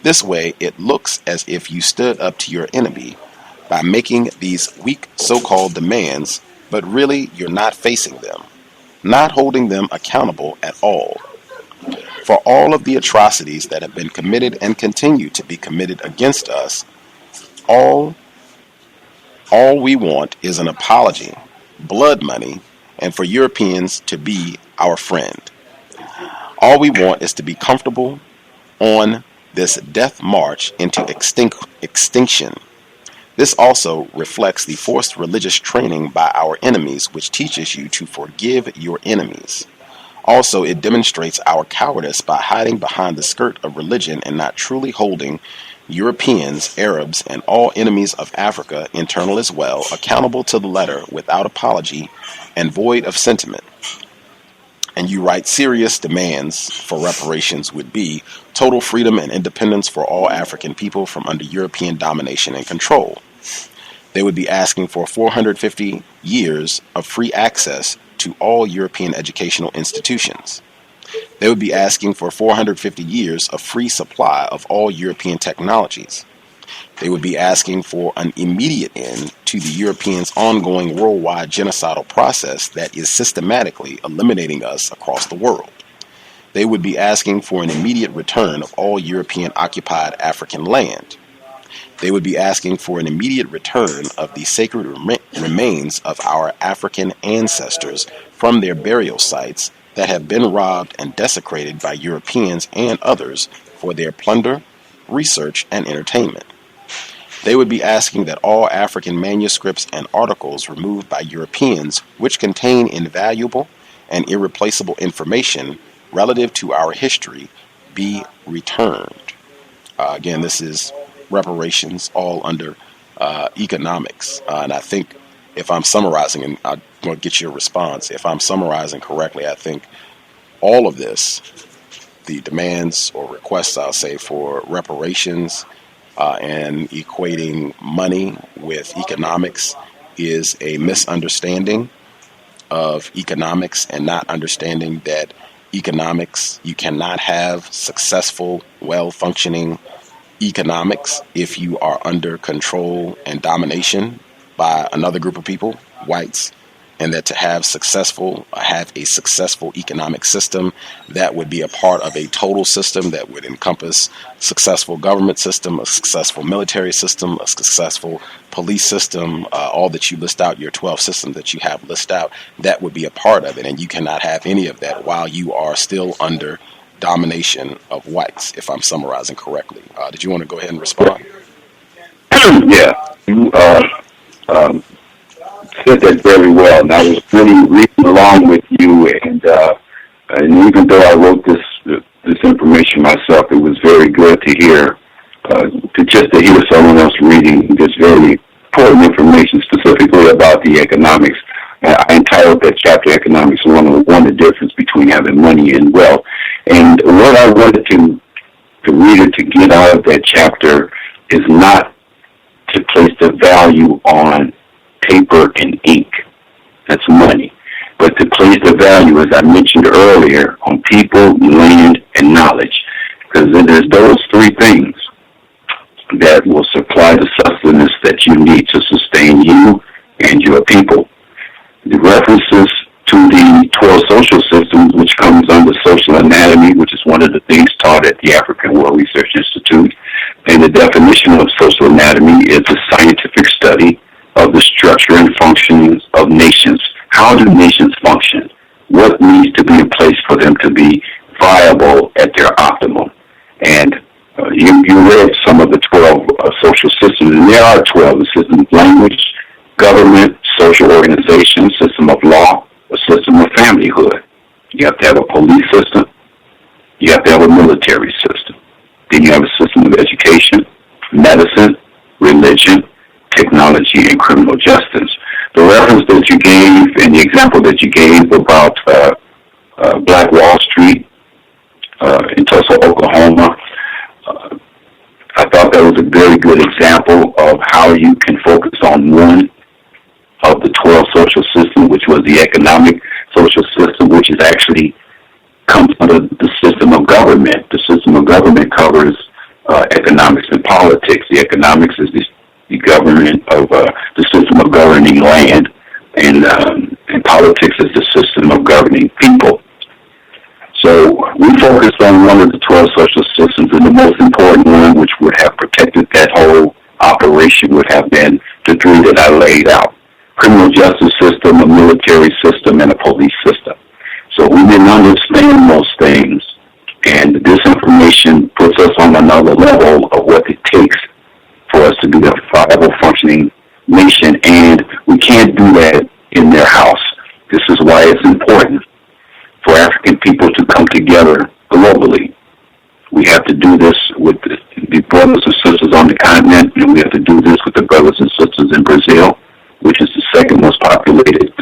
S3: This way, it looks as if you stood up to your enemy by making these weak so-called demands, but really you're not facing them, not holding them accountable at all. For all of the atrocities that have been committed and continue to be committed against us, all we want is an apology, blood money, and for Europeans to be our friend. All we want is to be comfortable on this death march into extinction. This also reflects the forced religious training by our enemies, which teaches you to forgive your enemies. Also, it demonstrates our cowardice by hiding behind the skirt of religion and not truly holding Europeans, Arabs, and all enemies of Africa, internal as well, accountable to the letter without apology and void of sentiment. And you write serious demands for reparations would be total freedom and independence for all African people from under European domination and control. They would be asking for 450 years of free access to all European educational institutions. They would be asking for 450 years of free supply of all European technologies. They would be asking for an immediate end to the Europeans' ongoing worldwide genocidal process that is systematically eliminating us across the world. They would be asking for an immediate return of all European occupied African land. They would be asking for an immediate return of the sacred remains of our African ancestors from their burial sites that have been robbed and desecrated by Europeans and others for their plunder, research, and entertainment. They would be asking that all African manuscripts and articles removed by Europeans which contain invaluable and irreplaceable information relative to our history be returned. Again, this is reparations all under economics. And I think if I'm summarizing, and I want to get your response, if I'm summarizing correctly, I think all of this, the demands or requests, I'll say, for reparations and equating money with economics is a misunderstanding of economics and not understanding that economics, you cannot have successful, well-functioning economics if you are under control and domination by another group of people, whites, and that to have a successful economic system that would be a part of a total system that would encompass successful government system, a successful military system, a successful police system, all that you list out, your 12 systems that you have listed out, that would be a part of it. And you cannot have any of that while you are still under domination of whites, if I'm summarizing correctly. Did you want to go ahead and respond?
S4: Yeah, you said that very well, and I was really reading along with you, and even though I wrote this information myself, it was very good to hear, to hear someone else reading this very important information, specifically about the economics. I entitled that chapter "Economics 101: The Difference Between Having Money and Wealth." And what I wanted the reader to get out of that chapter is not to place the value on paper and ink, that's money, but to place the value, as I mentioned earlier, on people, land, and knowledge. Because there's those three things that will supply the sustenance that you need to sustain you and your people. The references to the 12 social systems, which comes under social anatomy, which is one of the things taught at the African World Research Institute. And the definition of social anatomy is a scientific study of the structure and functions of nations. How do nations function? What needs to be in place for them to be viable at their optimum? And you read some of the 12 social systems, and there are 12. The system of language, government, social organization, system of law, a system of familyhood. You have to have a police system. You have to have a military system. Then you have a system of education, medicine, religion, technology, and criminal justice. The reference that you gave and the example that you gave about Black Wall Street in Tulsa, Oklahoma. I thought that was a very good example of how you can focus on one of the 12 social systems, which was the economic social system, which is actually comes under the system of government. The system of government covers economics and politics. The economics is the government of the system of governing land, and politics is the system of governing people. So we focused on one of the 12 social systems, and the most important one, which would have protected that whole operation, would have been the three that I laid out: criminal justice system, a military system, and a police system. So we didn't understand those things, and this information puts us on another level of what it takes for us to be a viable, functioning nation, and we can't do that in their house. This is why it's important for African people to come together globally. We have to do this with the brothers and sisters on the continent, and we have to do this with the brothers and sisters in Brazil, which is the second most populated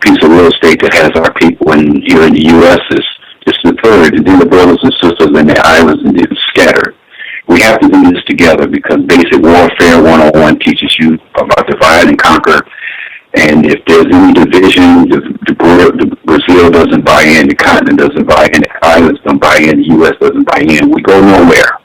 S4: piece of real estate that has our people, and here in the U.S. is the third, and then the brothers and sisters in the islands and they're scattered. We have to do this together because basic warfare 101 teaches you about divide and conquer. And if there's any division, the Brazil doesn't buy in, the continent doesn't buy in, the islands don't buy in, the U.S. doesn't buy in, we go nowhere.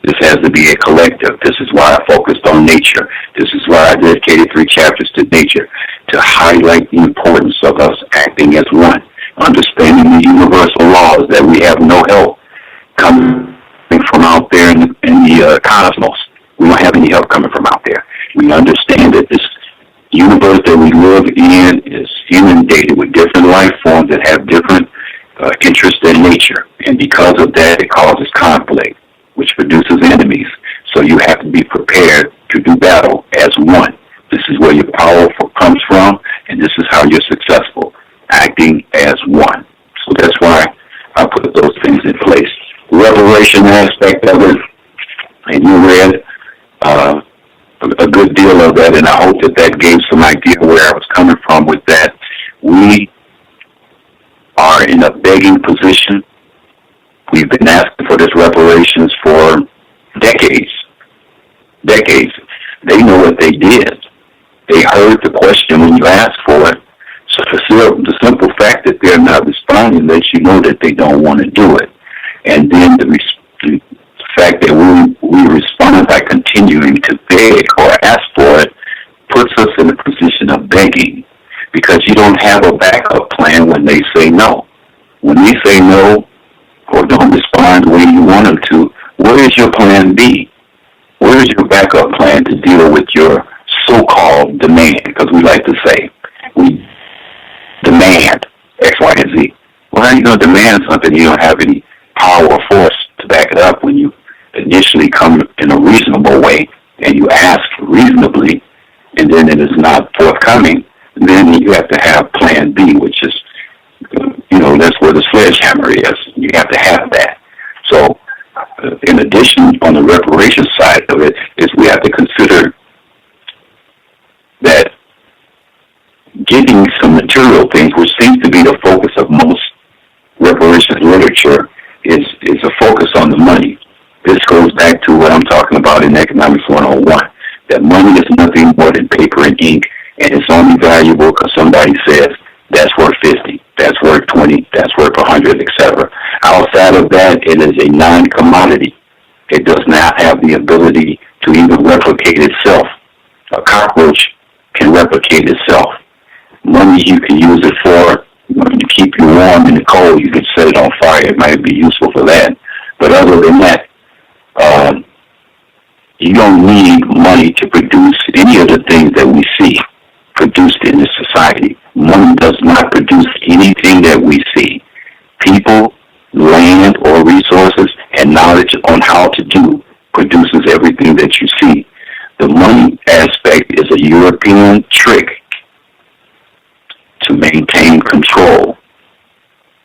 S4: This has to be a collective. This is why I focused on nature. This is why I dedicated 3 chapters to nature, to highlight the importance of us acting as one, understanding the universal laws, that we have no help coming from out there in the cosmos. We don't have any help coming from out there. We understand that this universe that we live in is inundated with different life forms that have different interests in nature. And because of that, it causes conflict, which produces enemies. So you have to be prepared to do battle as one. This is where your power comes from, and this is how you're successful, acting as one. So that's why I put those things in place. The reparation aspect of it, and you read a good deal of that, and I hope that gave some idea where I was coming from with that. We are in a begging position. We've been asking for this reparations for decades. They know what they did. They heard the question when you asked for it. So the simple fact that they're not responding lets you know that they don't want to do it. And then the fact that we respond by continuing to beg or ask for it puts us in a position of begging, because you don't have a backup plan when they say no. When they say no or don't respond the way you want them to, where is your plan B? Where is your backup plan to deal with your so-called demand? Because we like to say, we demand X, Y, and Z. Well, how are you going to demand something you don't have any power or force to back it up when you initially come in a reasonable way and you ask reasonably, and then it is not forthcoming? Then you have to have plan B, which is, that's where the sledgehammer is. You have to have that. So in addition, on the reparation side of it, is we have to consider that getting some material things, which seems to be the focus of most reparations literature, is a focus on the money. This goes back to what I'm talking about in Economics 101, that money is nothing more than paper and ink, and it's only valuable because somebody says that's worth 50, that's worth 20, that's worth 100, etc. Outside of that, it is a non-commodity. It does not have the ability to even replicate itself. A cockroach can replicate itself. Money, you can use it for, to keep you warm in the cold. You can set it on fire. It might be useful for that. But other than that, you don't need money to produce any of the things that we see produced in this society. Money does not produce anything that we see. People, land, or resources, and knowledge on how to do produces everything that you see. The money aspect is a European trick to maintain control.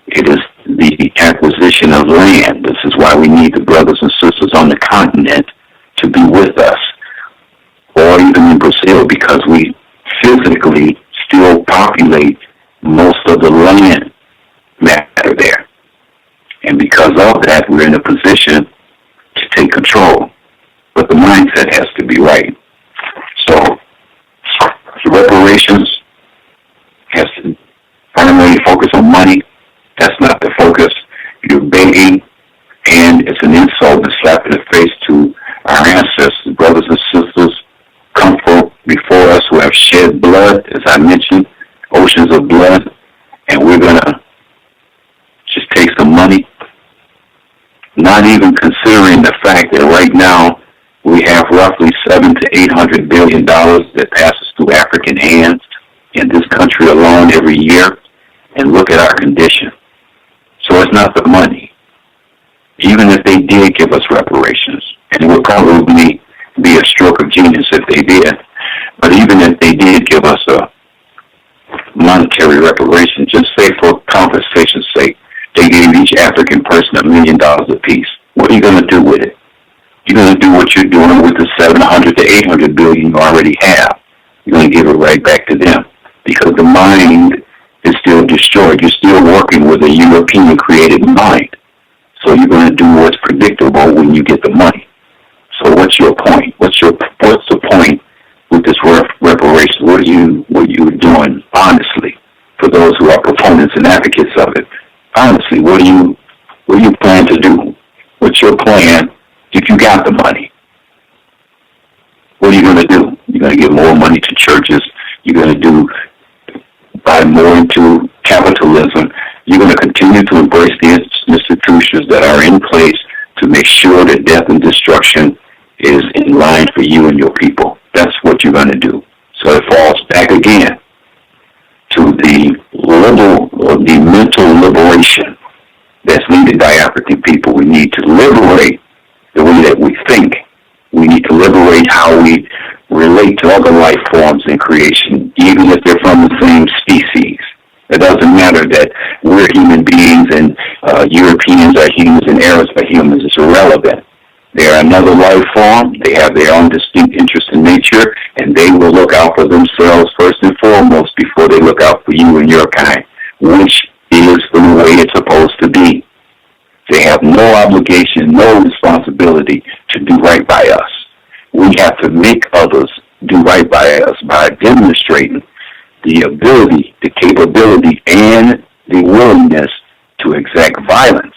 S4: It is the acquisition of land. This is why we need the brothers and sisters on the continent to be with us, or even in Brazil, because we physically still populate most of the land matter there. And because of that, we're in a position to take control. But the mindset has to be right. So the reparations has to primarily focus on money. That's not the focus. You're begging, and it's an insult and slap in the face to our ancestors, brothers and sisters, come before us who have shed blood, as I mentioned, oceans of blood, and we're going to just take some money, not even considering the fact that right now we have roughly $700 to $800 billion that passes through African hands in this country alone every year, and look at our condition. So it's not the money. Even if they did give us reparations, and it would probably be a stroke of genius if they did, but even if they did give us a monetary reparation, just say for compensation's sake, they gave each African person $1 million apiece. What are you going to do with it? You're going to do what you're doing with the 700 to 800 billion you already have. You're going to give it right back to them because the mind is still destroyed. You're still working with a European-created mind. So you're going to do what's predictable when you get the money. So what's your point? What's the point with this reparation? What are you doing honestly? For those who are proponents and advocates of it, honestly, what do you plan to do? What's your plan if you got the money? What are you going to do? You're going to give more money to churches. You're going to buy more into capitalism. You're going to continue to embrace the institutions that are in place to make sure that death and destruction is in line for you and your people. That's what you're going to do. So it falls back again to the mental liberation that's needed by African people. We need to liberate the way that we think. We need to liberate how we relate to other life forms in creation, even if they're from the same species. It doesn't matter that we're human beings and Europeans are humans and Arabs are humans. It's irrelevant. They're another life form. They have their own distinct interest in nature, and they will look out for themselves first and foremost before they look out for you and your kind, which is the way it's supposed to be. They have no obligation, no responsibility to do right by us. We have to make others do right by us by demonstrating the ability, the capability, and the willingness to exact violence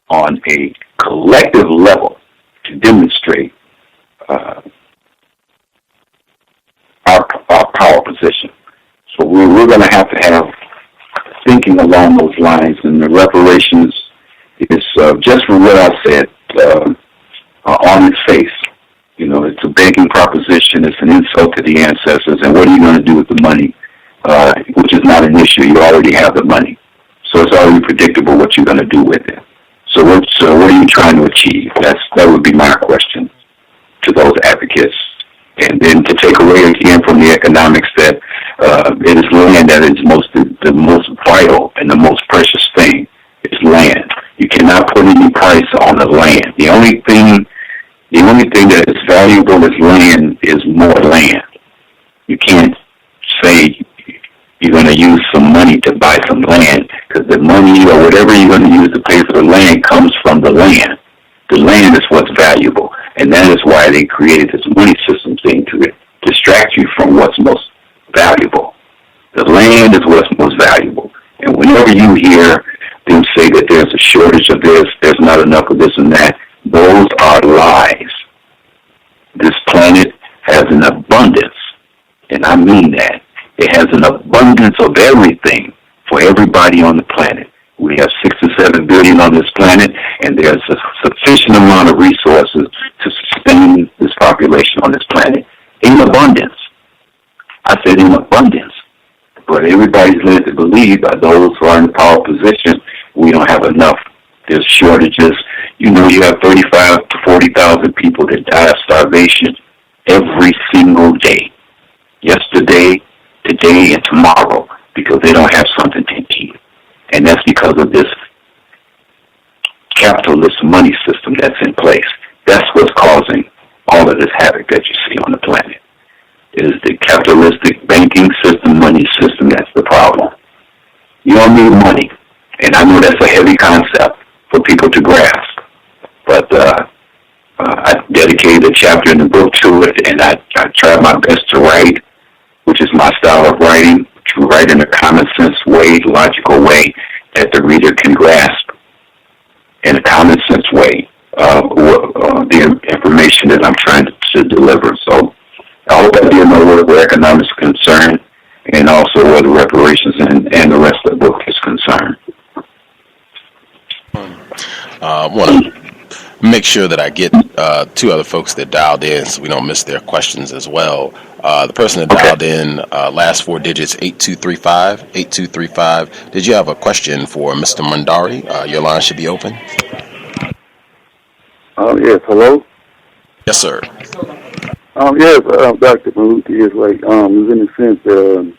S4: on a collective level to demonstrate our power position. So we're going to have thinking along those lines, and the reparations is just from what I said on its face. You know, it's a begging proposition. It's an insult to the ancestors. And what are you going to do with the money? Which is not an issue. You already have the money. So it's already predictable what you're going to do with it. So what are you trying to achieve? That would be my question to those advocates. And then to take away again from the economics that it is land that is the most vital and the most precious thing is land. You cannot put any price on the land. The only thing that is valuable as land is more land. You can't say you're going to use some money to buy some land, because the money or whatever you're going to use to pay for the land comes from the land. The land is what's valuable, and that is why they created this money system thing to distract you from what's most valuable. The land is what's most valuable, and whenever you hear them say that there's a shortage of this, there's not enough of this and that, those are lies. This planet has an abundance, and I mean that. It has an abundance of everything for everybody on the planet. We have 6 to 7 billion on this planet, and there's a sufficient amount of resources to sustain this population on this planet in abundance. I said in abundance, but everybody's led to believe by those who are in the power position, we don't have enough. There's shortages. You know, you have 35 to 40,000 people that die of starvation every single day. Yesterday, today, and tomorrow, because they don't have something to eat. And that's because of this capitalist money system that's in place. That's what's causing all of this havoc that you see on the planet. It is the capitalistic banking system, money system, that's the problem. You don't need money. And I know that's a heavy concept for people to grasp, but I dedicated a chapter in the book to it, and I tried my best to write, which is my style of writing, to write in a common sense way, logical way that the reader can grasp in a common sense way the information that I'm trying to deliver. So I hope I did know where economics is concerned, and also where the reparations and the rest of the book is concerned.
S3: I want to make sure that I get two other folks that dialed in so we don't miss their questions as well. The person that dialed in, last four digits, 8235. 8235. Did you have a question for Mr. Mundari? Your line should be open.
S9: Yes, hello?
S3: Yes, sir.
S9: Yes, Dr. Maruti is like, is in a sense, the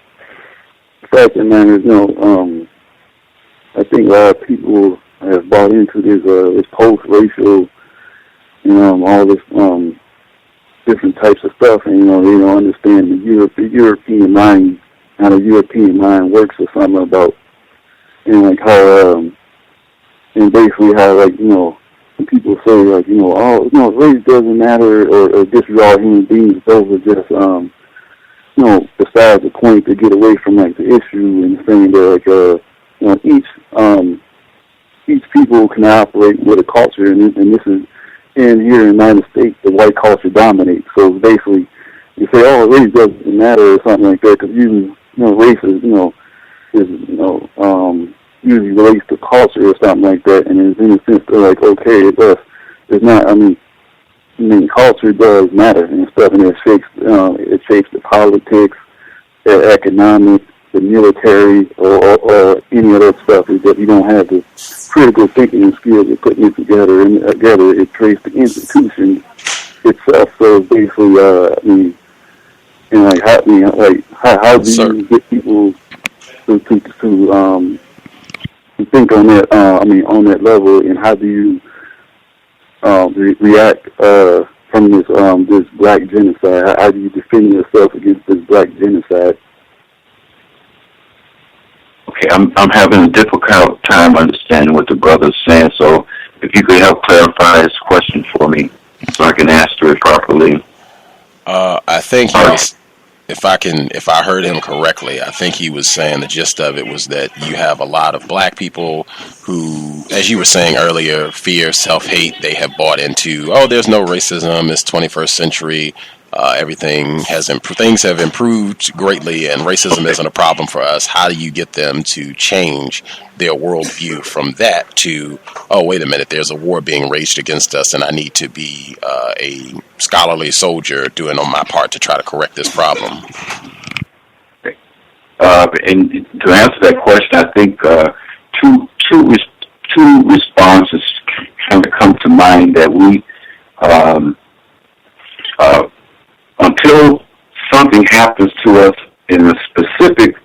S9: fact that, man, is, I think a lot of people have bought into this post-racial, all this different types of stuff, and, they don't understand the European mind, how the European mind works or something about, and like how, and basically how, like, when people say, like, race doesn't matter, or just we're all human beings, those are just, besides the point to get away from, like, the issue, and saying that, like, each people can operate with a culture, and this is, and here in the United States, the white culture dominates. So basically, you say, oh, race doesn't matter or something like that, because usually, race is, usually relates to culture or something like that, and it's in a sense they're like, okay, it's not, culture does matter and stuff, and it shapes the politics, the economics, the military, or any other stuff, is that you don't have the critical thinking and skills of putting it together, and together it creates the institution itself. So basically, how do you get people to think on that, on that level, and how do you react from this black genocide? How do you defend yourself against this black genocide?
S4: Okay, I'm having a difficult time understanding what the brother's saying, so if you could help clarify his question for me so I can answer it properly.
S3: I think he was, if I heard him correctly, I think he was saying the gist of it was that you have a lot of black people who, as you were saying earlier, fear, self-hate, they have bought into, there's no racism, it's 21st century, things have improved greatly, and racism isn't a problem for us. How do you get them to change their worldview from that to, wait a minute, there's a war being waged against us, and I need to be a scholarly soldier doing on my part to try to correct this problem?
S4: Okay. And to answer that question, I think two responses kind of come to mind that we until something happens to us in a specific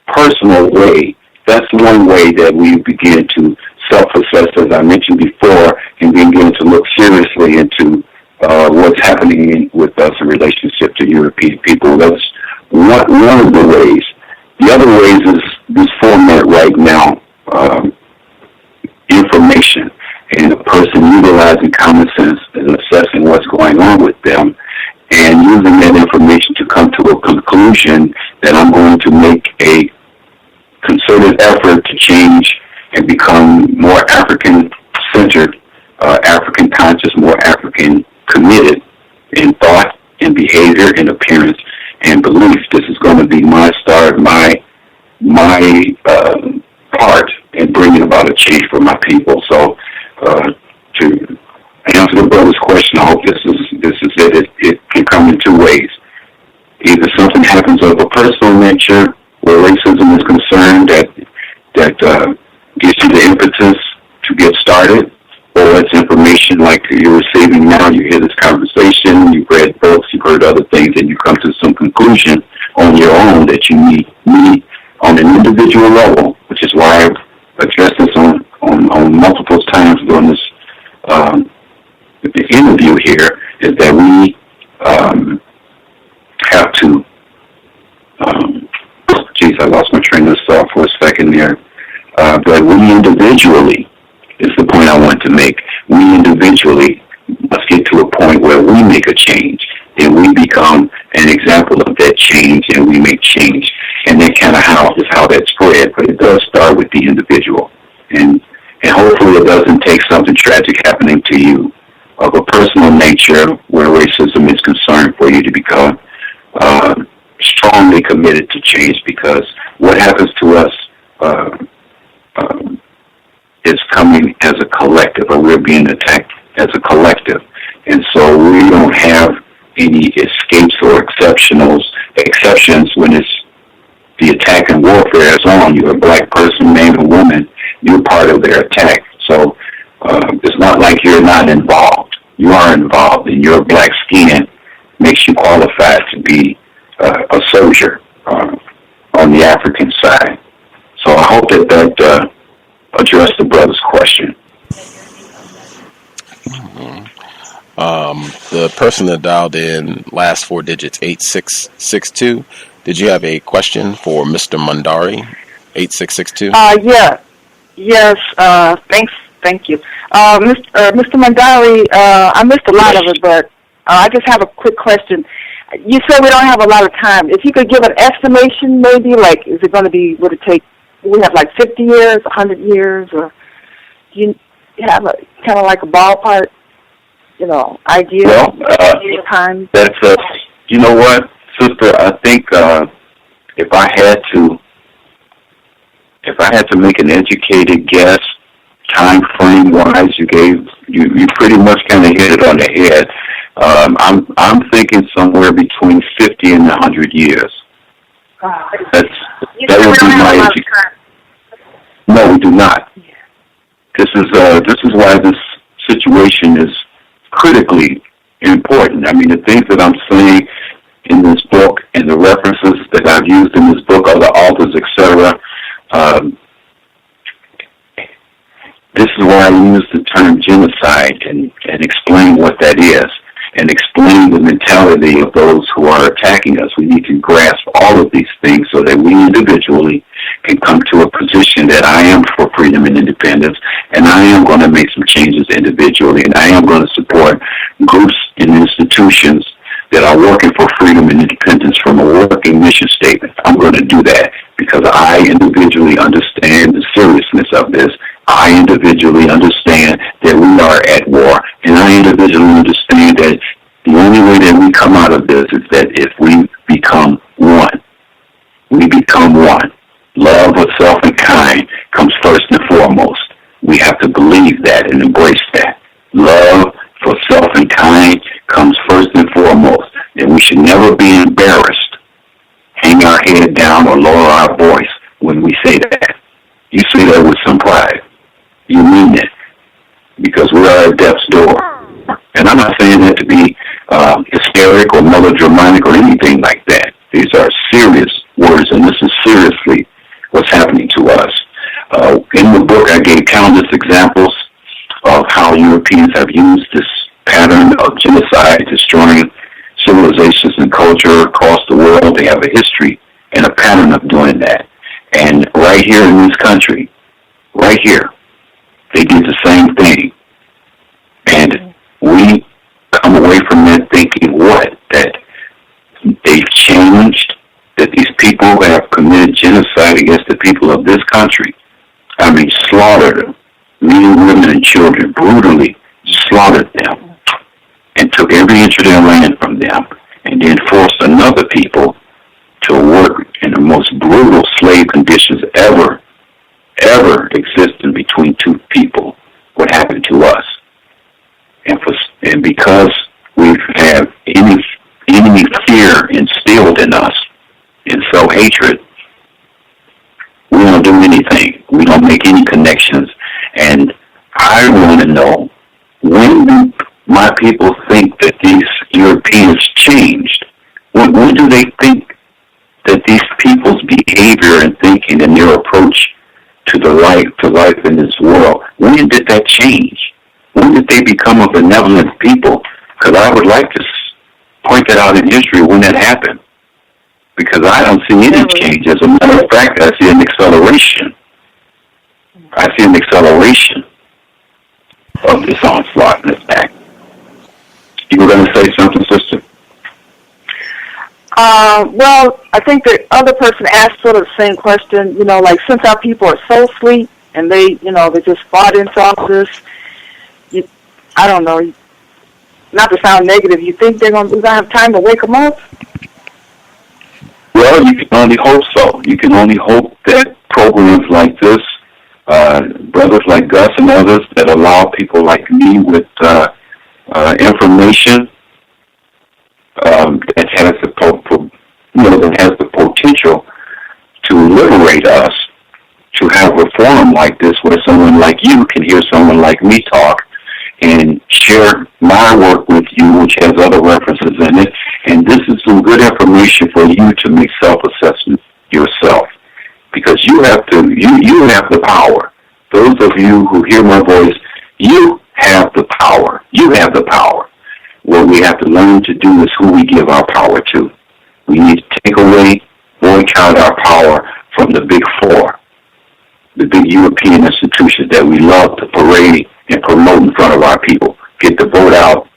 S4: personal way, that's one way that we begin to self-assess, as I mentioned before, and begin to look seriously into what's happening with us in relationship to European people. That's one of the ways. The other ways is this format right now, information, and a person utilizing common sense and assessing what's going on with them, and using that information to come to a conclusion that I'm going to make a concerted effort to change and become more African-centered, African-conscious, more African-committed in thought, in behavior, in appearance, and belief. This is going to be my start, my part in bringing about a change for my people. So to answer the brother's question, I hope this is it. It can come in two ways. Either something happens of a personal nature where racism is concerned that gives you the impetus to get started, or it's information like you're receiving now. You hear this conversation, you've read books, you've heard other things, and you come to some conclusion on your own that you need on an individual level, which is why I've addressed this on multiple times during this the interview here, is that we have to, I lost my train of thought for a second there, but we individually, is the point I want to make. We individually must get to a point where we make a change, and we become an example of that change, and we make change. And that kind of how that spread, but it does start with the individual. And hopefully it doesn't take something tragic happening to you of a personal nature where racism is concerned for you to become strongly committed to change, because what happens to us is coming as a collective, or we're being attacked as a collective. And so we don't have any escapes or exceptions when it's the attack and warfare is on. You're a black person, man or woman, you're part of their attack. So it's not like you're not involved. You are involved, and your black skin makes you qualified to be a soldier on the African side. So I hope that addressed the brother's question.
S3: The person that dialed in last four digits, 8662, did you have a question for Mr. Mundari, 8662?
S10: Yes, thank you. Mr. Mundari, I missed a lot of it, but I just have a quick question. You said we don't have a lot of time. If you could give an estimation, maybe, like, is it going to be, would it take, we have like 50 years, 100 years, or do you have a kind of like a ballpark, idea of time?
S4: That's you know what, sister, I think if I had to make an educated guess, time frame wise, you pretty much kind of hit it on the head. I'm thinking somewhere between 50 and 100 years. That would be my education. No, we do not. This is why this situation is critically important. I mean, the things that I'm saying in this book and the references that I've used in this book, other authors, etc. This is why I use the term genocide and explain what that is, and explain the mentality of those who are attacking us. We need to grasp all of these things so that we individually can come to a position that I am for freedom and independence, and I am going to make some changes individually, and I am going to support groups and institutions that are working for freedom and independence from a working mission statement. I'm going to do that because I individually understand the seriousness of this. I individually understand that we are at war, and I individually understand that the only way that we come out of this is that if we become one. We become one. Love of self and kind comes first and foremost. We have to believe that and embrace that. Love for self and kind comes first and foremost, and we should never be embarrassed, hang our head down, or lower our voice when we say that. You say that with some pride. You mean it, because we are at death's door. And I'm not saying that to be hysteric or melodramatic or anything like that. These are serious words, and this is seriously what's happening to us. In the book, I gave countless examples of how Europeans have used this pattern of genocide, destroying civilizations and culture across the world. They have a history and a pattern of doing that. And right here in this country, right here, they did the same thing. And we come away from that thinking what? That they've changed, that these people have committed genocide against the people of this country. I mean, slaughtered men, women, and children, brutally slaughtered them and took every inch of their land from them, and then forced another people to work in the most brutal slave conditions ever existed between two people. What happened to us? And because we have any fear instilled in us, and self-hatred, we don't do anything. We don't make any connections. And I want to know, when do my people think that these Europeans changed? When do they think that these people's behavior and thinking and their approach to life in this world, when did that change? When did they become a benevolent people? Because I would like to point that out in history when that happened. Because I don't see any change. As a matter of fact, I see an acceleration. I see an acceleration of this onslaught and attack. You were going to say something, sister?
S10: Well, I think the other person asked sort of the same question, like since our people are so asleep and they just bought into all this, I don't know, not to sound negative, you think we're going to have time to wake them up?
S4: Well, you can only hope so. You can only hope that programs like this, brothers like Gus and others that allow people like me with information that has the potential to liberate us, to have reform like this, where someone like you can hear someone like me talk and share my work with you, which has other references in it. And this is some good information for you to make self-assessment yourself, because you have the power. Those of you who hear my voice, you have the power. You have the power. What we have to learn to do is who we give our power to. We need to take away, boycott our power from the big four, the big European institutions that we love to parade and promote in front of our people. Get the vote out,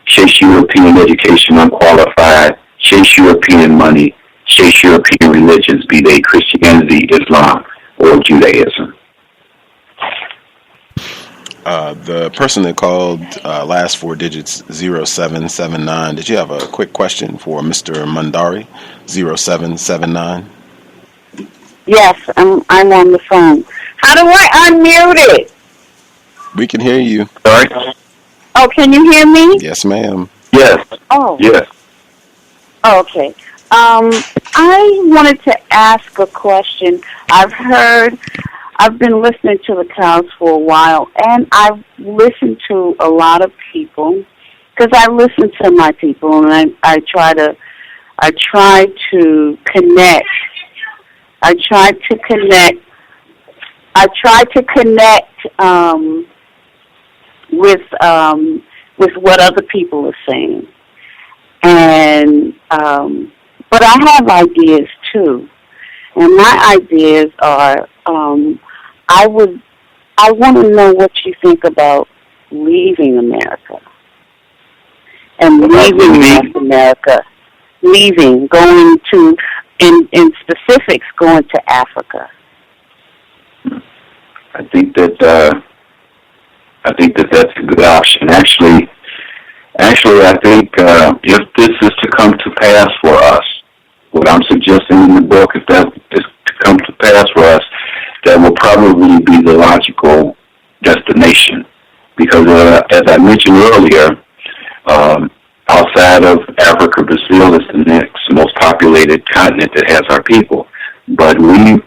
S4: chase European education unqualified, chase European money, chase European religions, be they Christianity, Islam, or Judaism.
S3: The person that called last four digits 0779, did you have a quick question for Mr. Mundari, 0779?
S11: Yes, I'm on the phone. How do I unmute it?
S3: We can hear you.
S4: Sorry?
S11: Oh, can you hear me?
S3: Yes, ma'am.
S4: Yes.
S11: Oh.
S4: Yes.
S11: Okay. I wanted to ask a question. I've been listening to the cows for a while, and I've listened to a lot of people, because I listen to my people, and I try to connect. I try to connect with what other people are saying, and but I have ideas too, and my ideas are I want to know what you think about leaving America and leaving North America, going to in specifics going to Africa.
S4: I think that that's a good option. Actually, I think if this is to come to pass for us, what I'm suggesting in the book, if that is to come to pass for us, that will probably be the logical destination. Because as I mentioned earlier, outside of Africa, Brazil is the next most populated continent that has our people. But we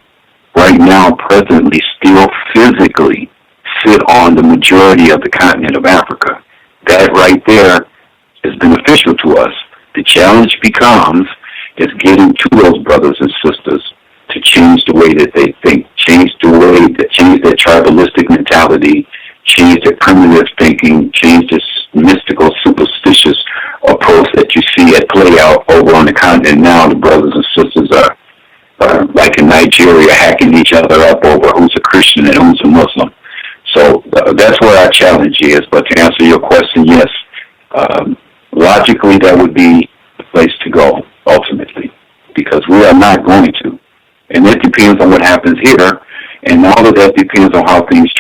S4: right now presently still physically sit on the majority of the continent of Africa. That right there is beneficial to us. The challenge becomes is getting to those brothers and sisters to change the way that they think, change their tribalistic mentality, change their primitive thinking, change this mystical, superstitious approach that you see at play out over on the continent now. The brothers and sisters are like in Nigeria, hacking each other up over who's a Christian and who's a Muslim. So that's where our challenge is. But to answer your question, yes, logically that would be the place to go, ultimately, because we are not going to. And it depends on what happens here, and all of that depends on how things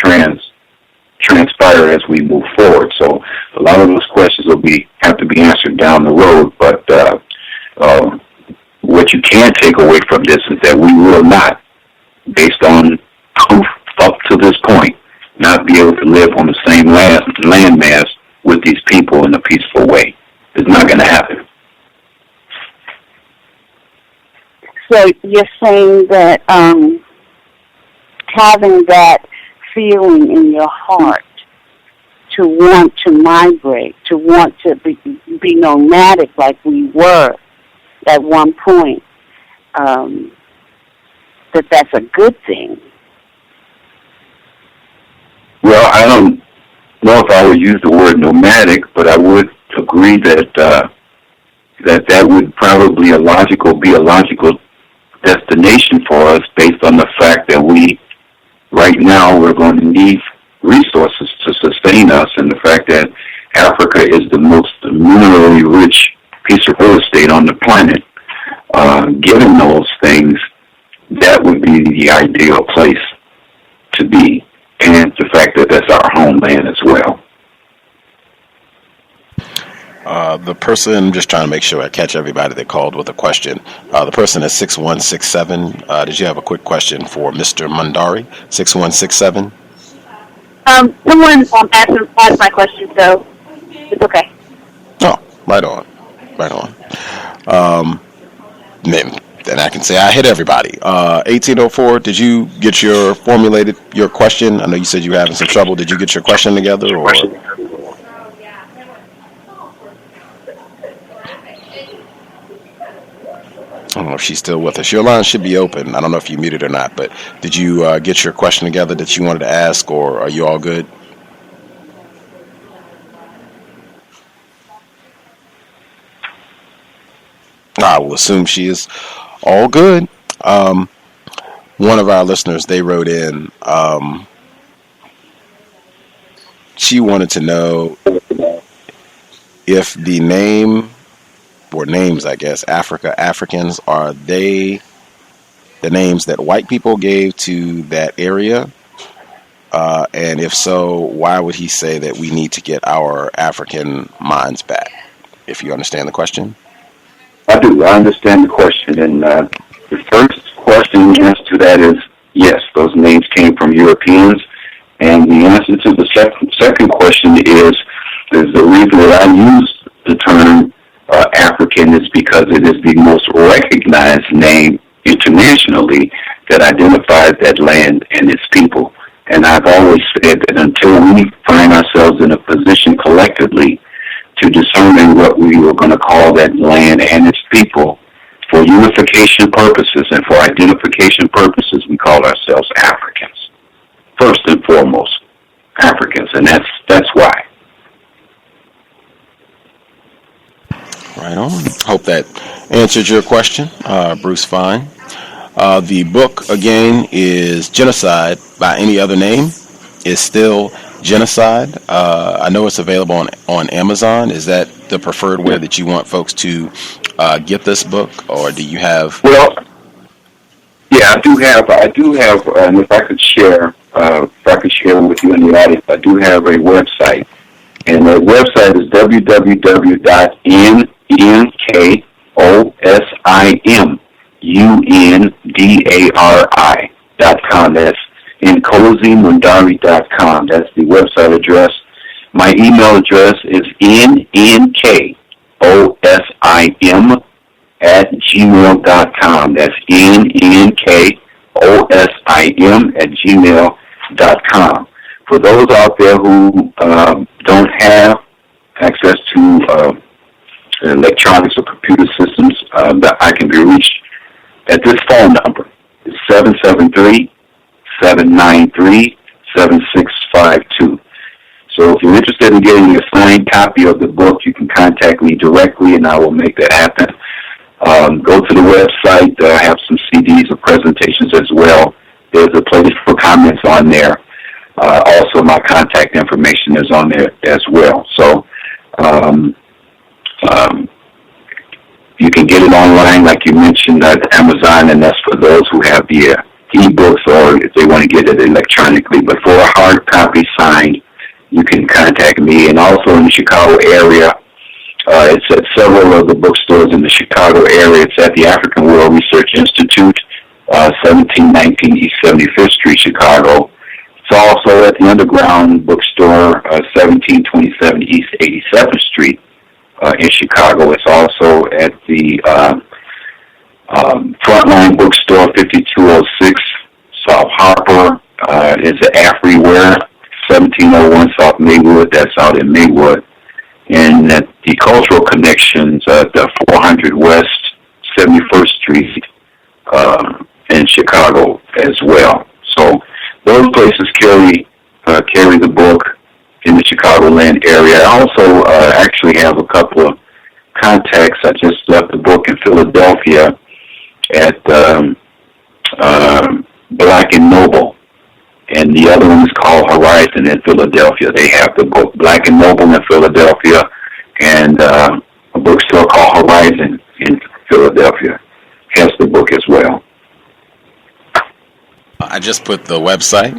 S4: transpire as we move forward. So a lot of those questions will have to be answered down the road, but what you can take away from this is that we will not, based on proof up to this point, not be able to live on the same landmass with these people in a peaceful way. It's not going to happen.
S11: So you're saying that having that feeling in your heart to want to migrate, to want to be nomadic like we were at one point, that's a good thing.
S4: Well, I don't know if I would use the word nomadic, but I would agree that that would probably be a logical destination for us based on the fact that we right now we're going to need resources to sustain us, and the fact that Africa is the most minerally rich piece of real estate on the planet, given those things, that would be the ideal place to be, and the fact that that's our homeland as well.
S3: The person, I'm just trying to make sure I catch everybody that called with a question. The person at 6167, did you have a quick question for Mr. Mundari? 6167?
S11: Someone asked my question, so it's okay.
S3: Oh, right on. Right on. And I can say I hit everybody. 1804, did you get your question? I know you said you were having some trouble. Did you get your question together? Or? I don't know if she's still with us. Your line should be open. I don't know if you muted or not, but did you get your question together that you wanted to ask, or are you all good? I will assume she is all good. One of our listeners, they wrote in, she wanted to know if the name, or names, I guess, Africans, are they the names that white people gave to that area? And if so, why would he say that we need to get our African minds back? If you understand the question.
S4: I do. I understand the question. And the first question, the answer to that is yes, those names came from Europeans. And the answer to the second question is the reason that I use the term African is because it is the most recognized name internationally that identifies that land and its people. And I've always said that until we find ourselves in a position collectively to determine what we were going to call that land and its people, for unification purposes and for identification purposes, we call ourselves Africans. First and foremost, Africans, and that's why.
S3: Right on. Hope that answered your question, Bruce Fine. The book, again, is Genocide by Any Other Name. Is Still Genocide. I know it's available on Amazon. Is that the preferred way that you want folks to get this book, or do you have?
S4: Well, yeah, I do have, and if I could share with you in the audience, I do have a website, and the website is www.nkosimundari.com. That's NkosiMundari.com. That's the website address. My email address is nnkosim@gmail.com. That's nnkosim@gmail.com. For those out there who don't have access to electronics or computer systems, that I can be reached at this phone number. It's 773-793-7652. So if you're interested in getting a signed copy of the book, you can contact me directly, and I will make that happen. Go to the website. I have some CDs or presentations as well. There's a place for comments on there. Also, my contact information is on there as well. So you can get it online, like you mentioned, at Amazon, and that's for those who have the e-books, or if they want to get it electronically. But for a hard copy signed, you can contact me. And also in the Chicago area, it's at several of the bookstores in the Chicago area. It's at the African World Research Institute, 1719 East 75th Street, Chicago. It's also at the Underground Bookstore, 1727 East 87th Street in Chicago. It's also at the Frontline Bookstore, 5206 South Harper. It's at Afriware, 1701 South Maywood. That's out in Maywood. And at the Cultural Connections, the 400 West 71st Street in Chicago as well. So those places carry the book in the Chicagoland area. I also actually have a couple of contacts. I just left the book in Philadelphia at Black and Noble. and the other one is called Horizon in Philadelphia. They have the book Black and Mobile in Philadelphia, and a bookstore called Horizon in Philadelphia has the book as well.
S3: I just put the website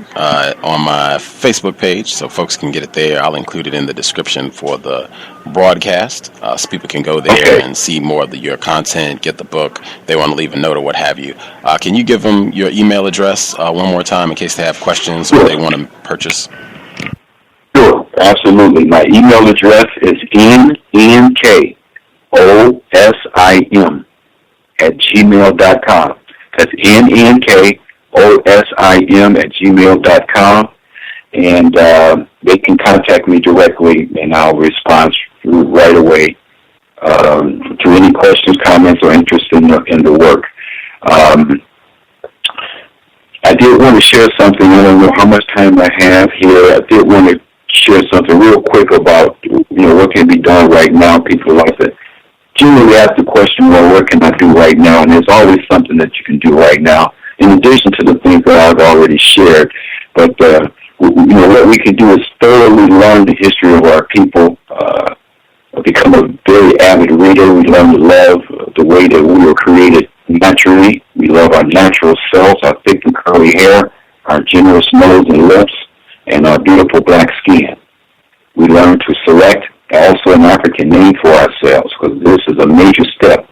S3: on my Facebook page so folks can get it there. I'll include it in the description for the broadcast so people can go there and see more of your content, get the book. They want to leave a note or what have you. Can you give them your email address one more time in case they have questions or they want to purchase?
S4: Sure, absolutely. My email address is nkosim @gmail.com. That's nkosim@gmail.com, and they can contact me directly, and I'll respond right away to any questions, comments, or interest in the work. I did want to share something. I don't know how much time I have here. I did want to share something real quick about what can be done right now. People like to generally ask the question, well, what can I do right now? And there's always something that you can do right now, in addition to the things that I've already shared. But, what we can do is thoroughly learn the history of our people, become a very avid reader. We learn to love the way that we were created naturally. We love our natural selves, our thick and curly hair, our generous nose and lips, and our beautiful black skin. We learn to select also an African name for ourselves, because this is a major step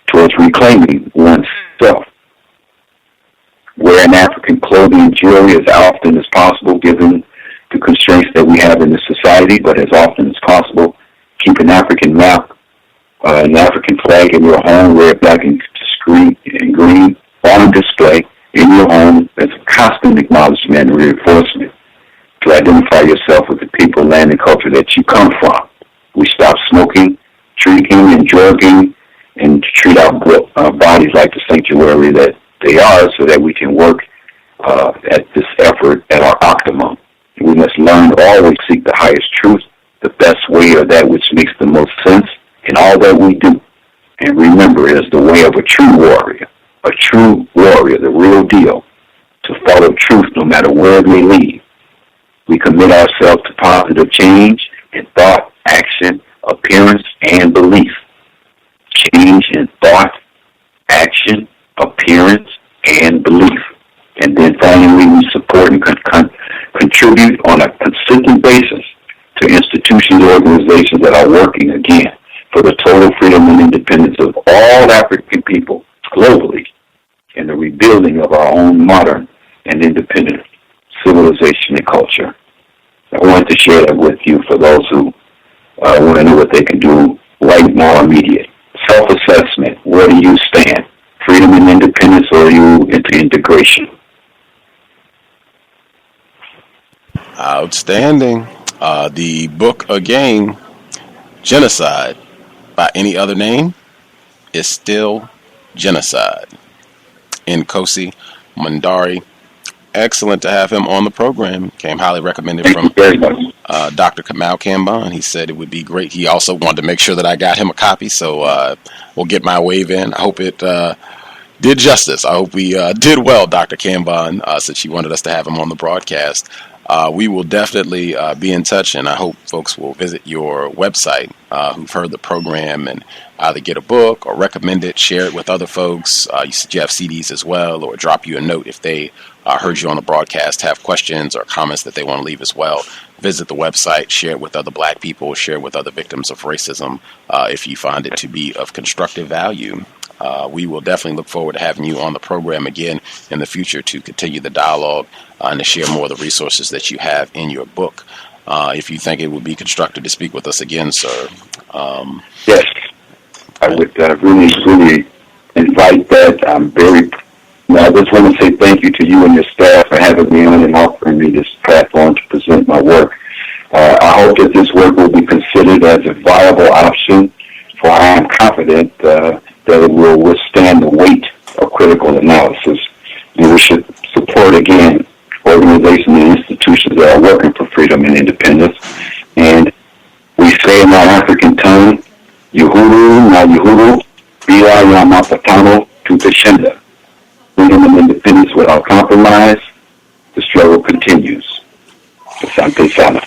S4: towards reclaiming oneself. Wearing African clothing and jewelry as often as possible, given the constraints that we have in the society, but as often as possible. Keep an African map, an African flag in your home, wear it black and green on display in your home as a constant acknowledgement and reinforcement to identify yourself with the people, land, and culture that you come from. We stop smoking, drinking, and drugging, and treat our bodies like the sanctuary that they are, so that we can work at this effort at our optimum. We must learn to always seek the highest truth, the best way, or that which makes the most sense in all that we do. And remember, it is the way of a true warrior, the real deal, to follow truth no matter where it may lead. We commit ourselves to positive change in thought, action, appearance, and belief. Change in thought, action, appearance, and belief. And then finally, we support and contribute on a consistent basis to institutions and organizations that are working, again, for the total freedom and independence of all African people globally, and the rebuilding of our own modern and independent civilization and culture. I wanted to share that with you for those who want to know what they can do right now, immediate. Self-assessment, where do you stand? Freedom and independence, or are you into integration?
S3: Outstanding. The book, again, Genocide, by any other name, is Still Genocide. Nkosi Mundari. Excellent to have him on the program. Came highly recommended from Dr. Kamau Kambon. He said it would be great. He also wanted to make sure that I got him a copy, so we'll get my wave in. I hope it did justice. I hope we did well, Dr. Kambon, since you wanted us to have him on the broadcast. We will definitely be in touch, and I hope folks will visit your website who've heard the program and either get a book or recommend it, share it with other folks. You said you have CDs as well, or drop you a note if they heard you on the broadcast, have questions or comments that they want to leave as well. Visit the website, share it with other black people, share it with other victims of racism if you find it to be of constructive value. We will definitely look forward to having you on the program again in the future to continue the dialogue and to share more of the resources that you have in your book. If you think it would be constructive to speak with us again, sir.
S4: Yes, I would really invite that. I just want to say thank you to you and your staff for having me on and offering me this platform to present my work. I hope that this work will be considered as a viable option, for I am confident that it will withstand the weight of critical analysis. And we should support, again, organizations and institutions that are working for freedom and independence. And we say in our African tongue, Yuhuru na Yuhuru, Bila ya Mapatano Tutashenda. Freedom and independence without compromise, the flow continues. Asante Sana.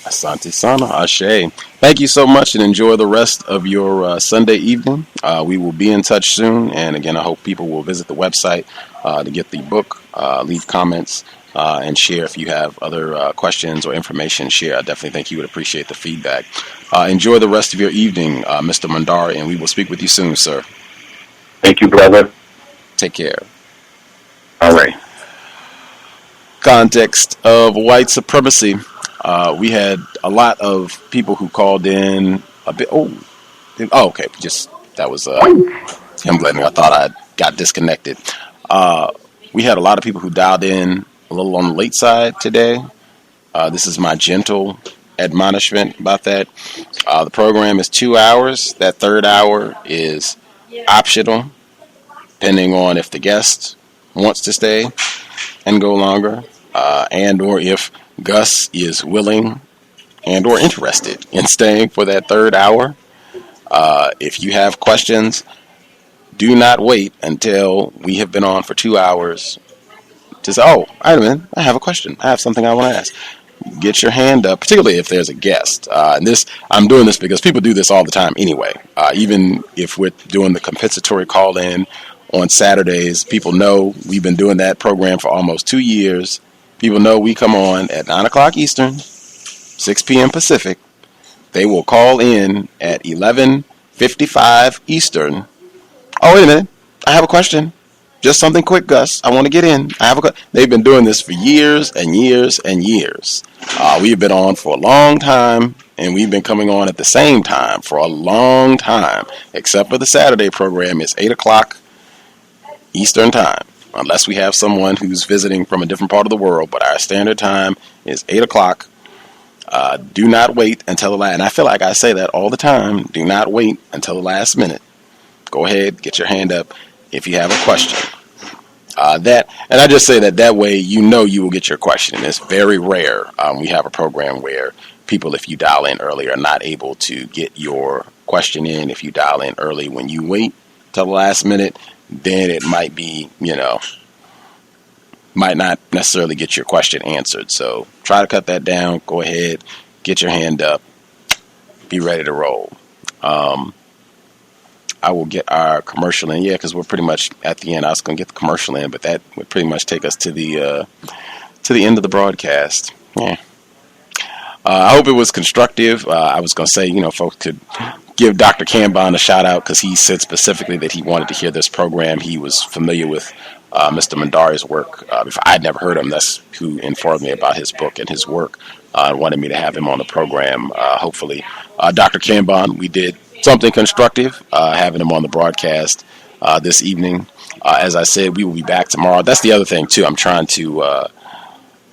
S3: Asante Sana, Ashe. Thank you so much and enjoy the rest of your Sunday evening. We will be in touch soon. And again, I hope people will visit the website to get the book, leave comments, and share if you have other questions or information. Share. I definitely think you would appreciate the feedback. Enjoy the rest of your evening, Mr. Mundari, and we will speak with you soon, sir.
S4: Thank you, brother.
S3: Take care.
S4: All right.
S3: Context of White Supremacy. We had a lot of people who called in a bit. Okay. Just that was him letting me. I thought I got disconnected. We had a lot of people who dialed in a little on the late side today. This is my gentle admonishment about that. The program is 2 hours. That third hour is optional, depending on if the guest wants to stay and go longer, and or if Gus is willing and or interested in staying for that third hour. If you have questions, do not wait until we have been on for 2 hours to say, oh, wait a minute, I have a question. I have something I want to ask. Get your hand up, particularly if there's a guest. And I'm doing this because people do this all the time anyway. Even if we're doing the compensatory call-in on Saturdays, people know we've been doing that program for almost 2 years. People know we come on at 9 o'clock Eastern, 6 p.m. Pacific. They will call in at 11:55 Eastern. Oh, wait a minute. I have a question. Just something quick, Gus. I want to get in. They've been doing this for years and years and years. We've been on for a long time, and we've been coming on at the same time for a long time, except for the Saturday program. It's 8 o'clock Eastern time, unless we have someone who's visiting from a different part of the world. But our standard time is 8 o'clock. Do not wait until the last. And I feel like I say that all the time. Do not wait until the last minute. Go ahead, get your hand up if you have a question. And I just say that way you know you will get your question. It's very rare. We have a program where people, if you dial in early, are not able to get your question in. If you dial in early, when you wait till the last minute, then it might be, might not necessarily get your question answered. So try to cut that down. Go ahead, get your hand up, be ready to roll. I will get our commercial in, because we're pretty much at the end. I was going to get the commercial in, but that would pretty much take us to the end of the broadcast. Yeah. I hope it was constructive. I was going to say, folks could give Dr. Kambon a shout out because he said specifically that he wanted to hear this program. He was familiar with Mr. Mundari's work. If I'd never heard him, that's who informed me about his book and his work. Wanted me to have him on the program. Hopefully, Dr. Kambon, we did something constructive, having him on the broadcast this evening. As I said, we will be back tomorrow. That's the other thing, too. I'm trying to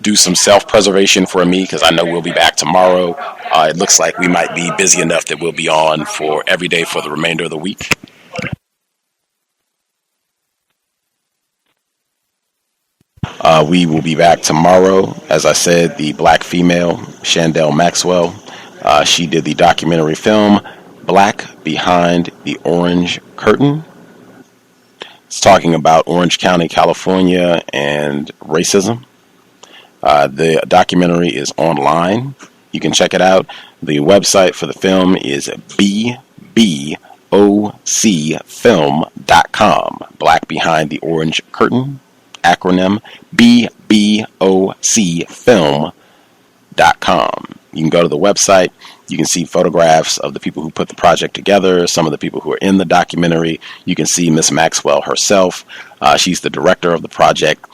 S3: do some self-preservation for me because I know we'll be back tomorrow. It looks like we might be busy enough that we'll be on for every day for the remainder of the week. We will be back tomorrow. As I said, the black female, Chandel Maxwell, she did the documentary film Black Behind the Orange Curtain. It's talking about Orange County, California, and racism. The documentary is online. You can check it out. The website for the film is bbocfilm.com. Black Behind the Orange Curtain. Acronym bbocfilm.com. You can go to the website. You can see photographs of the people who put the project together, some of the people who are in the documentary. You can see Miss Maxwell herself. She's the director of the project.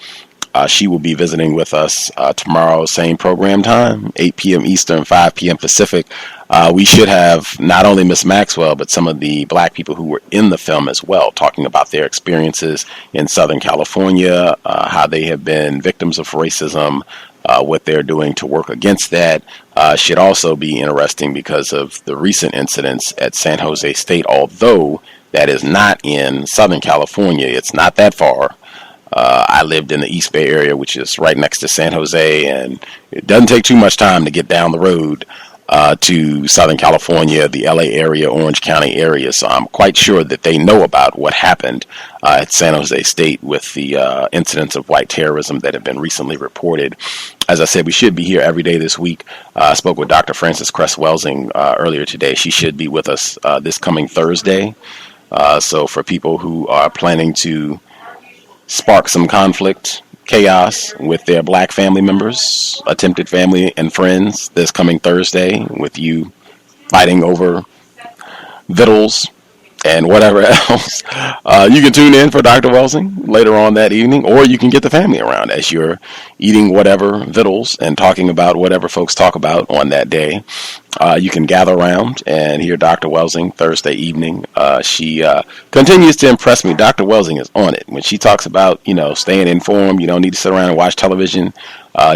S3: She will be visiting with us tomorrow, same program time, 8 p.m. Eastern, 5 p.m. Pacific. We should have not only Miss Maxwell, but some of the black people who were in the film as well, talking about their experiences in Southern California, how they have been victims of racism, what they're doing to work against that. Should also be interesting because of the recent incidents at San Jose State, although that is not in Southern California. It's not that far. I lived in the East Bay area, which is right next to San Jose, and it doesn't take too much time to get down the road. to Southern California, the LA area, Orange County area. So I'm quite sure that they know about what happened at San Jose State with the incidents of white terrorism that have been recently reported. As I said, we should be here every day this week. I spoke with Dr. Frances Cress-Welsing earlier today. She should be with us this coming Thursday. So for people who are planning to spark some conflict, chaos with their black family members, attempted family and friends this coming Thursday, with you fighting over victuals and whatever else, you can tune in for Dr. Welsing later on that evening, or you can get the family around as you're eating whatever victuals and talking about whatever folks talk about on that day. You can gather around and hear Dr. Welsing Thursday evening. She continues to impress me. Dr. Welsing is on it. When she talks about, staying informed, you don't need to sit around and watch television.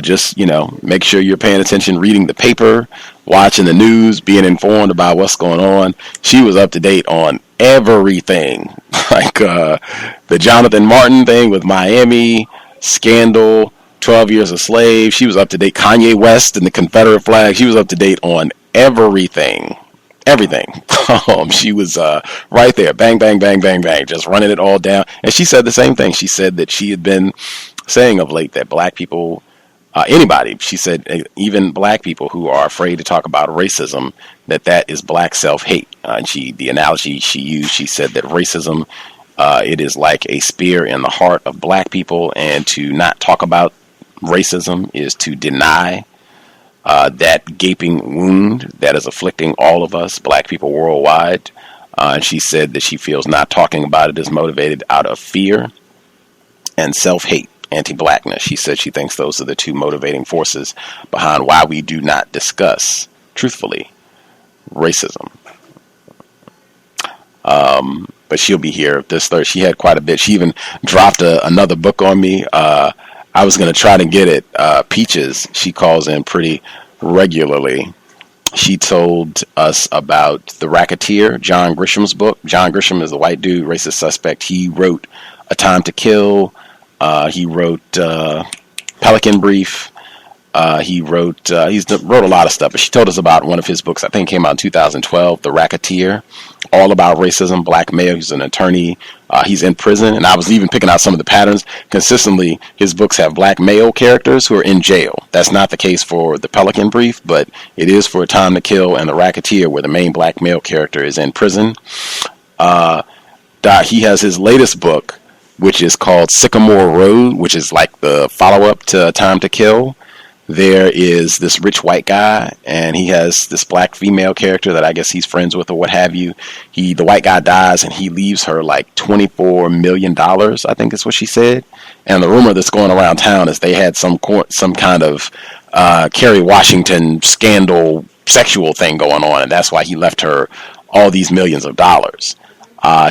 S3: Just, make sure you're paying attention, reading the paper, watching the news, being informed about what's going on. She was up to date on everything, like the Jonathan Martin thing with Miami, Scandal, 12 Years a Slave. She was up to date. Kanye West and the Confederate flag. She was up to date on everything. She was right there, bang, bang, bang, bang, bang, just running it all down. And she said the same thing. She said that she had been saying of late that black people, anybody, she said, even black people who are afraid to talk about racism, that is black self-hate. And the analogy she used, she said that racism, it is like a spear in the heart of black people, and to not talk about racism is to deny that gaping wound that is afflicting all of us, black people worldwide. And she said that she feels not talking about it is motivated out of fear and self-hate, anti-blackness. She said she thinks those are the two motivating forces behind why we do not discuss, truthfully, racism. But she'll be here this Thursday. She had quite a bit. She even dropped another book on me. I was going to try to get it. Peaches, she calls in pretty regularly. She told us about The Racketeer, John Grisham's book. John Grisham is the white dude, racist suspect. He wrote A Time to Kill. He wrote Pelican Brief. He's wrote a lot of stuff. But she told us about one of his books, I think came out in 2012, The Racketeer, all about racism, black male. He's an attorney. He's in prison. And I was even picking out some of the patterns. Consistently, his books have black male characters who are in jail. That's not the case for The Pelican Brief, but it is for A Time to Kill and The Racketeer, where the main black male character is in prison. He has his latest book, which is called Sycamore Road, which is like the follow-up to Time to Kill. There is this rich white guy, and he has this black female character that I guess he's friends with or what have you. The white guy dies, and he leaves her like $24 million, I think is what she said. And the rumor that's going around town is they had some kind of Kerry Washington scandal sexual thing going on, and that's why he left her all these millions of dollars.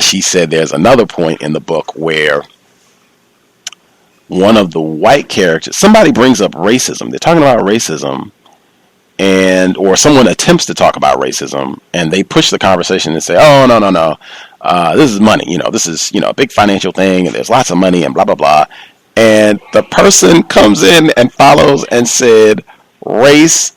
S3: She said there's another point in the book where one of the white characters, somebody brings up racism. They're talking about racism, or someone attempts to talk about racism, and they push the conversation and say, oh, no. This is money. This is, a big financial thing, and there's lots of money and blah, blah, blah. And the person comes in and follows and said, race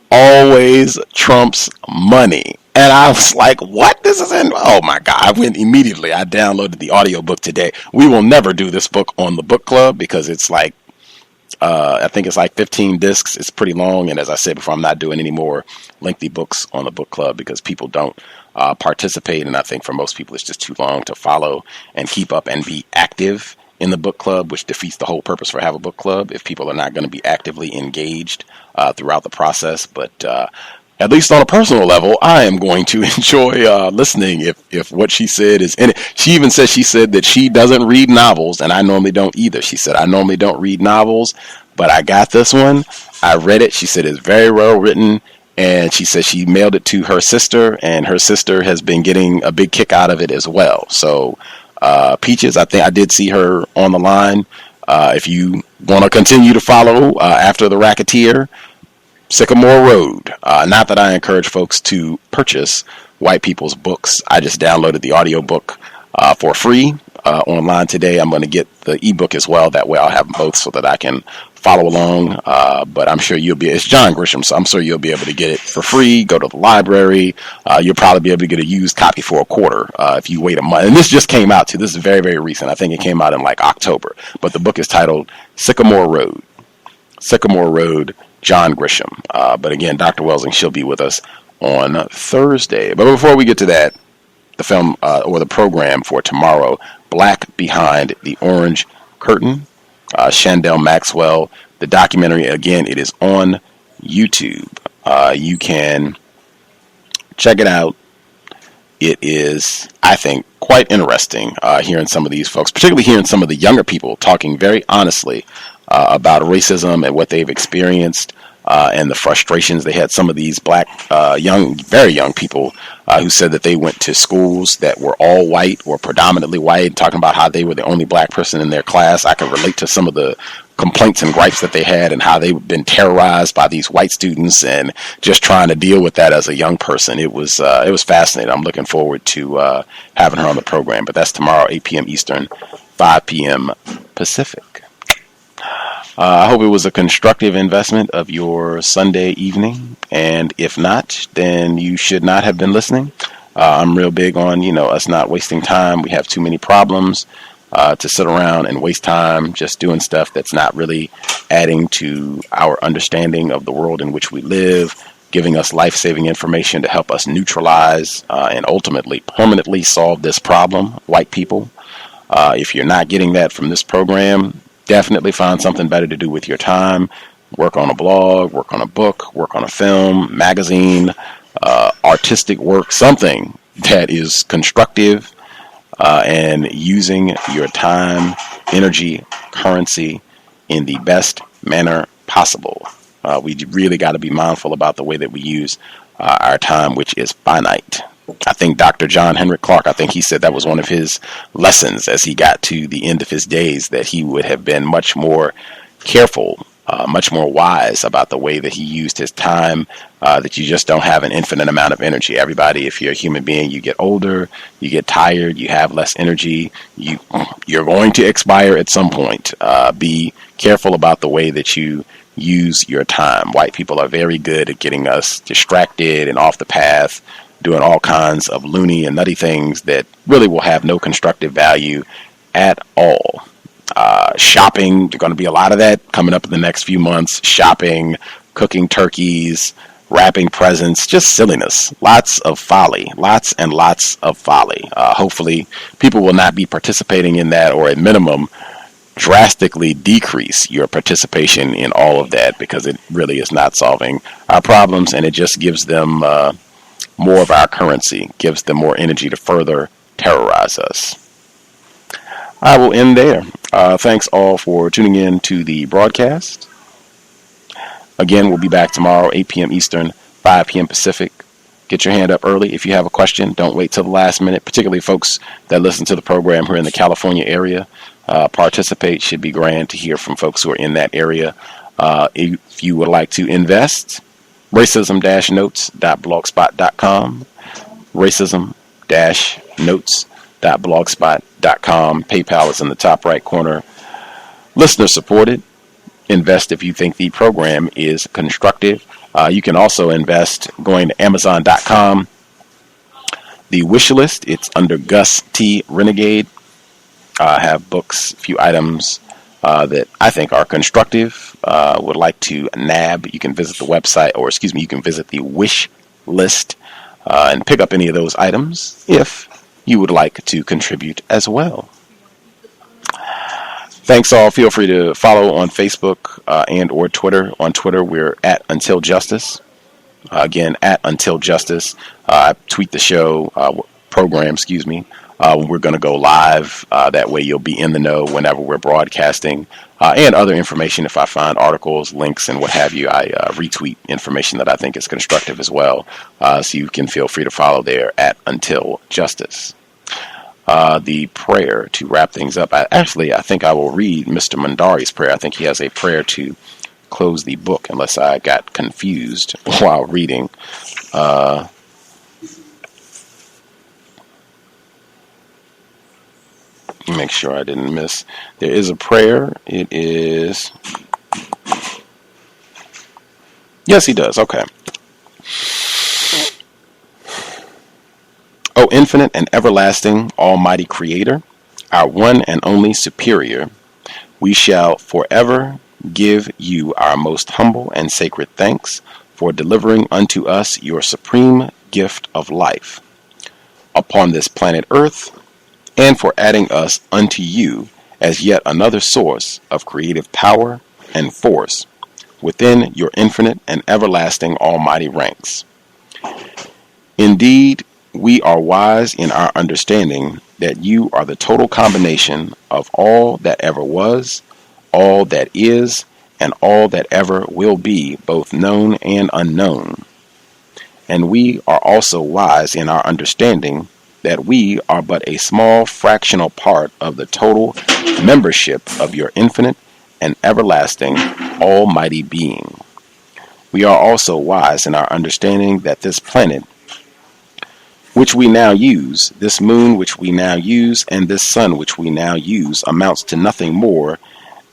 S3: always trumps money. And I was like, what? This is in... Oh, my God. I went immediately. I downloaded the audiobook today. We will never do this book on the book club because it's like, I think it's like 15 discs. It's pretty long. And as I said before, I'm not doing any more lengthy books on the book club because people don't participate. And I think for most people, it's just too long to follow and keep up and be active in the book club, which defeats the whole purpose for having a book club if people are not going to be actively engaged throughout the process. But at least on a personal level, I am going to enjoy listening if what she said is in it. She even said that she doesn't read novels, and I normally don't either. She said, I normally don't read novels, but I got this one. I read it. She said it's very well written, and she said she mailed it to her sister, and her sister has been getting a big kick out of it as well. So, Peaches, I think I did see her on the line. If you want to continue to follow after The Racketeer, Sycamore Road. Not that I encourage folks to purchase white people's books. I just downloaded the audiobook for free online today. I'm going to get the ebook as well. That way I'll have both so that I can follow along. But I'm sure it's John Grisham, so I'm sure you'll be able to get it for free. Go to the library. You'll probably be able to get a used copy for $25 if you wait a month. And this just came out too. This is very, very recent. I think it came out in like October. But the book is titled Sycamore Road. Sycamore Road, John Grisham. But again, Dr. Welsing, she'll be with us on Thursday. But before we get to that, the film or the program for tomorrow, Black Behind the Orange Curtain, Chandel Maxwell. The documentary, again, it is on YouTube. You can check it out. It is, I think, quite interesting hearing some of these folks, particularly hearing some of the younger people talking very honestly about racism and what they've experienced and the frustrations they had. Some of these black, very young people who said that they went to schools that were all white or predominantly white, talking about how they were the only black person in their class. I can relate to some of the complaints and gripes that they had and how they've been terrorized by these white students and just trying to deal with that as a young person. It was fascinating. I'm looking forward to having her on the program, but that's tomorrow, 8 p.m. Eastern, 5 p.m. Pacific. I hope it was a constructive investment of your Sunday evening, and if not, then you should not have been listening. I'm real big on, us not wasting time. We have too many problems to sit around and waste time just doing stuff that's not really adding to our understanding of the world in which we live, giving us life-saving information to help us neutralize and ultimately permanently solve this problem, white people. If you're not getting that from this program, definitely find something better to do with your time. Work on a blog, work on a book, work on a film, magazine, artistic work, something that is constructive and using your time, energy, currency in the best manner possible. We really got to be mindful about the way that we use our time, which is finite. I think Dr. John Henrik Clarke, I think he said that was one of his lessons as he got to the end of his days, that he would have been much more careful, much more wise about the way that he used his time, that you just don't have an infinite amount of energy. Everybody, if you're a human being, you get older, you get tired, you have less energy, you're going to expire at some point. Be careful about the way that you use your time. White people are very good at getting us distracted and off the path, doing all kinds of loony and nutty things that really will have no constructive value at all. Shopping, there's going to be a lot of that coming up in the next few months. Shopping, cooking turkeys, wrapping presents, just silliness. Lots of folly, lots and lots of folly. Hopefully people will not be participating in that, or at minimum drastically decrease your participation in all of that, because it really is not solving our problems, and it just gives them more of our currency, gives them more energy to further terrorize us. I will end there. Thanks all for tuning in to the broadcast. Again, we'll be back tomorrow, 8 p.m. Eastern, 5 p.m. Pacific. Get your hand up early if you have a question. Don't wait till the last minute, particularly folks that listen to the program who are in the California area. Participate. Should be grand to hear from folks who are in that area. If you would like to invest, racism-notes.blogspot.com, racism-notes.blogspot.com. PayPal is in the top right corner. Listener supported. Invest if you think the program is constructive. You can also invest going to Amazon.com. The wish list, it's under Gus T Renegade. I have books, a few items that I think are constructive, would like to nab. You can visit the website, or you can visit the wish list and pick up any of those items if you would like to contribute as well. Thanks all. Feel free to follow on Facebook and or Twitter. On Twitter, we're at Until Justice. Again, at Until Justice. I tweet the show, program, when we're going to go live. That way you'll be in the know whenever we're broadcasting. And other information, if I find articles, links, and what have you, I retweet information that I think is constructive as well. So you can feel free to follow there at Until Justice. The prayer to wrap things up. I think I will read Mr. Mundari's prayer. I think he has a prayer to close the book, unless I got confused while reading. Make sure I didn't miss. There is a prayer. It is... Yes, he does. Okay. O infinite and everlasting, almighty creator, our one and only superior, we shall forever give you our most humble and sacred thanks for delivering unto us your supreme gift of life upon this planet Earth, and for adding us unto you as yet another source of creative power and force within your infinite and everlasting almighty ranks. Indeed, we are wise in our understanding that you are the total combination of all that ever was, all that is, and all that ever will be, both known and unknown. And we are also wise in our understanding that we are but a small fractional part of the total membership of your infinite and everlasting almighty being. We are also wise in our understanding that this planet which we now use, this moon which we now use, and this sun which we now use amounts to nothing more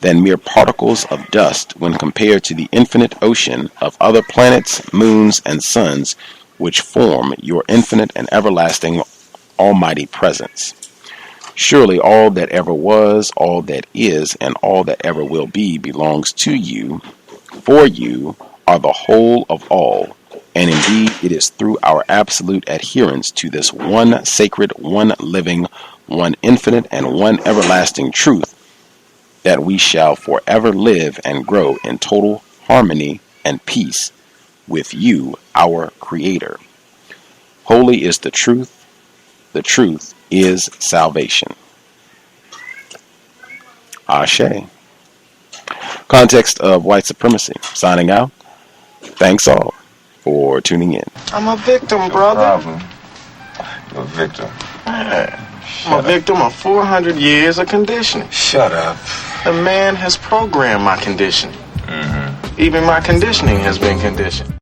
S3: than mere particles of dust when compared to the infinite ocean of other planets, moons, and suns which form your infinite and everlasting almighty presence. Surely all that ever was, all that is, and all that ever will be belongs to you, for you are the whole of all. And indeed, it is through our absolute adherence to this one sacred, one living, one infinite, and one everlasting truth that we shall forever live and grow in total harmony and peace with you, our Creator. Holy is the truth is salvation. Ashe. Context of White Supremacy. Signing out. Thanks all for tuning in.
S12: I'm a victim, brother.
S13: No problem. You're a victim.
S12: I'm a victim of 400 years of conditioning.
S13: Shut up.
S12: The man has programmed my conditioning. Even my conditioning has been conditioned.